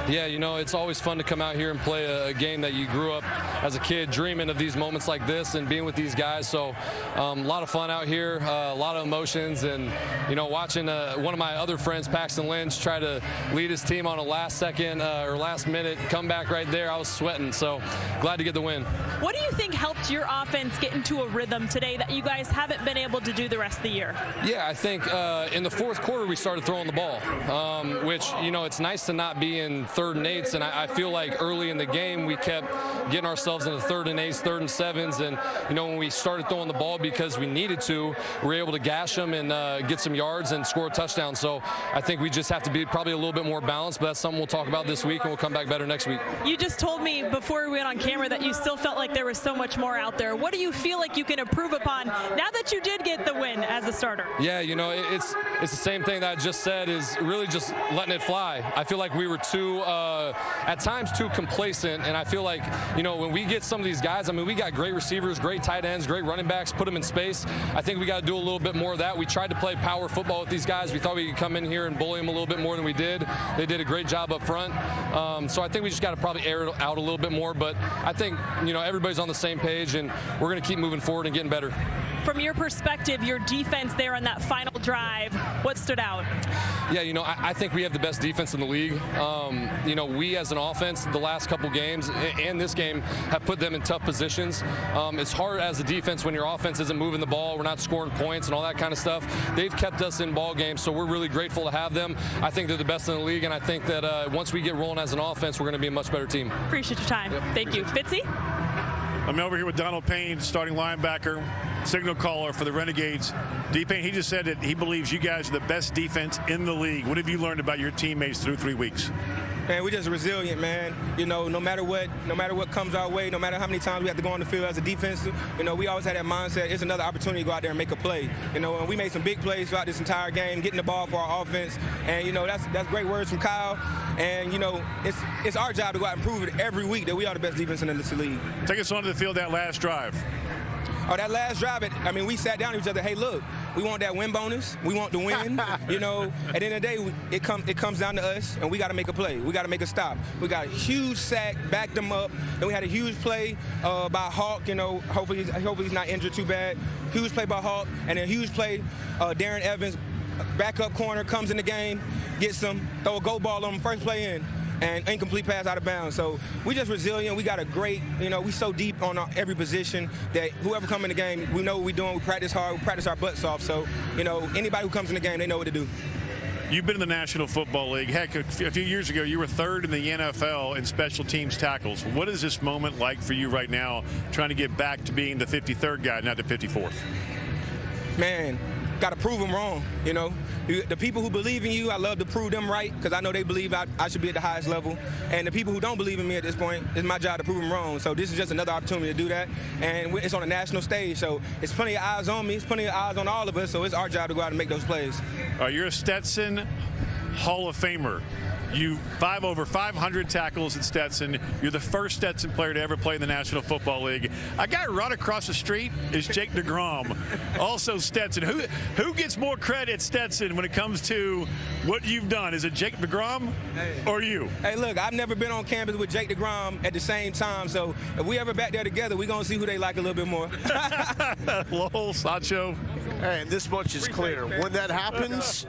Yeah, you know, it's always fun to come out here and play a game that you grew up as a kid dreaming of these moments like this and being with these guys. So a lot of fun out here, a lot of emotions, and, you know, watching one of my other friends, Paxton Lynch, try to lead his team on a last-second or last-minute comeback right there. I was sweating, so glad to get the win. What do you think helped your offense get into a rhythm today that you guys haven't been able to do the rest of the year? Yeah, I think in the fourth quarter we started throwing the ball, which, you know, it's nice to not be in 3rd and 8s, and I feel like early in the game we kept getting ourselves into 3rd and 8s, 3rd and 7s, and, you know, when we started throwing the ball because we needed to, we were able to gash them and get some yards and score a touchdown. So I think we just have to be probably a little bit more balanced, but that's something we'll talk about this week, and we'll come back better next week. You just told me before we went on camera that you still felt like there was so much more out there. What do you feel like you can improve upon now that you did get the win as a starter? Yeah, you know, it's the same thing that I just said, is really just letting it fly. I feel like we were at times too complacent, and I feel like, you know, when we get some of these guys, I mean, we got great receivers, great tight ends, great running backs, put them in space. I think we got to do a little bit more of that. We tried to play power football with these guys. We thought we could come in here and bully them a little bit more than we did. They did a great job up front. So I think we just got to probably air it out a little bit more, but I think, you know, everybody's on the same page, and we're going to keep moving forward and getting better. From your perspective, your defense there on that final drive, what stood out? Yeah, you know, I think we have the best defense in the league. You know, we as an offense, the last couple games and this game have put them in tough positions. It's hard as a defense when your offense isn't moving the ball, we're not scoring points and all that kind of stuff. They've kept us in ball games, so we're really grateful to have them. I think they're the best in the league, and I think that once we get rolling as an offense, we're going to be a much better team. Appreciate your time. Yep. Thank you. Fitzy? I'm over here with Donald Payne, starting linebacker, signal caller for the Renegades. D-Payne, he just said that he believes you guys are the best defense in the league. What have you learned about your teammates through 3 weeks? Man, we're just resilient, man. You know, no matter what comes our way, no matter how many times we have to go on the field as a defense, you know, we always had that mindset. It's another opportunity to go out there and make a play. You know, and we made some big plays throughout this entire game, getting the ball for our offense. And, you know, that's great words from Kyle. And, you know, it's our job to go out and prove it every week that we are the best defense in this league. Take us onto the field that last drive. Oh, that last drive, I mean, we sat down to each other, hey, look, we want that win bonus. We want the win. You know, at the end of the day, it comes down to us, and we got to make a play. We got to make a stop. We got a huge sack, backed them up. Then we had a huge play by Hawk, you know, hopefully he's not injured too bad. Huge play by Hawk, and then a huge play, Darren Evans, backup corner, comes in the game, gets them, throw a go ball on him, first play in. And incomplete pass out of bounds. So we just resilient. We got a great, you know, we so deep on every position that whoever come in the game, we know what we're doing. We practice hard. We practice our butts off. So, you know, anybody who comes in the game, they know what to do. You've been in the National Football League. Heck, a few years ago, you were 3rd in the NFL in special teams tackles. What is this moment like for you right now, trying to get back to being the 53rd guy, not the 54th? Man, got to prove them wrong, you know. The people who believe in you, I love to prove them right, because I know they believe I should be at the highest level. And the people who don't believe in me at this point, it's my job to prove them wrong. So this is just another opportunity to do that. And it's on a national stage, so it's plenty of eyes on me. It's plenty of eyes on all of us, so it's our job to go out and make those plays. You're a Stetson Hall of Famer. You over 500 tackles at Stetson. You're the first Stetson player to ever play in the National Football League. A guy right across the street is Jake DeGrom, also Stetson. Who gets more credit, Stetson, when it comes to what you've done? Is it Jake DeGrom or you? Hey, look, I've never been on campus with Jake DeGrom at the same time, so if we ever back there together, we're going to see who they like a little bit more. Lowell, Sancho. Hey, and this much is clear. When that happens,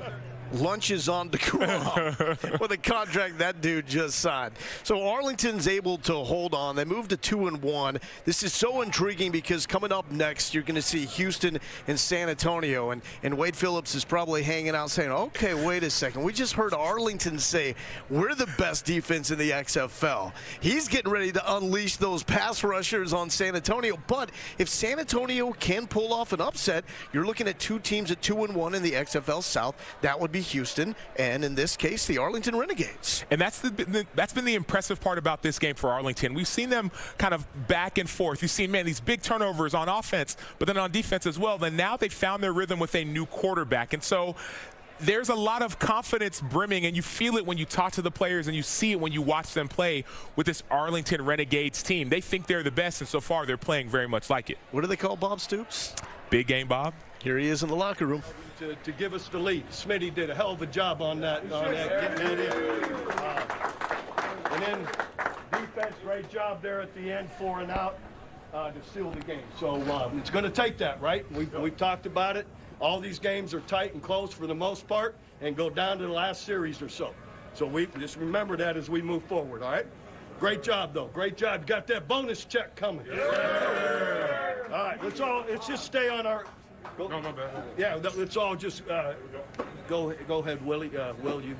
lunches on DeGrom with a contract that dude just signed. So Arlington's able to hold on. They moved to 2-1. This is so intriguing because coming up next, you're going to see Houston and San Antonio. And Wade Phillips is probably hanging out saying, okay, wait a second. We just heard Arlington say we're the best defense in the XFL. He's getting ready to unleash those pass rushers on San Antonio. But if San Antonio can pull off an upset, you're looking at two teams at 2-1 in the XFL South. That would be Houston, and in this case, the Arlington Renegades. And that's been the impressive part about this game for Arlington. We've seen them kind of back and forth. You've seen, man, these big turnovers on offense, but then on defense as well. Then now they found their rhythm with a new quarterback. And so there's a lot of confidence brimming, and you feel it when you talk to the players, and you see it when you watch them play with this Arlington Renegades team. They think they're the best, and so far they're playing very much like it. What do they call Bob Stoops? Big game, Bob. Here he is in the locker room. To give us the lead. Smitty did a hell of a job on that, getting that in. And then defense, great job there at the end, 4 and out to seal the game. So it's going to take that, right? We've talked about it. All these games are tight and close for the most part and go down to the last series or so. So we just remember that as we move forward, all right? Great job, though. Great job. You got that bonus check coming. Yeah. All right, let's just stay on our... No, my bad. Yeah, let's all just go ahead, Willie. Will, you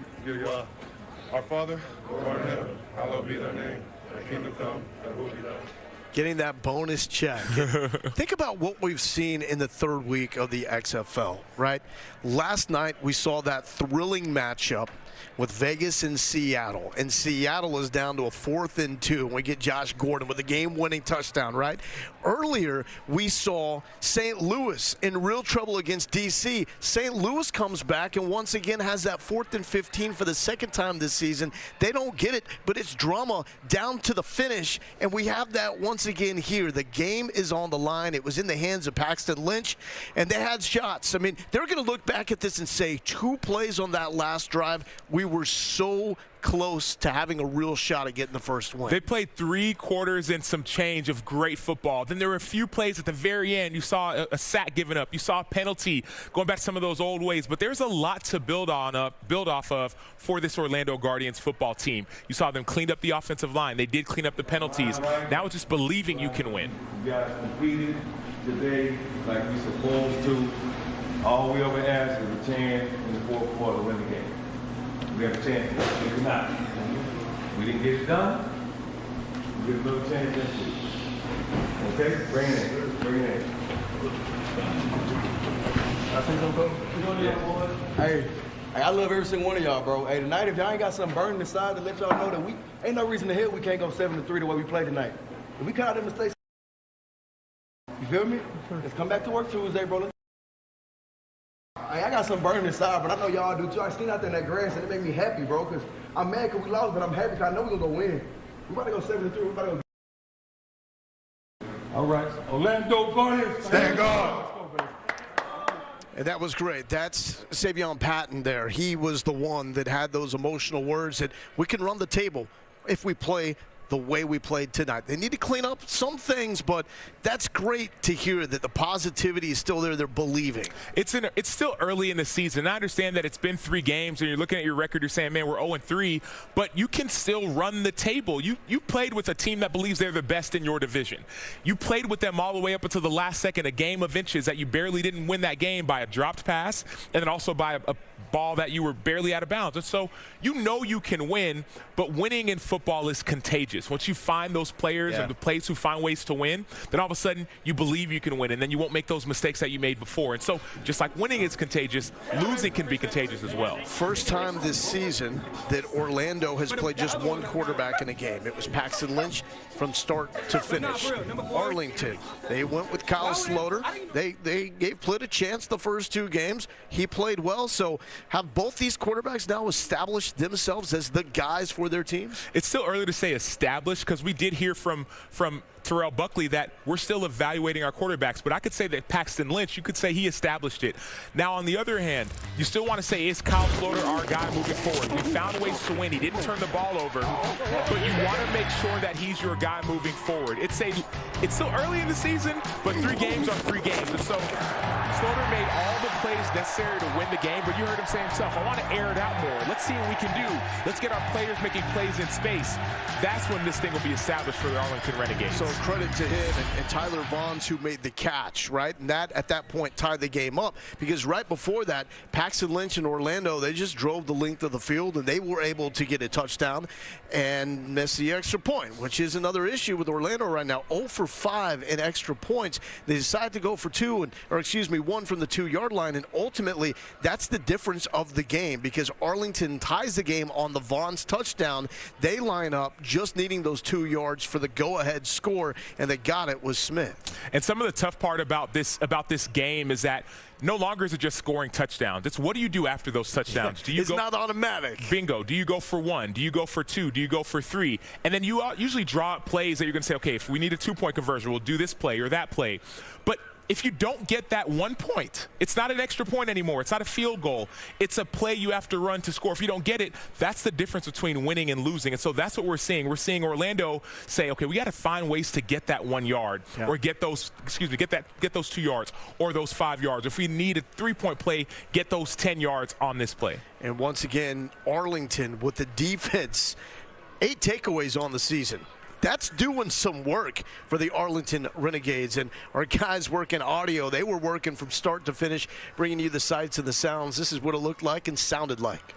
Our Father, who art in heaven, hallowed be thy name. Thy kingdom come, thy will be done. Getting that bonus check. Think about what we've seen in the third week of the XFL, right? Last night we saw that thrilling matchup with Vegas and Seattle. And Seattle is down to a 4th and 2. And we get Josh Gordon with a game-winning touchdown, right? Earlier, we saw St. Louis in real trouble against D.C. St. Louis comes back and once again has that 4th and 15 for the second time this season. They don't get it, but it's drama down to the finish. And we have that once again here. The game is on the line. It was in the hands of Paxton Lynch, and they had shots. I mean, they're going to look back at this and say 2 plays on that last drive. We were so close to having a real shot at getting the first win. They played 3 quarters and some change of great football. Then there were a few plays at the very end. You saw a sack given up. You saw a penalty, going back to some of those old ways. But there's a lot to build off of for this Orlando Guardians football team. You saw them clean up the offensive line. They did clean up the penalties. Now it's just believing you can win. You guys competed today like we supposed to. All we ever asked is a chance in the fourth quarter to win the game. We have a chance to get it out. We didn't get it done. We get another chance this week. Okay? Bring it in. Bring it in. I think I'm coming. Hey, I love every single one of y'all, bro. Hey, tonight, if y'all ain't got something burning inside to let y'all know that we ain't no reason to hell we can't go 7-3 the way we played tonight. If we cut out them mistakes, you feel me? Let's come back to work Tuesday, bro. I got some burning inside, but I know y'all do too. I seen out there in that grass, and it made me happy, bro, because I'm mad because we lost, but I'm happy because I know we're going to go win. We about to go 7-3. We about to go. All right. Orlando Guardians, stand guard. And that was great. That's Savion Patton there. He was the one that had those emotional words that we can run the table if we play the way we played tonight. They need to clean up some things, but that's great to hear that the positivity is still there. They're believing. It's still early in the season. I understand that it's been 3 games, and you're looking at your record, you're saying, man, we're 0-3, but you can still run the table. You played with a team that believes they're the best in your division. You played with them all the way up until the last second, a game of inches that you barely didn't win that game by a dropped pass, and then also by a ball that you were barely out of bounds. And so you know you can win, but winning in football is contagious. Once you find those players and the players who find ways to win, then all of a sudden you believe you can win, and then you won't make those mistakes that you made before. And so just like winning is contagious, losing can be contagious as well. First time this season that Orlando has played just 1 quarterback in a game. It was Paxton Lynch from start to finish. Arlington, they went with Kyle Sloter. They gave Plitt a chance the first 2 games. He played well. So have both these quarterbacks now established themselves as the guys for their teams? It's still early to say established, because we did hear from Terrell Buckley that we're still evaluating our quarterbacks, but I could say that Paxton Lynch, you could say he established it. Now, on the other hand, you still want to say, is Kyle Sloter our guy moving forward? We found ways to win. He didn't turn the ball over, but you want to make sure that he's your guy moving forward. It's still early in the season, but 3 games are 3 games, and so Schroeder made all the plays necessary to win the game, but you heard him say himself, I want to air it out more. Let's see what we can do. Let's get our players making plays in space. That's when this thing will be established for the Arlington Renegades. So credit to him and Tyler Vaughns, who made the catch, right? And that, at that point, tied the game up, because right before that, Paxton Lynch and Orlando, they just drove the length of the field, and they were able to get a touchdown and miss the extra point, which is another issue with Orlando right now. 0 for 5 in extra points. They decide to go for 1 from the 2-yard line, and ultimately that's the difference of the game, because Arlington ties the game on the Vaughns touchdown. They line up just needing those 2 yards for the go-ahead score, and they got it with Smith. And some of the tough part about this game is that no longer is it just scoring touchdowns. It's what do you do after those touchdowns? Do you it's not automatic. Bingo. Do you go for 1? Do you go for 2? Do you go for 3? And then you usually draw up plays that you're going to say, okay, if we need a 2-point conversion, we'll do this play or that play. But if you don't get that 1 point, it's not an extra point anymore. It's not a field goal. It's a play you have to run to score. If you don't get it, that's the difference between winning and losing. And so that's what we're seeing. We're seeing Orlando say, okay, we got to find ways to get that 1 yard or get those 2 yards or those 5 yards. If we need a 3-point play, get those 10 yards on this play. And once again, Arlington with the defense, 8 takeaways on the season. That's doing some work for the Arlington Renegades. And our guys working audio, they were working from start to finish, bringing you the sights and the sounds. This is what it looked like and sounded like.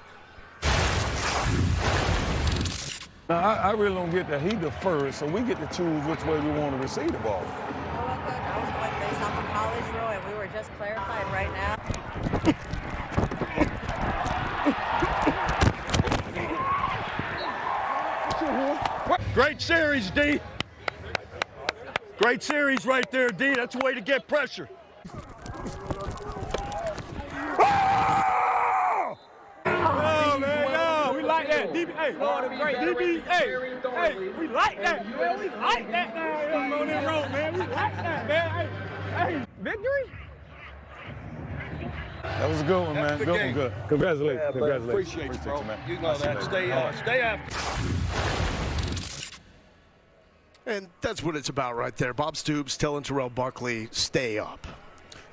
Now, I really don't get that. He the first, so we get to choose which way we want to receive the ball. Well, Coach, I was going based off of college rule, and we were just clarifying right now. Great series, D. Great series right there, D. That's a way to get pressure. Oh, man, no, we like that. DB, hey, DB, hey, we like that, man. We like that now on this road, man. We like that, man. Hey, victory? That was a good one, man. Good one, good. Congratulations. Yeah, Congratulations. Appreciate you, bro. Man. You know that. Stay after. And that's what it's about right there. Bob Stoops telling Terrell Buckley, stay up.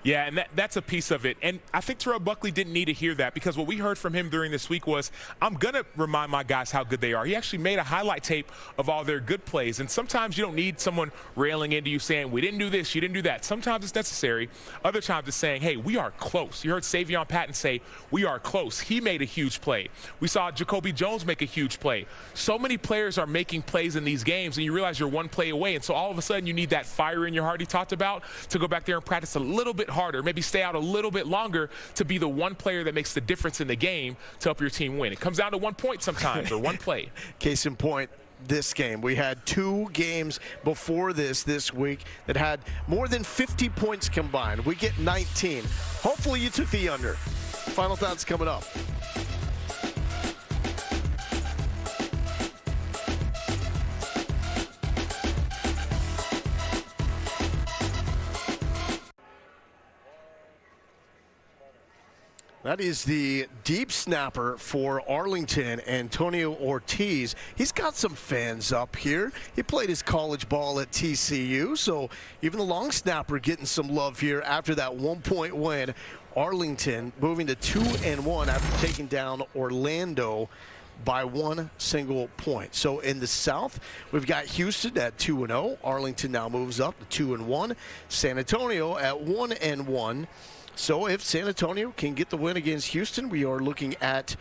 Yeah, and that's a piece of it. And I think Terrell Buckley didn't need to hear that, because what we heard from him during this week was, I'm going to remind my guys how good they are. He actually made a highlight tape of all their good plays. And sometimes you don't need someone railing into you saying, we didn't do this, you didn't do that. Sometimes it's necessary. Other times it's saying, hey, we are close. You heard Savion Patton say, we are close. He made a huge play. We saw Jacoby Jones make a huge play. So many players are making plays in these games, and you realize you're 1 play away. And so all of a sudden you need that fire in your heart he talked about to go back there and practice a little bit harder, maybe stay out a little bit longer to be the one player that makes the difference in the game to help your team win. It comes down to 1 point sometimes or 1 play. Case in point, this game. We had 2 games before this week that had more than 50 points combined. We get 19. Hopefully you took the under. Final thoughts coming up. That is the deep snapper for Arlington, Antonio Ortiz. He's got some fans up here. He played his college ball at TCU, so even the long snapper getting some love here after that 1-point win. Arlington moving to 2-1 after taking down Orlando by 1 single point. So in the South, we've got Houston at 2-0. Arlington now moves up to 2-1. San Antonio at 1-1. So if San Antonio can get the win against Houston, we are looking at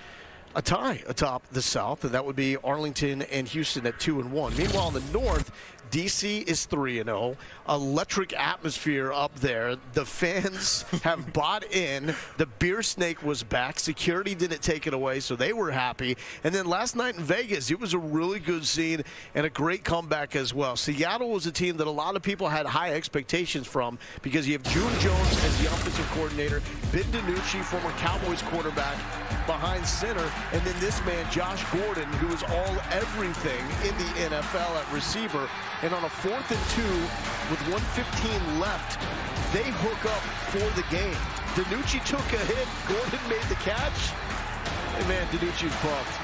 a tie atop the South, and that would be Arlington and Houston at 2-1. Meanwhile, in the North, DC is 3-0. Electric atmosphere up there. The fans have bought in. The beer snake was back. Security didn't take it away, so they were happy. And then last night in Vegas, it was a really good scene and a great comeback as well. Seattle was a team that a lot of people had high expectations from, because you have June Jones as the offensive coordinator, Ben DiNucci, former Cowboys quarterback, behind center, and then this man, Josh Gordon, who is all everything in the NFL at receiver. And on a 4th and 2 with 1:15 left, they hook up for the game. DiNucci took a hit. Gordon made the catch. Hey, man, DiNucci's pumped.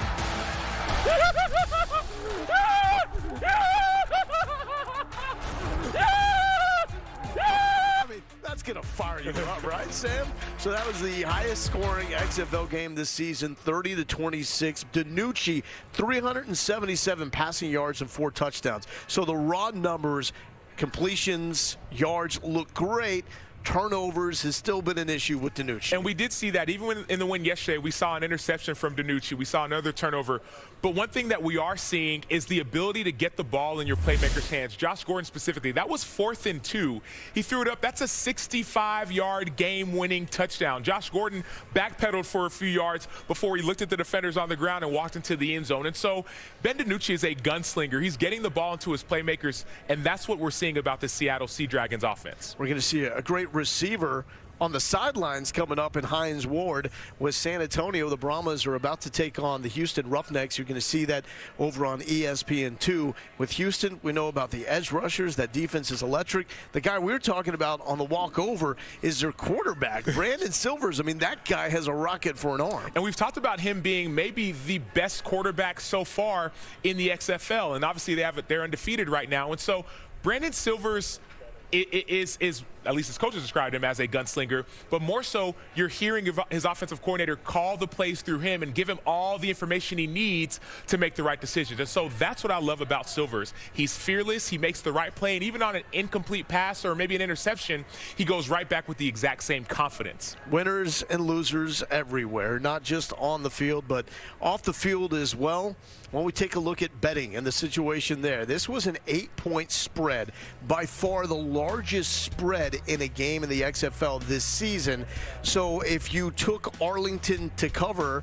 I mean, that's going to fire you up, right, Sam? So that was the highest scoring XFL game this season, 30-26. DiNucci, 377 passing yards and 4 touchdowns. So the raw numbers, completions, yards look great. Turnovers has still been an issue with DiNucci. And we did see that even in the win yesterday. We saw an interception from DiNucci. We saw another turnover. But one thing that we are seeing is the ability to get the ball in your playmaker's hands. Josh Gordon specifically, that was 4th and 2. He threw it up. That's a 65-yard game-winning touchdown. Josh Gordon backpedaled for a few yards before he looked at the defenders on the ground and walked into the end zone. And so Ben DiNucci is a gunslinger. He's getting the ball into his playmakers, and that's what we're seeing about the Seattle Sea Dragons offense. We're going to see a great receiver on the sidelines coming up in Hines Ward with San Antonio. The Brahmas are about to take on the Houston Roughnecks. You're going to see that over on ESPN2. With Houston, we know about the edge rushers. That defense is electric. The guy we're talking about on the walkover is their quarterback, Brandon Silvers. I mean, that guy has a rocket for an arm. And we've talked about him being maybe the best quarterback so far in the XFL. And obviously they're undefeated right now. And so Brandon Silvers is at least his coaches described him as a gunslinger, but more so you're hearing his offensive coordinator call the plays through him and give him all the information he needs to make the right decisions. And so that's what I love about Silvers. He's fearless, he makes the right play, and even on an incomplete pass or maybe an interception, he goes right back with the exact same confidence. Winners and losers everywhere, not just on the field, but off the field as well. When we take a look at betting and the situation there, this was an 8-point spread, by far the largest spread in a game in the XFL this season. So if you took Arlington to cover,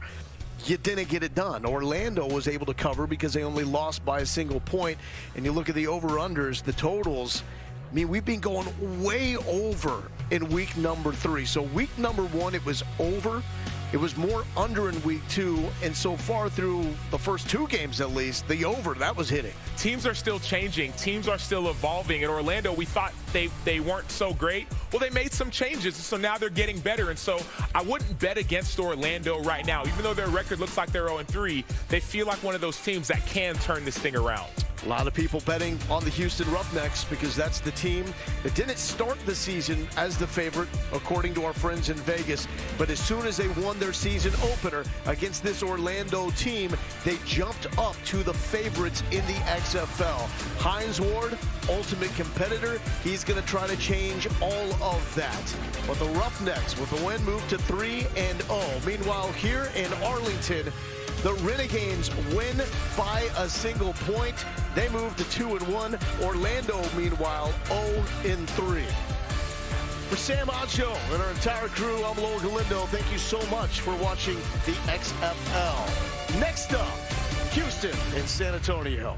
you didn't get it done. Orlando was able to cover because they only lost by a single point. And you look at the over-unders, the totals, I mean, we've been going way over in week number 3. So week number 1, it was over. It was more under in week 2, and so far through the first 2 games at least, the over, that was hitting. Teams are still changing. Teams are still evolving. In Orlando, we thought they weren't so great. Well, they made some changes, so now they're getting better. And so I wouldn't bet against Orlando right now. Even though their record looks like they're 0-3, they feel like one of those teams that can turn this thing around. A lot of people betting on the Houston Roughnecks because that's the team that didn't start the season as the favorite, according to our friends in Vegas. But as soon as they won their season opener against this Orlando team, they jumped up to the favorites in the XFL. Hines Ward, ultimate competitor. He's going to try to change all of that. But the Roughnecks, with the win, moved to 3-0. Meanwhile, here in Arlington, the Renegades win by a single point. They move to 2-1. Orlando, meanwhile, 0-3. For Sam Acho and our entire crew, I'm Lowell Galindo. Thank you so much for watching the XFL. Next up, Houston and San Antonio.